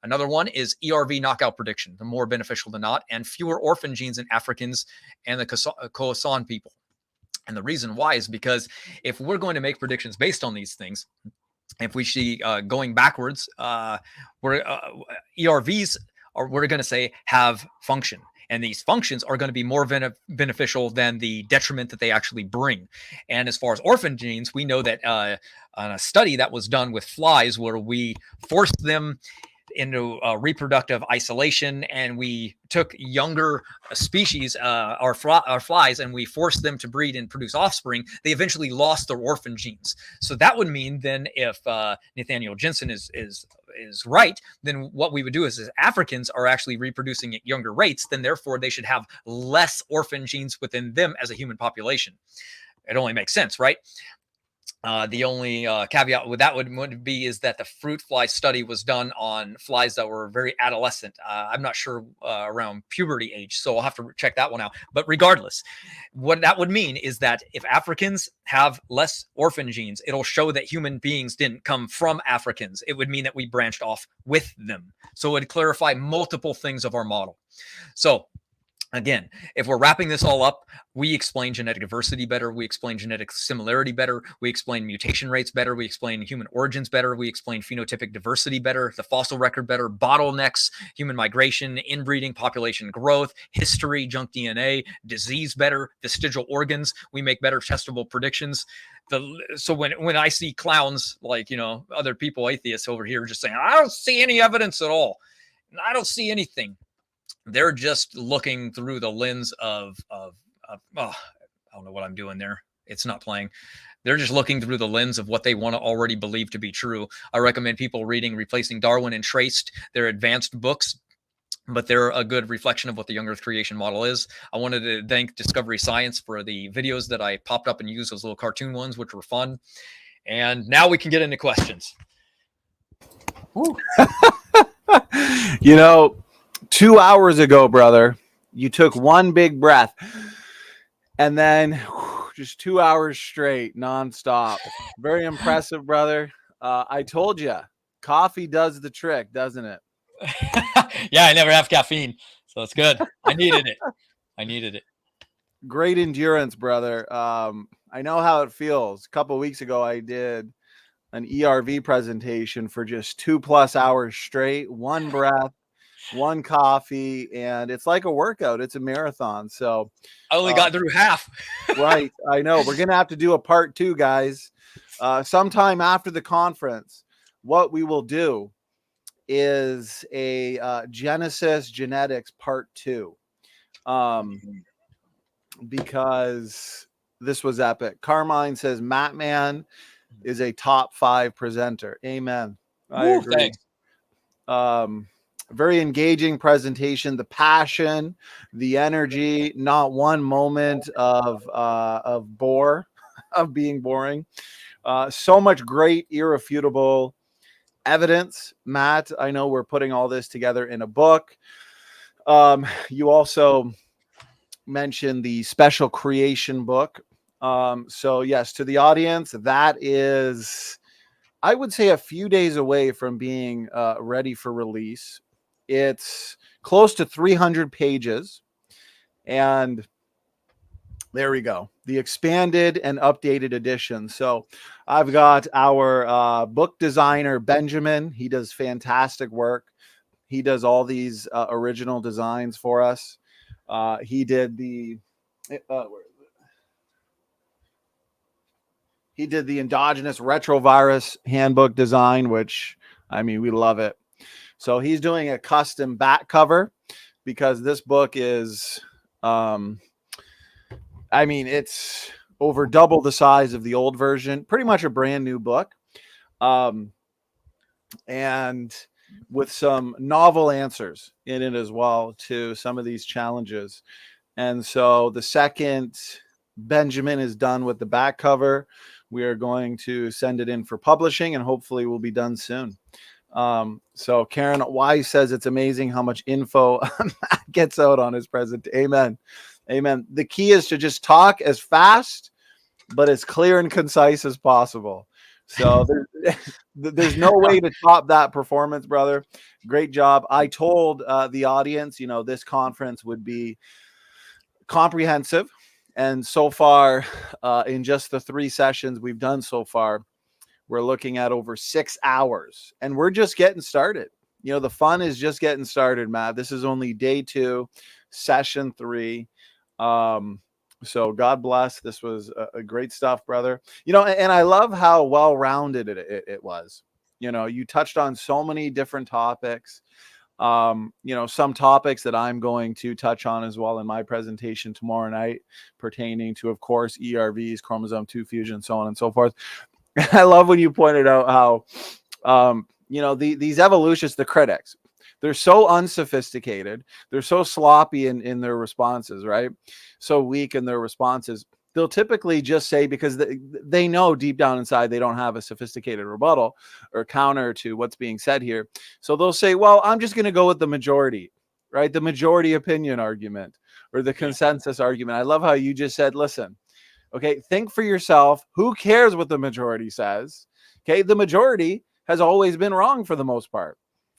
Another one is ERV knockout prediction, the more beneficial than not, and fewer orphan genes in Africans and the Khoisan people. And the reason why is because if we're going to make predictions based on these things, if we see going backwards, ERVs we're going to say have function. And these functions are going to be more beneficial than the detriment that they actually bring. And as far as orphan genes, we know that on a study that was done with flies, where we forced them into reproductive isolation, and we took younger species, our flies, and we forced them to breed and produce offspring, they eventually lost their orphan genes. So that would mean then, if Nathaniel Jensen is right, then what we would do is Africans are actually reproducing at younger rates, then therefore they should have less orphan genes within them as a human population. It only makes sense, right? The only caveat with that would be is that the fruit fly study was done on flies that were very adolescent. I'm not sure around puberty age, so I'll have to check that one out. But regardless, what that would mean is that if Africans have less orphan genes, it'll show that human beings didn't come from Africans. It would mean that we branched off with them. So it would clarify multiple things of our model. So again, if we're wrapping this all up, we explain genetic diversity better, we explain genetic similarity better, we explain mutation rates better, we explain human origins better, we explain phenotypic diversity better, the fossil record better, bottlenecks, human migration, inbreeding, population growth, history, junk DNA, disease better, vestigial organs. We make better testable predictions. So when I see clowns like, other people, atheists over here, just saying, I don't see any evidence at all, I don't see anything, they're just looking through the lens of I don't know what I'm doing there. It's not playing. They're just looking through the lens of what they want to already believe to be true. I recommend people reading Replacing Darwin and Traced. They're advanced books, but they're a good reflection of what the young Earth creation model is. I wanted to thank Discovery Science for the videos that I popped up and used, those little cartoon ones, which were fun. And now we can get into questions. You know, 2 hours ago, brother, you took one big breath and then just 2 hours straight, nonstop. Very impressive, brother. I told you, coffee does the trick, doesn't it? Yeah, I never have caffeine, so it's good. I needed it. Great endurance, brother. I know how it feels. A couple of weeks ago, I did an ERV presentation for just 2+ hours straight, one breath, one coffee, and it's like a workout. It's a marathon. So I only got through half. Right. I know. We're going to have to do a part 2, guys. Sometime after the conference, what we will do is a Genesis genetics part 2. Because this was epic. Carmine says Matt Man is a top 5 presenter. Amen. I agree. Thanks. Very engaging presentation. The passion, the energy, not one moment of being boring. So much great, irrefutable evidence. Matt, I know we're putting all this together in a book. You also mentioned the special creation book. So yes, to the audience, that is, I would say, a few days away from being ready for release. It's close to 300 pages. And there we go. The expanded and updated edition. So I've got our book designer, Benjamin. He does fantastic work. He does all these original designs for us. He did the Endogenous Retrovirus Handbook design, which, I mean, we love it. So he's doing a custom back cover because this book is, I mean, it's over double the size of the old version, pretty much a brand new book. And with some novel answers in it as well to some of these challenges. And so the second Benjamin is done with the back cover, we are going to send it in for publishing, and hopefully we'll be done soon. So Karen Wise says it's amazing how much info gets out on his presentation. Amen. Amen. The key is to just talk as fast, but as clear and concise as possible. So there's no way to top that performance, brother. Great job. I told the audience, you know, this conference would be comprehensive. And so far, in just the 3 sessions we've done so far, we're looking at over 6 hours. And we're just getting started. You know, the fun is just getting started, Matt. This is only day 2, session 3. So God bless. This was a great stuff, brother. You know, and I love how well-rounded it was. You know, you touched on so many different topics. You know, some topics that I'm going to touch on as well in my presentation tomorrow night, pertaining to, of course, ERVs, chromosome 2 fusion, so on and so forth. I love when you pointed out how, you know, these evolutionists, the critics, they're so unsophisticated. They're so sloppy in their responses, right? So weak in their responses. They'll typically just say, because they know deep down inside they don't have a sophisticated rebuttal or counter to what's being said here. So they'll say, well, I'm just going to go with the majority, right? The majority opinion argument or the consensus argument. I love how you just said, listen, okay, think for yourself. Who cares what the majority says? Okay, the majority has always been wrong for the most part.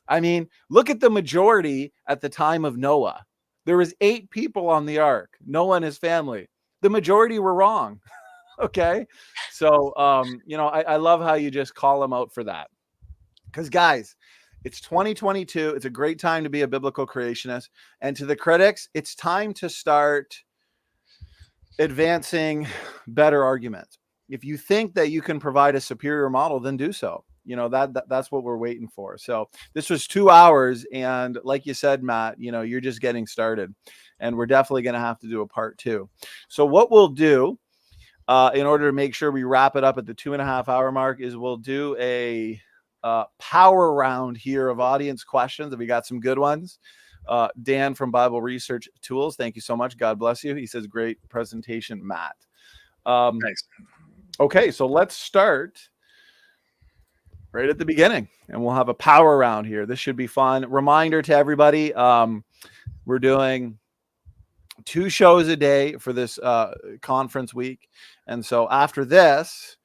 I mean, look at the majority at the time of Noah. There was 8 people on the ark, Noah and his family. The majority were wrong. Okay. So, you know, I love how you just call them out for that. Because, guys, it's 2022. It's a great time to be a biblical creationist. And to the critics, it's time to start advancing better arguments. If you think that you can provide a superior model, then do so. You know, that's what we're waiting for. So this was 2 hours. And like you said, Matt, you know, you're just getting started. And we're definitely going to have to do a part 2. So what we'll do in order to make sure we wrap it up at the 2.5 hour mark, is we'll do a power round here of audience questions. We got some good ones. Dan from Bible Research Tools, thank you so much. God bless you. He says, great presentation, Matt. Thanks. Okay, so let's start right at the beginning, and we'll have a power round here. This should be fun. Reminder to everybody, we're doing 2 shows a day for this conference week. And so after this,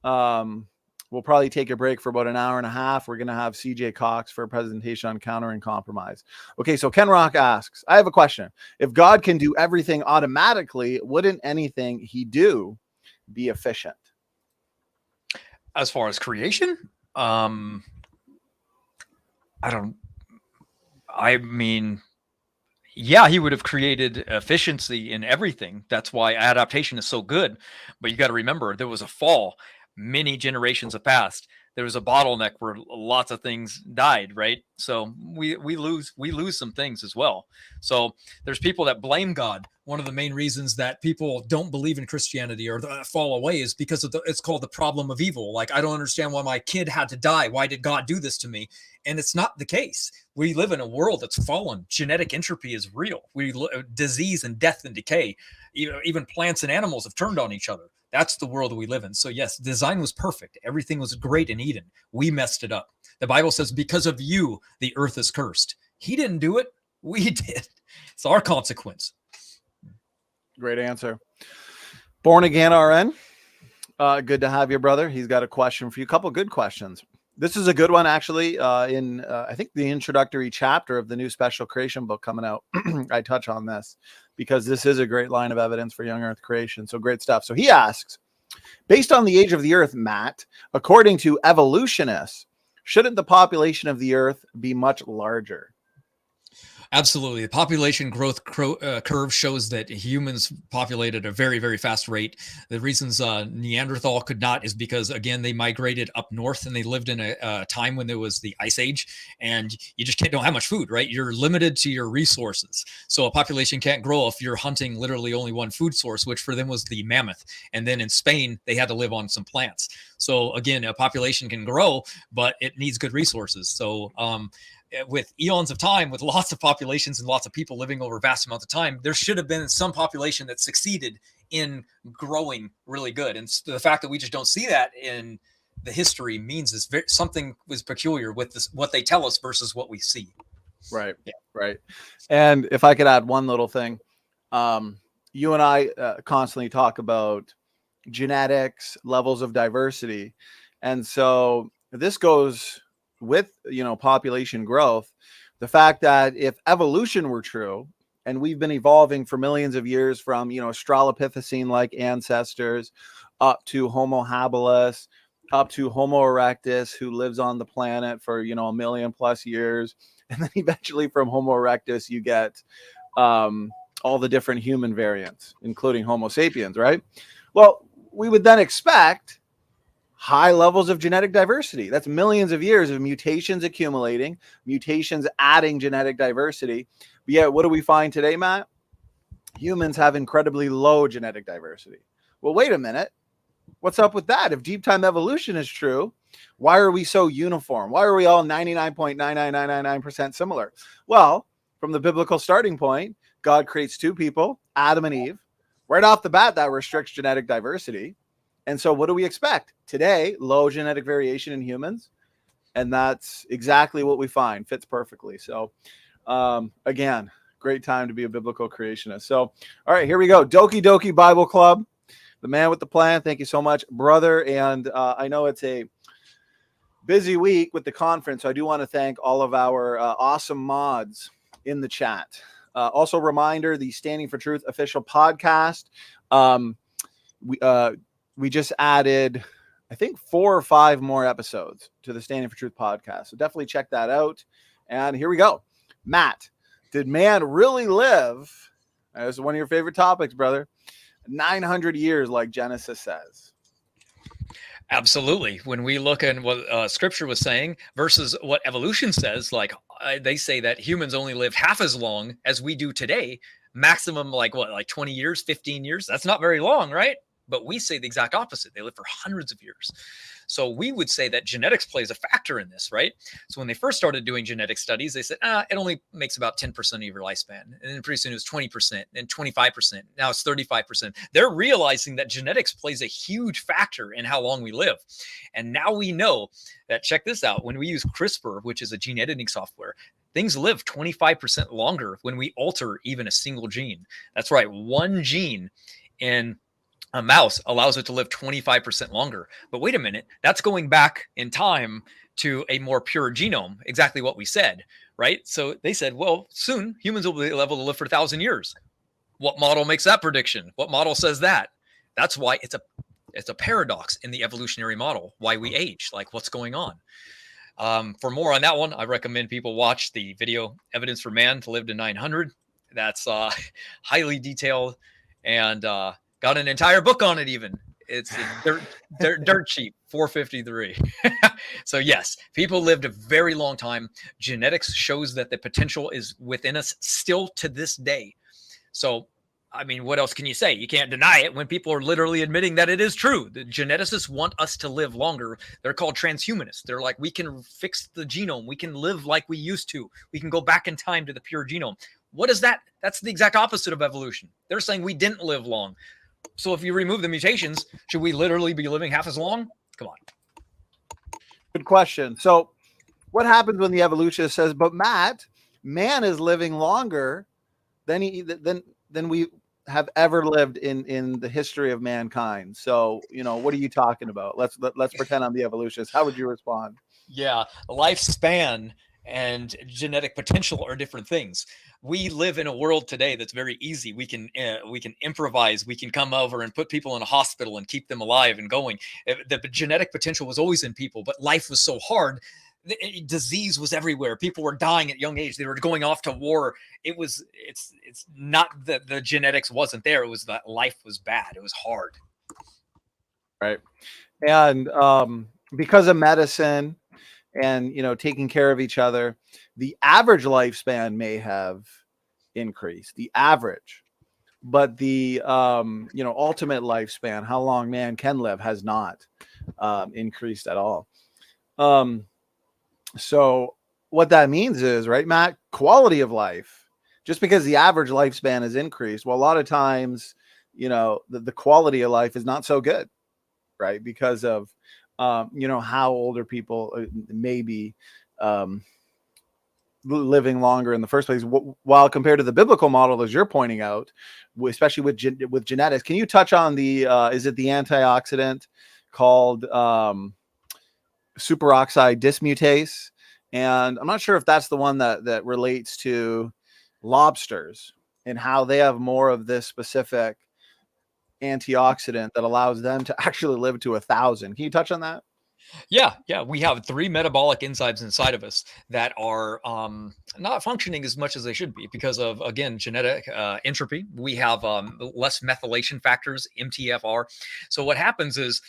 we'll probably take a break for about an hour and a half. We're going to have CJ Cox for a presentation on countering compromise. Okay, so Ken Rock asks, I have a question. If God can do everything automatically, wouldn't anything he do be efficient? As far as creation, I mean, yeah, he would have created efficiency in everything. That's why adaptation is so good. But you got to remember, there was a fall. Many generations have passed. There was a bottleneck where lots of things died, right? So we lose some things as well. So there's people that blame God. One of the main reasons that people don't believe in Christianity or fall away is because of it's called the problem of evil. Like, I don't understand why my kid had to die. Why did God do this to me? And it's not the case. We live in a world that's fallen. Genetic entropy is real. Disease and death and decay. Even plants and animals have turned on each other. That's the world we live in. So yes, design was perfect. Everything was great in Eden. We messed it up. The Bible says, because of you, the earth is cursed. He didn't do it. We did. It's our consequence. Great answer. Born Again RN. Good to have you, brother. He's got a question for you. A couple good questions. This is a good one, actually. In I think the introductory chapter of the new Special Creation book coming out, I touch on this because this is a great line of evidence for young Earth creation. So great stuff. So he asks, based on the age of the Earth, Matt, according to evolutionists, shouldn't the population of the Earth be much larger? Absolutely. The population growth curve shows that humans populate at a very, very fast rate. The reasons Neanderthal could not is because, again, they migrated up north and they lived in a time when there was the Ice Age, and you just don't have much food, right? You're limited to your resources. So a population can't grow if you're hunting literally only one food source, which for them was the mammoth. And then in Spain, they had to live on some plants. So again, a population can grow, but it needs good resources. So, with eons of time, with lots of populations and lots of people living over vast amounts of time, there should have been some population that succeeded in growing really good. And the fact that we just don't see that in the history means something was peculiar with this, what they tell us versus what we see. Right. Yeah. Right. And if I could add one little thing, you and I constantly talk about genetics, levels of diversity. And so this goes with, population growth, the fact that if evolution were true, and we've been evolving for millions of years from, Australopithecine-like ancestors up to Homo habilis, up to Homo erectus, who lives on the planet for, 1 million plus years. And then eventually from Homo erectus, you get all the different human variants, including Homo sapiens, right? Well, we would then expect high levels of genetic diversity. That's millions of years of mutations accumulating, mutations adding genetic diversity. But yet, what do we find today, Matt? Humans have incredibly low genetic diversity. Well, wait a minute. What's up with that? If deep time evolution is true, why are we so uniform? Why are we all 99.99999% similar? Well, from the biblical starting point, God creates 2 people, Adam and Eve. Right off the bat, that restricts genetic diversity. And so what do we expect? Today, low genetic variation in humans. And that's exactly what we find. Fits perfectly. So, again, great time to be a biblical creationist. So, all right, here we go. Doki Doki Bible Club. The man with the plan. Thank you so much, brother. And I know it's a busy week with the conference. So I do want to thank all of our awesome mods in the chat. Also, reminder, the Standing for Truth official podcast. We just added, I think, 4 or 5 more episodes to the Standing for Truth podcast. So definitely check that out. And here we go. Matt, did man really live? This is one of your favorite topics, brother. 900 years, like Genesis says. Absolutely. When we look at what Scripture was saying versus what evolution says, like they say that humans only live half as long as we do today. Maximum, like 20 years, 15 years. That's not very long, right? But we say the exact opposite. They live for hundreds of years. So we would say that genetics plays a factor in this, right? So when they first started doing genetic studies, they said, it only makes about 10% of your lifespan. And then pretty soon it was 20%, and 25%. Now it's 35%. They're realizing that genetics plays a huge factor in how long we live. And now we know that, check this out, when we use CRISPR, which is a gene editing software, things live 25% longer when we alter even a single gene. That's right, one gene in a mouse allows it to live 25% longer. But wait a minute, that's going back in time to a more pure genome, exactly what we said, right? So they said, well, soon humans will be able to live for 1,000 years. What model makes that prediction? What model says that? That's why it's a paradox in the evolutionary model, why we age, like what's going on. For more on that one, I recommend people watch the video Evidence for Man to Live to 900. That's highly detailed and got an entire book on it even. It's dirt cheap, $4.53. So yes, people lived a very long time. Genetics shows that the potential is within us still to this day. So, I mean, what else can you say? You can't deny it when people are literally admitting that it is true. The geneticists want us to live longer. They're called transhumanists. They're like, we can fix the genome. We can live like we used to. We can go back in time to the pure genome. What is that? That's the exact opposite of evolution. They're saying we didn't live long. So if you remove the mutations, should we literally be living half as long? Come on. Good question. So what happens when the evolutionist says, but Matt, man is living longer than we have ever lived in the history of mankind. So, what are you talking about? Let's pretend I'm the evolutionist. How would you respond? Yeah, lifespan and genetic potential are different things. We live in a world today that's very easy. We can improvise. We can come over and put people in a hospital and keep them alive and going. The genetic potential was always in people, but life was so hard. Disease was everywhere. People were dying at young age. They were going off to war. It's not that the genetics wasn't there. It was that life was bad. It was hard. Right. And because of medicine and taking care of each other, the average lifespan may have increased, the average, but the ultimate lifespan, how long man can live, has not increased at all. So what that means is, right, Matt, quality of life, just because the average lifespan has increased, well, a lot of times, the quality of life is not so good, right? Because of, how older people may be living longer in the first place, while compared to the biblical model, as you're pointing out, especially with genetics. Can you touch on the, is it the antioxidant called superoxide dismutase? And I'm not sure if that's the one that relates to lobsters and how they have more of this specific antioxidant that allows them to actually live to 1,000. Can you touch on that? Yeah. We have 3 metabolic enzymes inside of us that are not functioning as much as they should be because of, again, genetic entropy. We have less methylation factors, MTFR. So what happens is,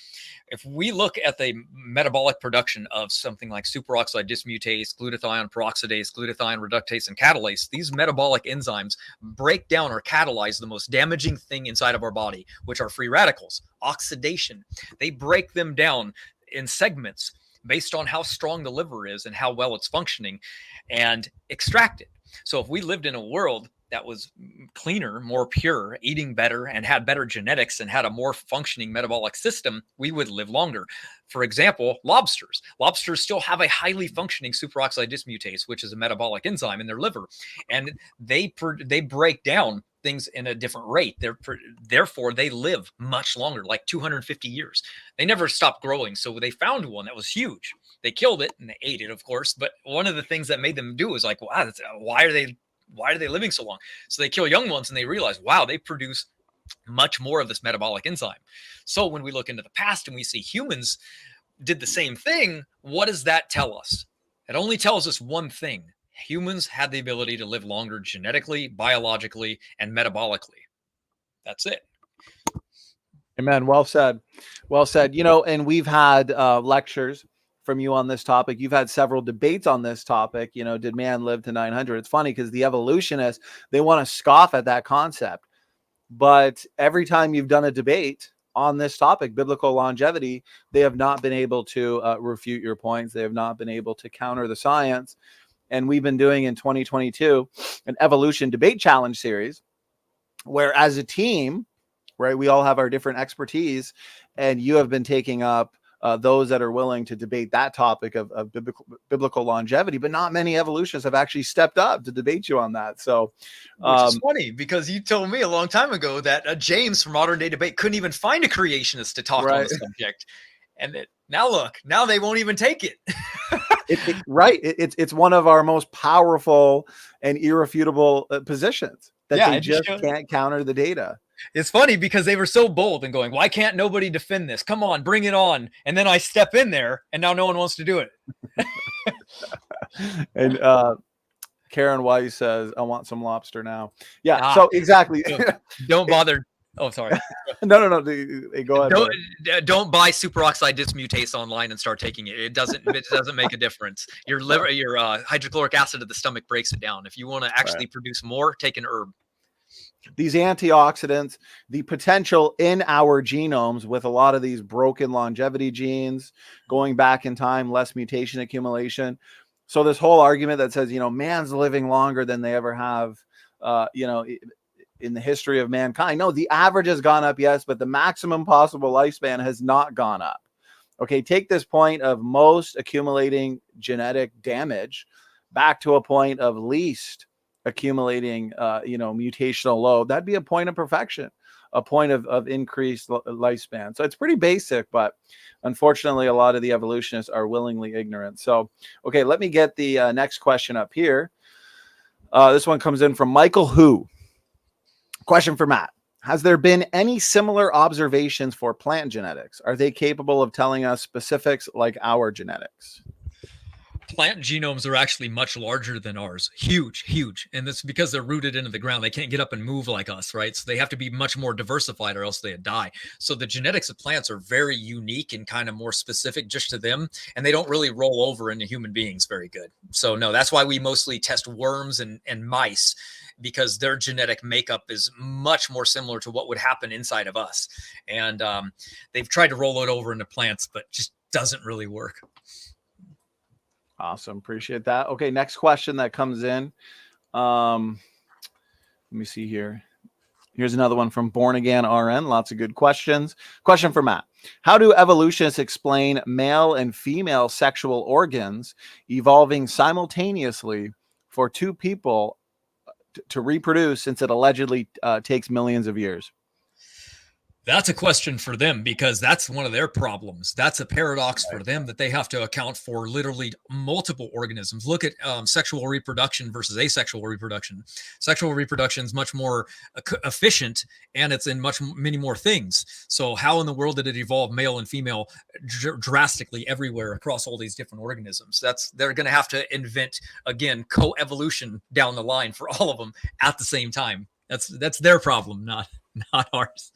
if we look at the metabolic production of something like superoxide dismutase, glutathione peroxidase, glutathione reductase, and catalase, these metabolic enzymes break down or catalyze the most damaging thing inside of our body, which are free radicals, oxidation. They break them down in segments based on how strong the liver is and how well it's functioning, and extract it. So if we lived in a world that was cleaner, more pure, eating better, and had better genetics and had a more functioning metabolic system, we would live longer. For example, lobsters. Lobsters still have a highly functioning superoxide dismutase, which is a metabolic enzyme in their liver, and they break down things in a different rate. Therefore, they live much longer, like 250 years. They never stopped growing, so they found one that was huge. They killed it and they ate it, of course. But one of the things that made them do was like, wow, why are they living so long? So they kill young ones and they realize, wow, they produce much more of this metabolic enzyme. So when we look into the past and we see humans did the same thing, what does that tell us? It only tells us one thing. Humans had the ability to live longer genetically, biologically, and metabolically. That's it. Amen. Well said. Well said. And we've had lectures from you on this topic. You've had several debates on this topic. Did man live to 900? It's funny because the evolutionists, they want to scoff at that concept. But every time you've done a debate, on this topic, biblical longevity, they have not been able to refute your points. They have not been able to counter the science. And we've been doing in 2022 an evolution debate challenge series where, as a team, right, we all have our different expertise, and you have been taking up those that are willing to debate that topic of biblical longevity, but not many evolutionists have actually stepped up to debate you on that. So, which is funny because you told me a long time ago that James from Modern Day Debate couldn't even find a creationist to talk on the subject. And now they won't even take it. It's one of our most powerful and irrefutable positions that they just can't counter the data. It's funny because they were so bold and going, why can't nobody defend this? Come on, bring it on. And then I step in there and now no one wants to do it. And Karen Weiss says, I want some lobster now. Yeah. So exactly. Don't bother. Oh, sorry. No. Go ahead. Don't buy superoxide dismutase online and start taking it. It doesn't make a difference. Your liver, your hydrochloric acid of the stomach breaks it down. If you want to actually produce more, take an herb. These antioxidants, the potential in our genomes with a lot of these broken longevity genes going back in time, less mutation accumulation. So this whole argument that says, man's living longer than they ever have, in the history of mankind. No, the average has gone up, yes, but the maximum possible lifespan has not gone up. Okay, take this point of most accumulating genetic damage back to a point of least accumulating, mutational load. That'd be a point of perfection, a point of increased lifespan. So it's pretty basic, but unfortunately, a lot of the evolutionists are willingly ignorant. So, okay, let me get the next question up here. This one comes in from Michael Hu. Question for Matt. Has there been any similar observations for plant genetics? Are they capable of telling us specifics like our genetics? Plant genomes are actually much larger than ours. Huge. And that's because they're rooted into the ground. They can't get up and move like us, right? So they have to be much more diversified or else they die. So the genetics of plants are very unique and kind of more specific just to them. And they don't really roll over into human beings very good. So no, that's why we mostly test worms and mice, because their genetic makeup is much more similar to what would happen inside of us. And they've tried to roll it over into plants, but just doesn't really work. Awesome. Appreciate that. Okay. Next question that comes in. Let me see here. Here's another one from Born Again RN. Lots of good questions. Question for Matt. How do evolutionists explain male and female sexual organs evolving simultaneously for two people to reproduce, since it allegedly takes millions of years? That's a question for them, because that's one of their problems. That's a paradox for them, that they have to account for literally multiple organisms. Look at sexual reproduction versus asexual reproduction. Sexual reproduction is much more efficient, and it's in many more things. So how in the world did it evolve male and female drastically everywhere across all these different organisms? They're going to have to invent, again, coevolution down the line for all of them at the same time. That's their problem, not ours.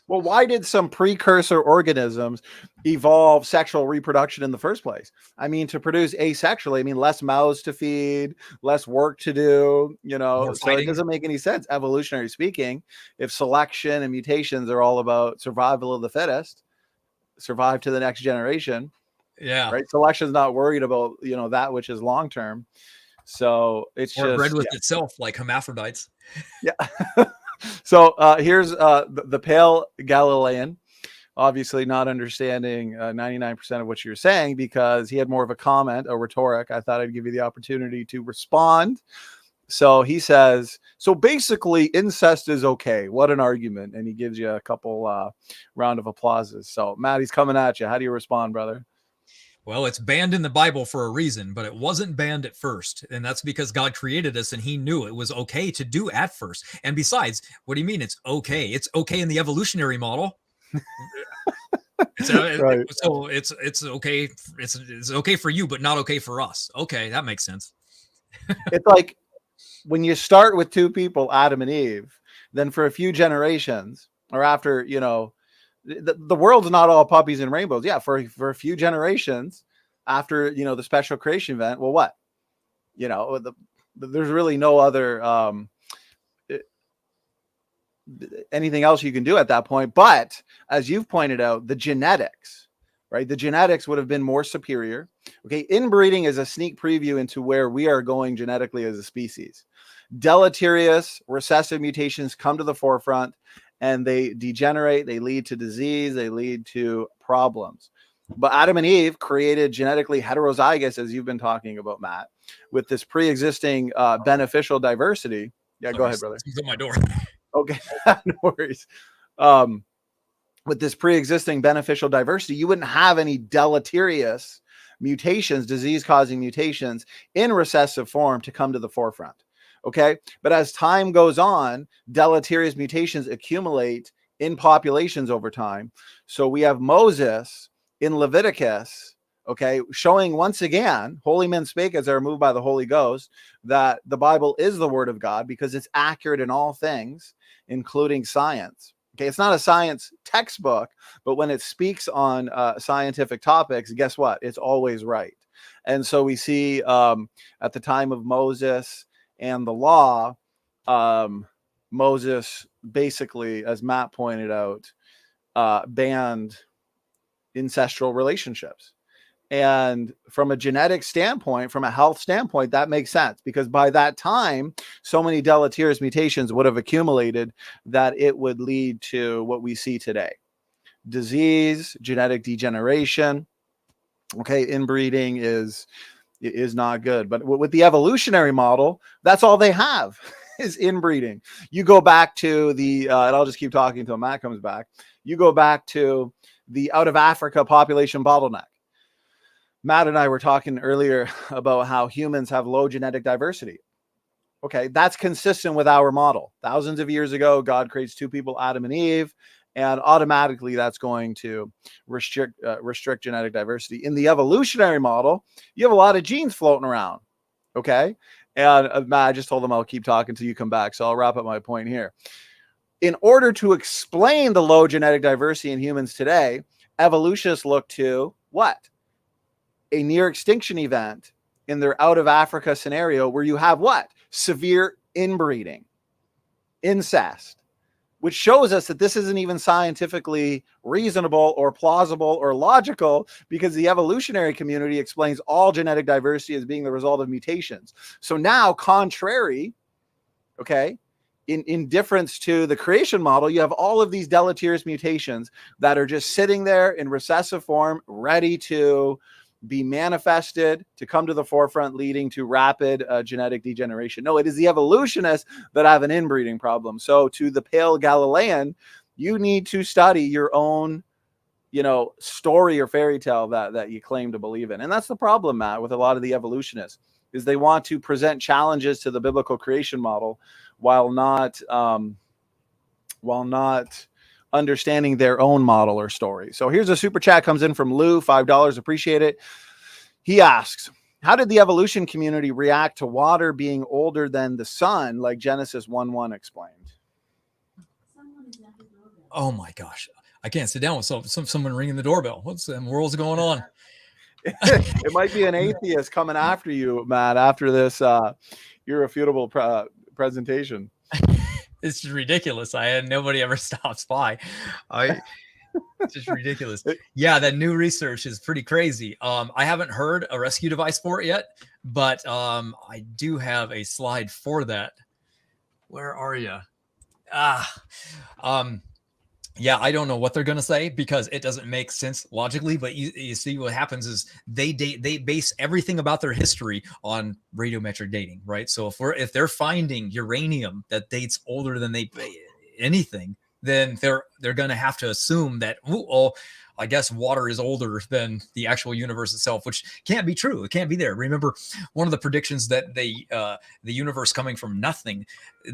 Well, why did some precursor organisms evolve sexual reproduction in the first place? I mean, to produce asexually, less mouths to feed, less work to do, so it doesn't make any sense, evolutionary speaking, if selection and mutations are all about survival of the fittest, survive to the next generation. Yeah. Right. Selection is not worried about, that which is long-term. So it's or bred with itself, like hermaphrodites. Yeah. So here's the pale Galilean, obviously not understanding 99% of what you're saying, because he had more of a comment, a rhetoric. I thought I'd give you the opportunity to respond. So he says, so basically incest is okay. What an argument. And he gives you a couple round of applauses. So Matt, he's coming at you. How do you respond, brother? Well, it's banned in the Bible for a reason, but it wasn't banned at first. And that's because God created us and he knew it was okay to do at first. And besides, what do you mean it's okay? It's okay in the evolutionary model. Right. So it's okay. It's okay for you, but not okay for us. Okay, that makes sense. It's like when you start with two people, Adam and Eve, then for a few generations, or after, the world's not all puppies and rainbows. Yeah, for a few generations after, the special creation event. Well, what? There's really no other anything else you can do at that point. But as you've pointed out, the genetics, right? The genetics would have been more superior. Okay. Inbreeding is a sneak preview into where we are going genetically as a species. Deleterious recessive mutations come to the forefront and they degenerate. They lead to disease. They lead to problems. But Adam and Eve created genetically heterozygous, as you've been talking about, Matt, with this pre-existing beneficial diversity. Yeah, Sorry, go ahead, brother. He's at my door. Okay, no worries. With this pre-existing beneficial diversity, you wouldn't have any deleterious mutations, disease-causing mutations in recessive form to come to the forefront. Okay, but as time goes on, deleterious mutations accumulate in populations over time. So we have Moses in Leviticus, okay, showing once again, holy men spake as they are moved by the Holy Ghost, that the Bible is the word of God because it's accurate in all things, including science. Okay, it's not a science textbook, but when it speaks on scientific topics, guess what? It's always right. And so we see at the time of Moses and the law, Moses basically, as Matt pointed out, banned ancestral relationships. And from a genetic standpoint, from a health standpoint, that makes sense because by that time, so many deleterious mutations would have accumulated that it would lead to what we see today. Disease, genetic degeneration. Okay, inbreeding is not good. But with the evolutionary model, that's all they have is inbreeding. You go back to the, and I'll just keep talking until Matt comes back. You go back to the out of Africa population bottleneck. Matt and I were talking earlier about how humans have low genetic diversity. Okay, that's consistent with our model. Thousands of years ago, God creates two people, Adam and Eve, and automatically that's going to restrict genetic diversity. In the evolutionary model, you have a lot of genes floating around. Okay, and Matt, I just told them I'll keep talking until you come back, so I'll wrap up my point here. In order to explain the low genetic diversity in humans today, evolutionists look to what? A near extinction event in their out of Africa scenario where you have what? Severe inbreeding, incest, which shows us that this isn't even scientifically reasonable or plausible or logical because the evolutionary community explains all genetic diversity as being the result of mutations. So now, contrary, okay, in difference to the creation model, you have all of these deleterious mutations that are just sitting there in recessive form, ready to be manifested, to come to the forefront, leading to rapid genetic degeneration. No, it is the evolutionists that have an inbreeding problem. So to the pale Galilean, you need to study your own, story or fairy tale that you claim to believe in. And that's the problem, Matt, with a lot of the evolutionists, is they want to present challenges to the biblical creation model while not understanding their own model or story. So here's a super chat comes in from Lou, $5. Appreciate it. He asks, how did the evolution community react to water being older than the sun, like Genesis 1:1 explained? Oh my gosh. I can't sit down with someone ringing the doorbell. What's in the world's going on? It might be an atheist coming after you, Matt, after this irrefutable presentation. It's ridiculous. Nobody ever stops by. It's just ridiculous. Yeah, that new research is pretty crazy. I haven't heard a rescue device for it yet, but I do have a slide for that. Where are you? Yeah, I don't know what they're going to say because it doesn't make sense logically, but you see what happens is they base everything about their history on radiometric dating, right? So if they're finding uranium that dates older than anything, then they're going to have to assume that, I guess water is older than the actual universe itself, which can't be true. It can't be there. Remember, one of the predictions that the universe coming from nothing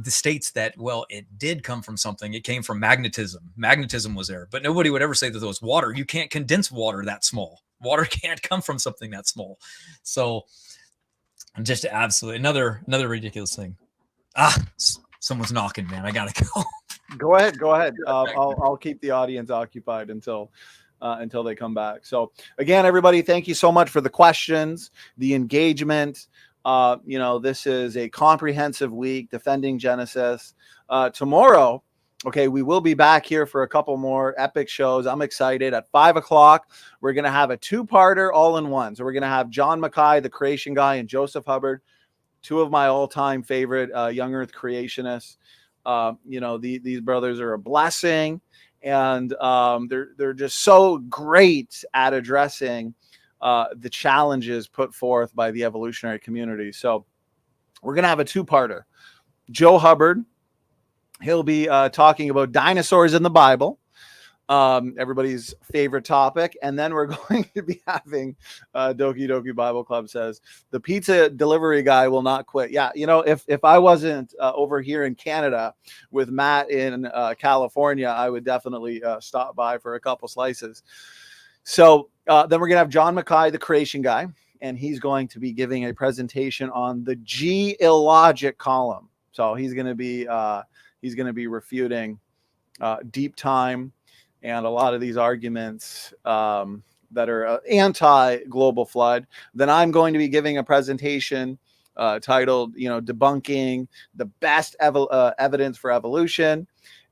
states that, well, it did come from something. It came from magnetism. Magnetism was there, but nobody would ever say that there was water. You can't condense water that small. Water can't come from something that small. So just absolutely another ridiculous thing. Someone's knocking, man. I gotta go. Go ahead. I'll keep the audience occupied until they come back. So again, everybody, thank you so much for the questions, the engagement. This is a comprehensive week defending Genesis. Tomorrow, Okay, we will be back here for a couple more epic shows. I'm excited. At 5 o'clock, we're going to have a two-parter all in one. So we're going to have John Mackay, the creation guy, and Joseph Hubbard, two of my all-time favorite young earth creationists. These brothers are a blessing, and they're just so great at addressing the challenges put forth by the evolutionary community. So we're going to have a two-parter. Joe Hubbard, he'll be talking about dinosaurs in the Bible, everybody's favorite topic. And then we're going to be having Doki Doki Bible Club says, the pizza delivery guy will not quit. Yeah, if I wasn't over here in Canada with Matt in California, I would definitely stop by for a couple slices. So then we're going to have John Mackay, the creation guy, and he's going to be giving a presentation on the G-illogic column. So he's going to be refuting deep time and a lot of these arguments that are anti-global flood. Then I'm going to be giving a presentation titled, debunking the best evidence for evolution.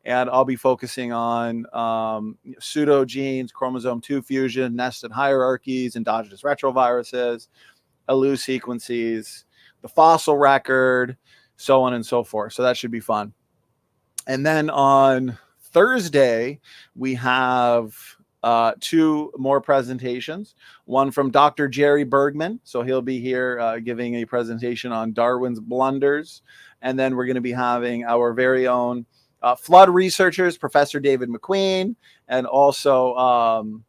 And I'll be focusing on pseudogenes, chromosome 2 fusion, nested hierarchies, endogenous retroviruses, ALU sequences, the fossil record, so on and so forth. So that should be fun. And then on Thursday, we have two more presentations. One from Dr. Jerry Bergman. So he'll be here giving a presentation on Darwin's blunders. And then we're going to be having our very own flood researchers, Professor David McQueen, and also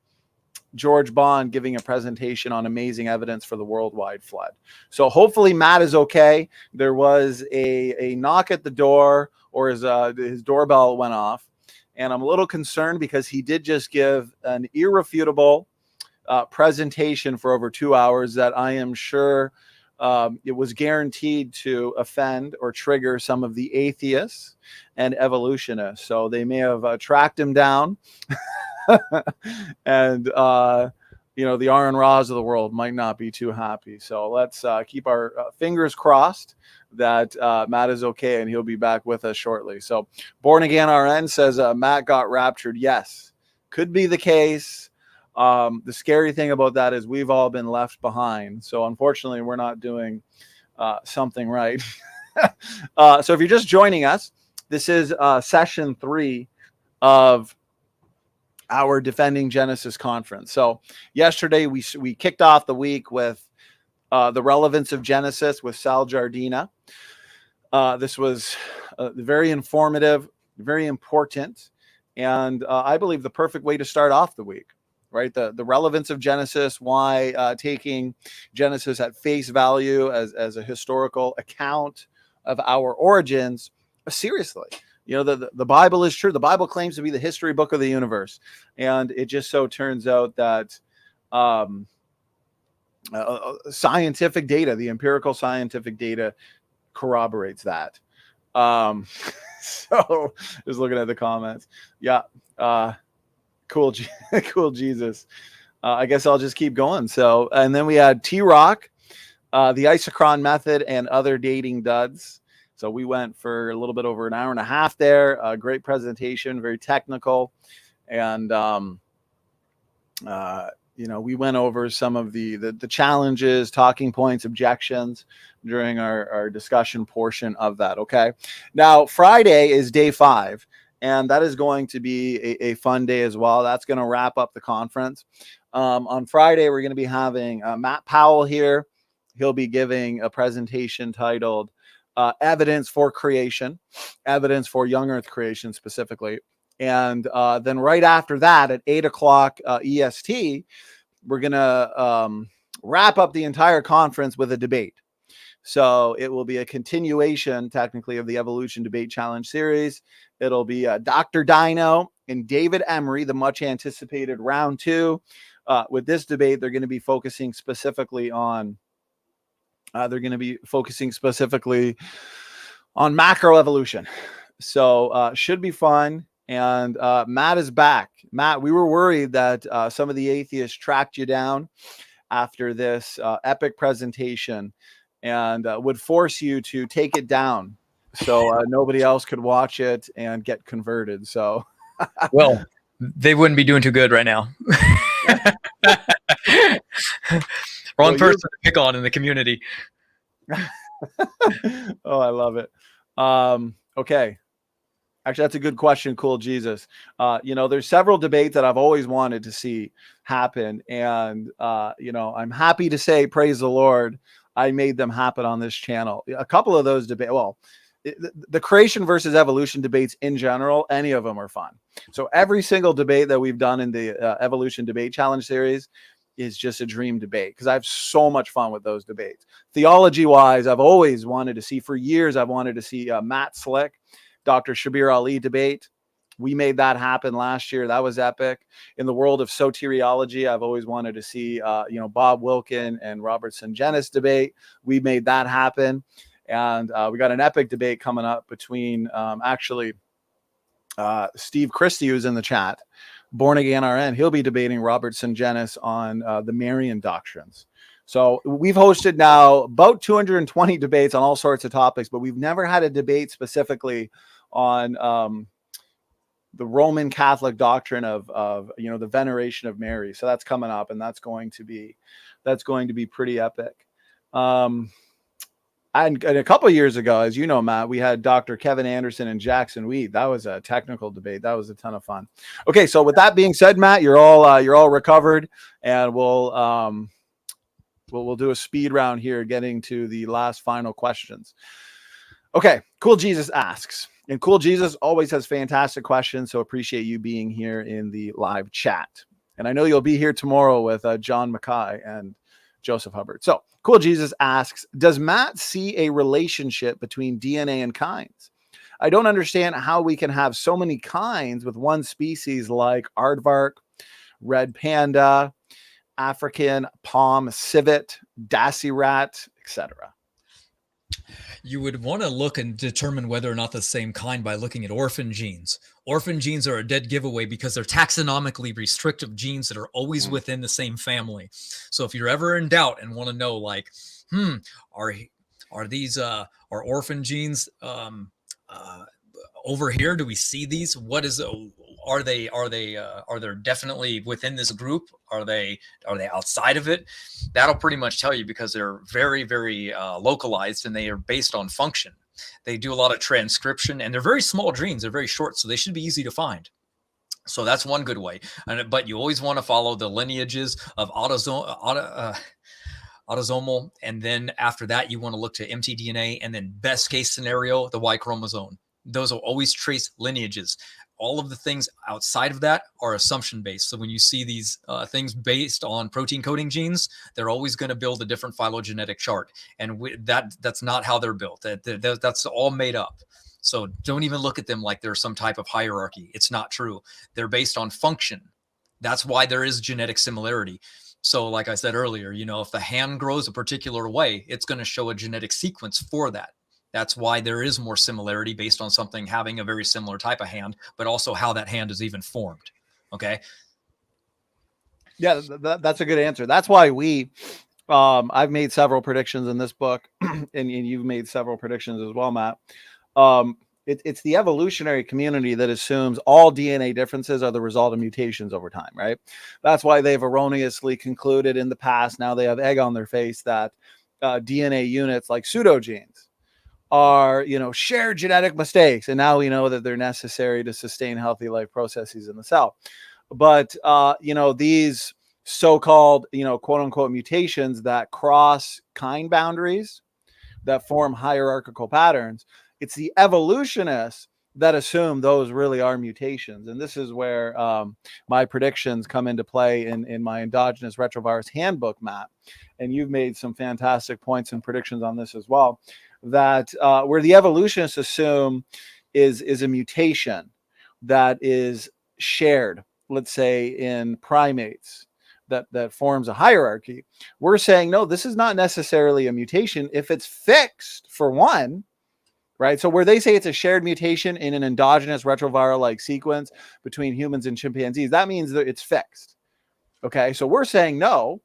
George Bond giving a presentation on amazing evidence for the worldwide flood. So hopefully Matt is okay. There was a knock at the door, or his doorbell went off. And I'm a little concerned because he did just give an irrefutable presentation for over 2 hours that I am sure it was guaranteed to offend or trigger some of the atheists and evolutionists. So they may have tracked him down. And, the Aaron Ra's of the world might not be too happy. So let's keep our fingers crossed that Matt is okay and he'll be back with us shortly. So Born Again RN says Matt got raptured. Yes, could be the case. The scary thing about that is we've all been left behind. So unfortunately, we're not doing something right. So if you're just joining us, this is session 3 of our Defending Genesis conference. So yesterday we kicked off the week with the relevance of Genesis with Sal Jardina. This was very informative, very important, and I believe the perfect way to start off the week, right? The relevance of Genesis, why taking Genesis at face value as a historical account of our origins seriously. The Bible is true. The Bible claims to be the history book of the universe. And it just so turns out that scientific data, the empirical scientific data corroborates that. So just looking at the comments. Yeah. Cool. Cool Jesus. I guess I'll just keep going. So, and then we had T-Rock, the isochron method, and other dating duds. So we went for a little bit over an hour and a half there. Great presentation, very technical. And, we went over some of the challenges, talking points, objections during our discussion portion of that. Okay. Now, Friday is day 5, and that is going to be a fun day as well. That's going to wrap up the conference. On Friday, we're going to be having Matt Powell here. He'll be giving a presentation titled Evidence for Creation, evidence for young earth creation specifically. And then right after that at 8 o'clock EST, we're going to wrap up the entire conference with a debate. So it will be a continuation technically of the Evolution Debate Challenge series. It'll be Dr. Dino and David Emery, the much anticipated round 2. With this debate, they're going to be focusing specifically on macroevolution. So should be fun. And Matt is back. Matt, we were worried that some of the atheists tracked you down after this epic presentation and would force you to take it down. so nobody else could watch it and get converted. So, well, they wouldn't be doing too good right now. Wrong person to pick on in the community. Oh, I love it. Okay. Actually, that's a good question. Cool Jesus. There's several debates that I've always wanted to see happen. And, I'm happy to say, praise the Lord, I made them happen on this channel. A couple of those debates, the creation versus evolution debates in general, any of them are fun. So every single debate that we've done in the Evolution Debate Challenge series is just a dream debate because I have so much fun with those debates. Theology wise, I've always wanted to see, for years, I've wanted to see Matt Slick, Dr. Shabir Ali debate. We made that happen last year. That was epic. In the world of soteriology, I've always wanted to see, Bob Wilkin and Robert Sungenis debate. We made that happen. And we got an epic debate coming up between Steve Christie, who's in the chat, Born Again RN. He'll be debating Robert Sungenis on the Marian doctrines. So we've hosted now about 220 debates on all sorts of topics, but we've never had a debate specifically on the Roman Catholic doctrine of the veneration of Mary. So that's coming up, and that's going to be pretty epic. And a couple of years ago, as you know, Matt, we had Dr. Kevin Anderson and Jackson Weed. That was a technical debate. That was a ton of fun. Okay, so with that being said, Matt, you're all recovered, and we'll do a speed round here, getting to the last final questions. Okay, Cool Jesus asks, and Cool Jesus always has fantastic questions, so appreciate you being here in the live chat. And I know you'll be here tomorrow with John Mackay and Joseph Hubbard. So Cool Jesus asks, does Matt see a relationship between DNA and kinds? I don't understand how we can have so many kinds with one species like aardvark, red panda, African palm civet, dassy rat, etc. You would want to look and determine whether or not the same kind by looking at orphan genes. Orphan genes are a dead giveaway because they're taxonomically restrictive genes that are always within the same family. So if you're ever in doubt and want to know, like, are these are orphan genes over here? Do we see these? What is are they definitely within this group? Are they outside of it? That'll pretty much tell you, because they're very, very localized, and they are based on function. They do a lot of transcription, and they're very small genes. They're very short, so they should be easy to find. So that's one good way. But you always want to follow the lineages of autosomal, and then after that, you want to look to mtDNA, and then best case scenario, the Y chromosome. Those will always trace lineages. All of the things outside of that are assumption based. So when you see these things based on protein coding genes, they're always going to build a different phylogenetic chart. And that's not how they're built. That's all made up. So don't even look at them like there's some type of hierarchy. It's not true. They're based on function. That's why there is genetic similarity. So like I said earlier, if the hand grows a particular way, it's going to show a genetic sequence for that. That's why there is more similarity based on something having a very similar type of hand, but also how that hand is even formed. Okay. Yeah, that's a good answer. That's why I've made several predictions in this book, and you've made several predictions as well, Matt. It's the evolutionary community that assumes all DNA differences are the result of mutations over time, right? That's why they've erroneously concluded in the past, now they have egg on their face, that DNA units like pseudogenes are, shared genetic mistakes. And now we know that they're necessary to sustain healthy life processes in the cell. But, these so-called, quote unquote mutations that cross kind boundaries, that form hierarchical patterns, it's the evolutionists that assume those really are mutations. And this is where my predictions come into play in my Endogenous Retrovirus Handbook, Matt. And you've made some fantastic points and predictions on this as well. That where the evolutionists assume is a mutation that is shared, let's say in primates, that forms a hierarchy. We're saying, no, this is not necessarily a mutation if it's fixed, for one, right? So where they say it's a shared mutation in an endogenous retroviral-like sequence between humans and chimpanzees, that means that it's fixed. Okay, so we're saying, no,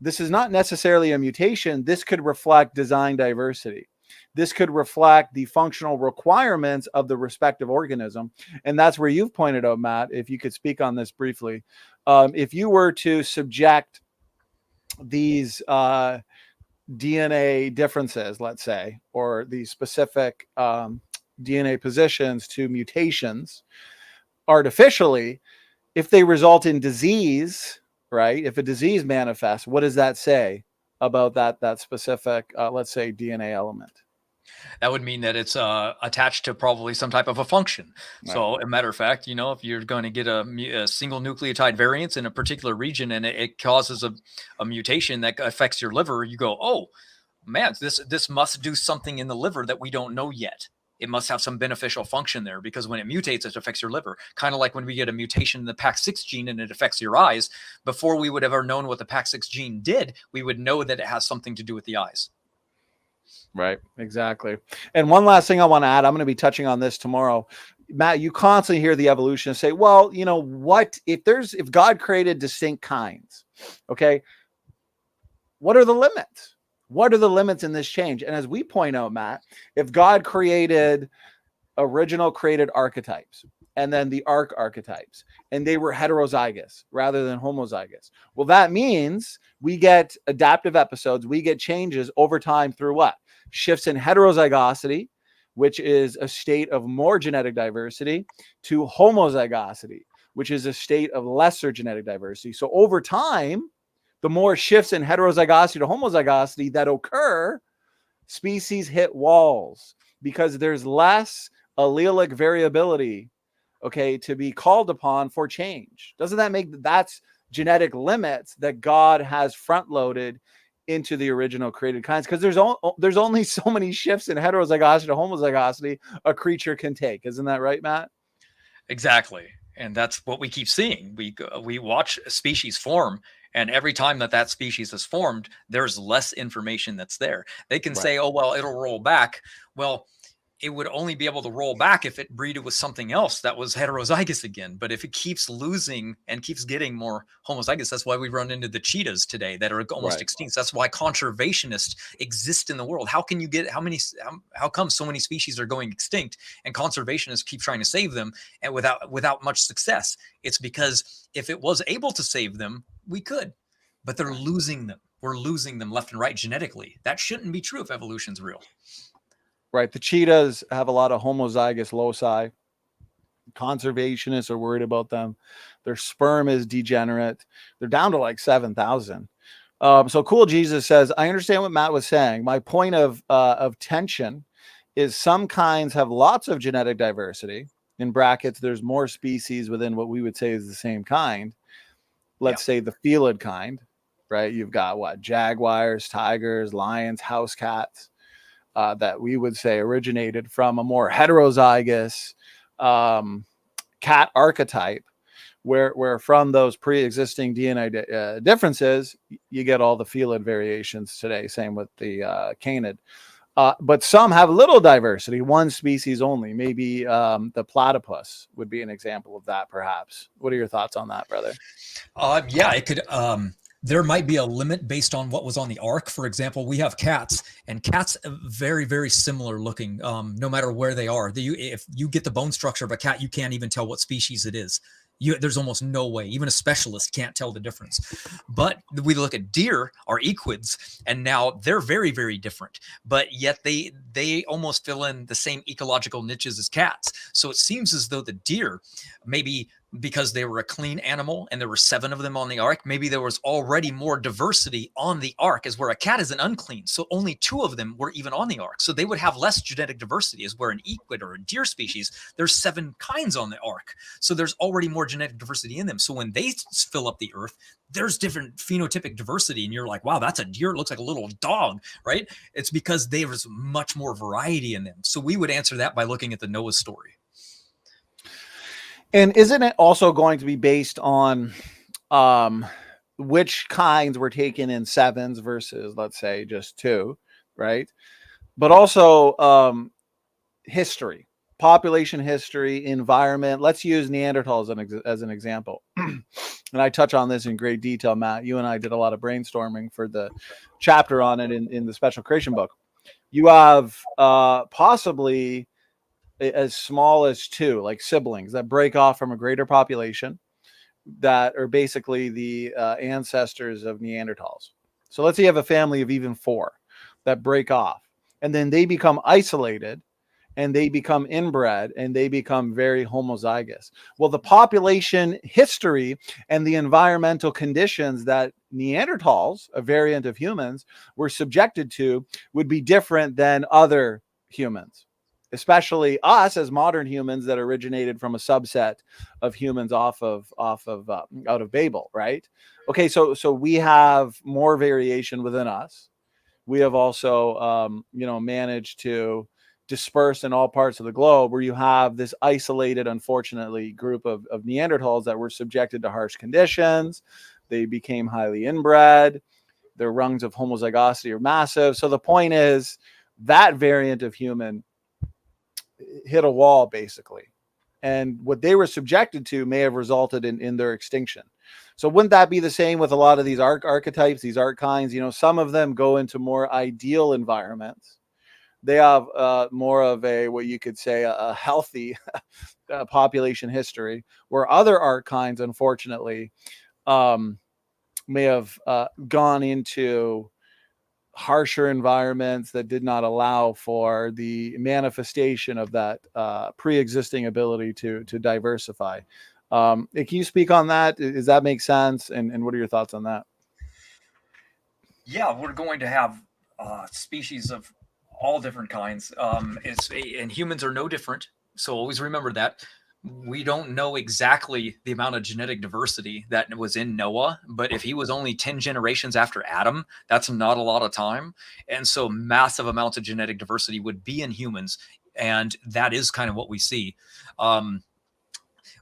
this is not necessarily a mutation. This could reflect design diversity. this could reflect the functional requirements of the respective organism. And that's where you've pointed out, Matt, if you could speak on this briefly. If you were to subject these DNA differences, let's say, or the specific DNA positions to mutations artificially, if they result in disease, right? If a disease manifests, what does that say about that specific, let's say, DNA element? That would mean that it's attached to probably some type of a function. Right. So, a matter of fact, you know, if you're going to get a single nucleotide variance in a particular region and it causes a mutation that affects your liver, you go, oh man, this must do something in the liver that we don't know yet. It must have some beneficial function there, because when it mutates, it affects your liver. Kind of like when we get a mutation in the PAX6 gene and it affects your eyes. Before we would have ever known what the PAX6 gene did, we would know that it has something to do with the eyes. Right, exactly. And one last thing I want to add, I'm going to be touching on this tomorrow. Matt, you constantly hear the evolutionists say, well, you know what, if God created distinct kinds, okay, what are the limits? What are the limits in this change? And as we point out, Matt, if God created created archetypes and then the archetypes, and they were heterozygous rather than homozygous, well, that means we get adaptive episodes, we get changes over time through what? Shifts in heterozygosity, which is a state of more genetic diversity, to homozygosity, which is a state of lesser genetic diversity. So over time, the more shifts in heterozygosity to homozygosity that occur, species hit walls because there's less allelic variability, okay, to be called upon for change. Doesn't that make that's genetic limits that God has front loaded into the original created kinds? Because there's only so many shifts in heterozygosity to homozygosity a creature can take. Isn't that right, Matt? Exactly. And that's what we keep seeing. We watch a species form, and every time that species is formed, there's less information that's there. They can say, oh, well, it'll roll back. Well, it would only be able to roll back if it breeded with something else that was heterozygous again. But if it keeps losing and keeps getting more homozygous, that's why we run into the cheetahs today that are almost extinct. That's why conservationists exist in the world. How come so many species are going extinct and conservationists keep trying to save them and without much success? It's because if it was able to save them, we could, but they're losing them. We're losing them left and right genetically. That shouldn't be true if evolution's real. Right. The cheetahs have a lot of homozygous loci. Conservationists are worried about them. Their sperm is degenerate. They're down to like 7,000. So Cool Jesus says, I understand what Matt was saying. My point of tension is some kinds have lots of genetic diversity. In brackets, there's more species within what we would say is the same kind. Let's say the felid kind, right? You've got what? Jaguars, tigers, lions, house cats. That we would say originated from a more heterozygous cat archetype, where from those pre-existing DNA differences, you get all the felid variations today. Same with the canid. But some have little diversity, one species only. Maybe the platypus would be an example of that, perhaps. What are your thoughts on that, brother? Yeah, it could... There might be a limit based on what was on the ark. For example, we have cats, and cats are very, very similar looking, no matter where they are. If you get the bone structure of a cat, you can't even tell what species it is. There's almost no way. Even a specialist can't tell the difference. But we look at deer, our equids, and now they're very, very different. But yet they almost fill in the same ecological niches as cats. So it seems as though the deer, maybe because they were a clean animal and there were 7 of them on the ark, maybe there was already more diversity on the ark, as where a cat is an unclean. So only 2 of them were even on the ark. So they would have less genetic diversity, as where an equid or a deer species, there's 7 kinds on the ark. So there's already more genetic diversity in them. So when they fill up the earth, there's different phenotypic diversity. And you're like, wow, that's a deer. It looks like a little dog, right? It's because there's much more variety in them. So we would answer that by looking at the Noah story. And isn't it also going to be based on which kinds were taken in 7s versus, let's say, just 2, right? But also history, population history, environment. Let's use Neanderthals as an example. And I touch on this in great detail, Matt. You and I did a lot of brainstorming for the chapter on it in the Special Creation book. you have possibly as small as 2, like siblings that break off from a greater population that are basically the ancestors of Neanderthals. So let's say you have a family of even 4 that break off, and then they become isolated, and they become inbred, and they become very homozygous. Well, the population history and the environmental conditions that Neanderthals, a variant of humans, were subjected to would be different than other humans, especially us as modern humans that originated from a subset of humans out of Babel, right? Okay, so we have more variation within us. We have also, managed to disperse in all parts of the globe, where you have this isolated, unfortunately, group of Neanderthals that were subjected to harsh conditions. They became highly inbred. Their rungs of homozygosity are massive. So the point is that variant of human hit a wall, basically. And what they were subjected to may have resulted in their extinction. So wouldn't that be the same with a lot of these archetypes, these kinds? Some of them go into more ideal environments. They have more of what you could say, a healthy population history, where other kinds, unfortunately, may have gone into harsher environments that did not allow for the manifestation of that pre-existing ability to diversify. Can you speak on that? Does that make sense? And what are your thoughts on that? Yeah, we're going to have species of all different kinds. And humans are no different. So always remember that. We don't know exactly the amount of genetic diversity that was in Noah, but if he was only 10 generations after Adam, that's not a lot of time. And so massive amounts of genetic diversity would be in humans. And that is kind of what we see. When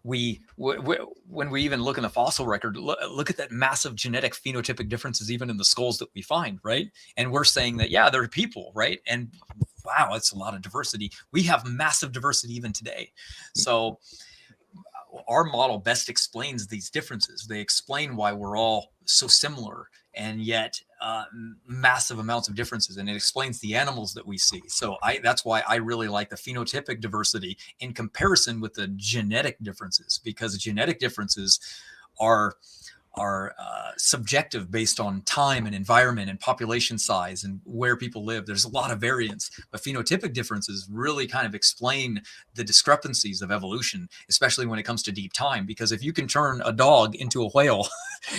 we even look in the fossil record, look at that massive genetic phenotypic differences even in the skulls that we find, right? And we're saying that, yeah, they're people, right? And wow, that's a lot of diversity. We have massive diversity even today. So our model best explains these differences. They explain why we're all so similar and yet massive amounts of differences, and it explains the animals that we see. So that's why I really like the phenotypic diversity in comparison with the genetic differences, because genetic differences are subjective based on time and environment and population size and where people live. There's a lot of variance, but phenotypic differences really kind of explain the discrepancies of evolution, especially when it comes to deep time. Because if you can turn a dog into a whale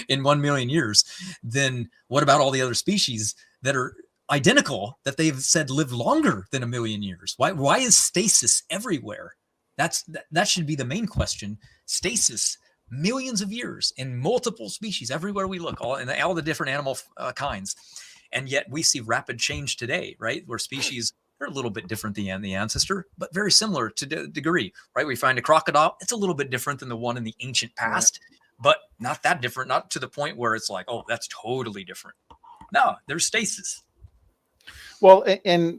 in 1 million years, then what about all the other species that are identical that they've said live longer than 1 million years? Why is stasis everywhere? That should be the main question. Stasis, millions of years in multiple species everywhere we look, all the different animal kinds. And yet we see rapid change today, right? Where species are a little bit different than the ancestor, but very similar to degree, right? We find a crocodile, it's a little bit different than the one in the ancient past, but not that different, not to the point where it's like, oh, that's totally different. No, there's stasis. Well, and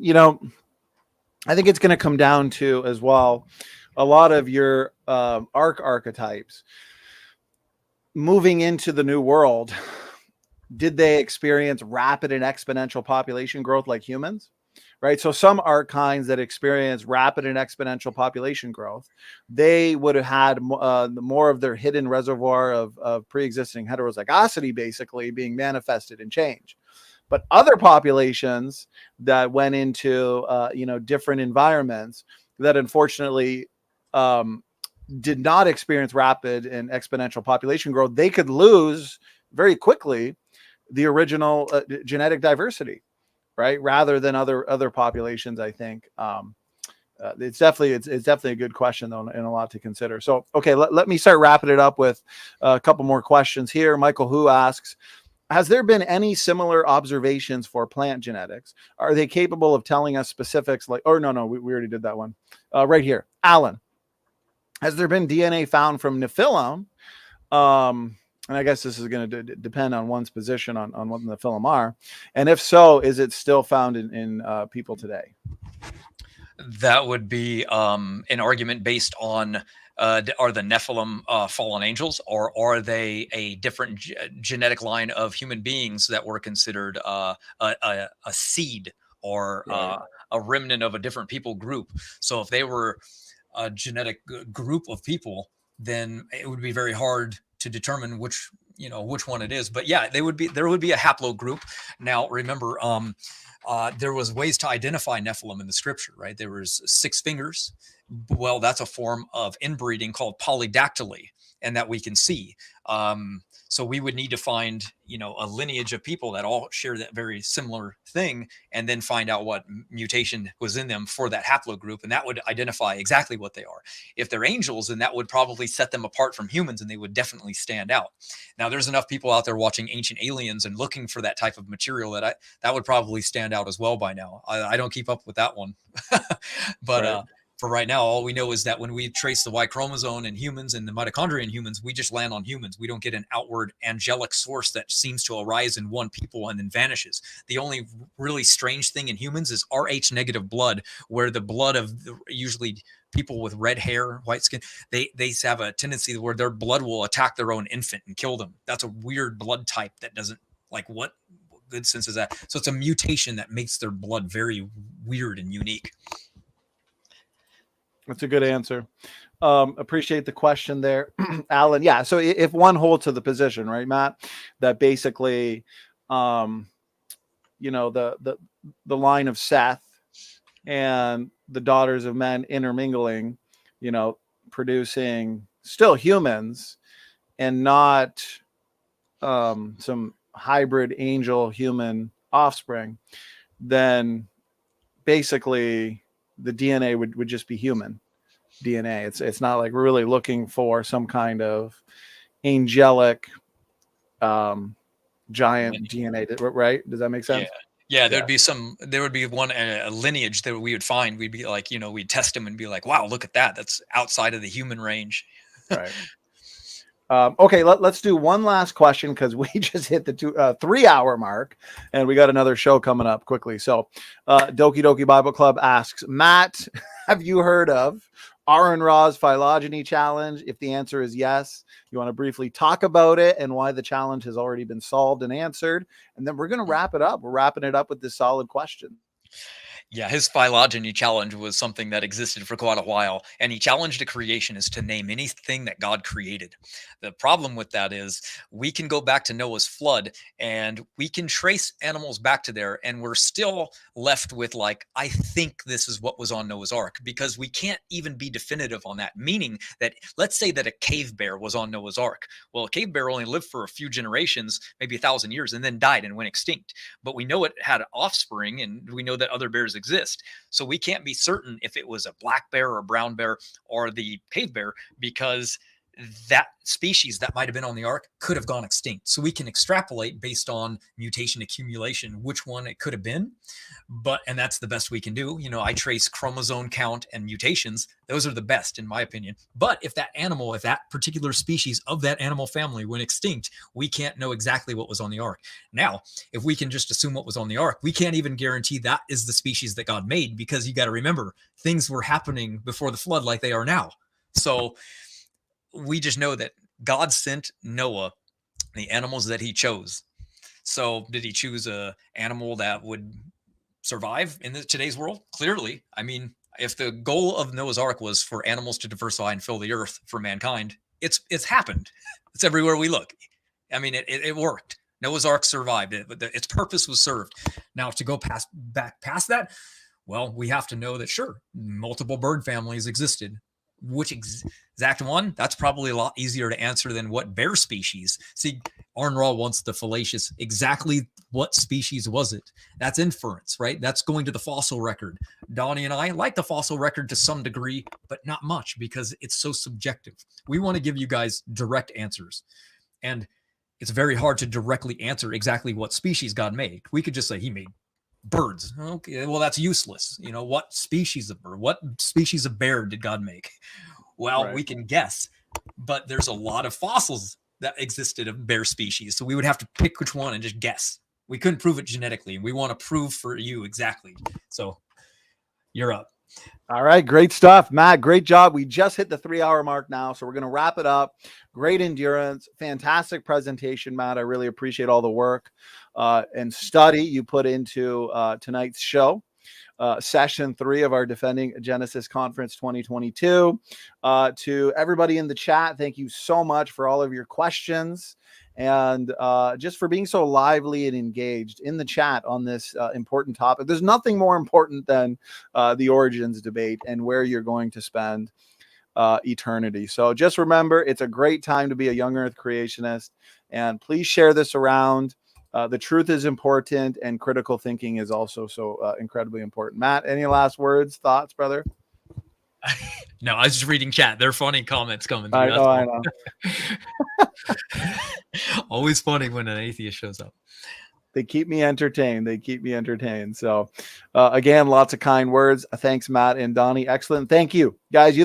I think it's going to come down to as well, a lot of your archetypes moving into the new world. Did they experience rapid and exponential population growth like humans? Right. So some kinds that experience rapid and exponential population growth, they would have had more of their hidden reservoir of pre-existing heterozygosity basically being manifested in change. But other populations that went into different environments that unfortunately did not experience rapid and exponential population growth, they could lose very quickly the original genetic diversity, right? Rather than other populations, I think. It's definitely a good question though, and a lot to consider. So, okay, let me start wrapping it up with a couple more questions here. Michael Hu asks, has there been any similar observations for plant genetics? Are they capable of telling us specifics like, oh, no, we already did that one. Right here, Alan. Has there been DNA found from Nephilim? And I guess this is going to depend on one's position on what the Nephilim are. And if so, is it still found in people today? That would be an argument based on are the Nephilim fallen angels, or are they a different genetic line of human beings that were considered a seed or a remnant of a different people group. So if they were a genetic group of people, then it would be very hard to determine which one it is. But yeah, there would be a haplogroup. Now remember, there was ways to identify Nephilim in the scripture, right? There was 6 fingers. Well, that's a form of inbreeding called polydactyly, and that we can see. So we would need to find, a lineage of people that all share that very similar thing, and then find out what mutation was in them for that haplogroup, and that would identify exactly what they are. If they're angels, then that would probably set them apart from humans, and they would definitely stand out. Now, there's enough people out there watching Ancient Aliens and looking for that type of material that would probably stand out as well by now. I don't keep up with that one, but Right. For right now, all we know is that when we trace the Y chromosome in humans and the mitochondria in humans, we just land on humans. We don't get an outward angelic source that seems to arise in one people and then vanishes. The only really strange thing in humans is Rh negative blood, where the blood of usually people with red hair, white skin, they have a tendency where their blood will attack their own infant and kill them. That's a weird blood type that doesn't, like, what good sense is that? So it's a mutation that makes their blood very weird and unique. That's a good answer. Appreciate the question there, Alan. Yeah. So if one holds to the position, right, Matt, that basically, the line of Seth and the daughters of men intermingling, producing still humans and not some hybrid angel human offspring, then basically the DNA would just be human DNA. It's not like we're really looking for some kind of angelic giant DNA, right? Does that make sense? Yeah, there would be one a lineage that we would find. We'd be like, we'd test them and be like, wow, look at that. That's outside of the human range. Right. Okay, let's do one last question because we just hit the 3-hour mark and we got another show coming up quickly. So Doki Doki Bible Club asks, Matt, have you heard of Aaron Ra's phylogeny challenge? If the answer is yes, you want to briefly talk about it and why the challenge has already been solved and answered. And then we're going to wrap it up. We're wrapping it up with this solid question. Yeah, his phylogeny challenge was something that existed for quite a while, and he challenged a creationist to name anything that God created. The problem with that is we can go back to Noah's flood, and we can trace animals back to there, and we're still left with, like, I think this is what was on Noah's Ark, because we can't even be definitive on that, meaning that, let's say that a cave bear was on Noah's Ark. Well, a cave bear only lived for a few generations, maybe 1,000 years, and then died and went extinct. But we know it had offspring, and we know that other bears exist. So we can't be certain if it was a black bear or a brown bear or the cave bear, because that species that might have been on the ark could have gone extinct. So we can extrapolate based on mutation accumulation which one it could have been. And that's the best we can do. I trace chromosome count and mutations. Those are the best in my opinion. But if that particular species of that animal family went extinct, we can't know exactly what was on the ark. Now, if we can just assume what was on the ark, we can't even guarantee that is the species that God made, because you got to remember, things were happening before the flood like they are now. So we just know that God sent Noah the animals that he chose. So did he choose a animal that would survive in today's world? Clearly. I mean, if the goal of Noah's Ark was for animals to diversify and fill the earth for mankind, it's happened. It's everywhere we look. I mean, it worked. Noah's Ark survived. Its purpose was served. Now, to go past that, well, we have to know that, sure, multiple bird families existed. Which exact one? That's probably a lot easier to answer than what bear species. See, Aaron Ra wants the fallacious. Exactly what species was it? That's inference, right? That's going to the fossil record. Donnie and I like the fossil record to some degree, but not much, because it's so subjective. We want to give you guys direct answers. And it's very hard to directly answer exactly what species God made. We could just say he made birds. Okay, well, that's useless. What species of bird, what species of bear did God make? Well, right. We can guess, but there's a lot of fossils that existed of bear species. So we would have to pick which one and just guess. We couldn't prove it genetically, and we want to prove for you exactly. So you're up. All right, great stuff, Matt. Great job. We just hit the 3-hour mark now, so we're going to wrap it up. Great endurance, fantastic presentation, Matt. I really appreciate all the work and study you put into tonight's show. Session 3 of our Defending Genesis Conference 2022. To everybody in the chat, thank you so much for all of your questions and just for being so lively and engaged in the chat on this important topic. There's nothing more important than the origins debate and where you're going to spend eternity. So just remember, it's a great time to be a young earth creationist, and please share this around. The truth is important, and critical thinking is also so incredibly important. Matt, any last words, thoughts, brother? No, I was just reading chat. They're funny comments coming through. I know. Always funny when an atheist shows up. They keep me entertained. So again, lots of kind words. Thanks, Matt and Donnie. Excellent. Thank you, guys. You're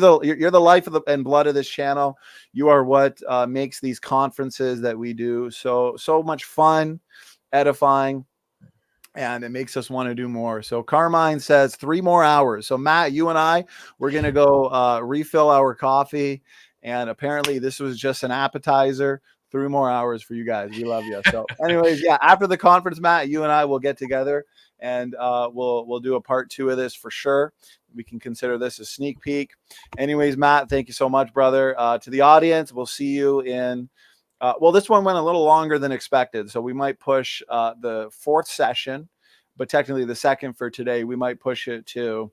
the life of and blood of this channel. You are what makes these conferences that we do so much fun, edifying, and it makes us want to do more. So Carmine says 3 more hours. So Matt, you and we're going to go refill our coffee. And apparently this was just an appetizer. 3 more hours for you guys. We love you. So anyways, yeah, after the conference, Matt, you and I will get together and we'll do a part 2 of this for sure. We can consider this a sneak peek. Anyways, Matt, thank you so much, brother. To the audience, we'll see you in well, this one went a little longer than expected, so we might push the 4th session, but technically the 2nd for today, we might push it to,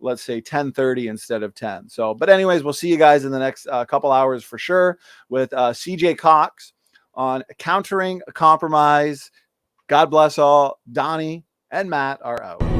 let's say, 10:30 instead of 10. So, but anyways, we'll see you guys in the next couple hours for sure with CJ Cox on countering compromise. God bless all. Donnie and Matt are out.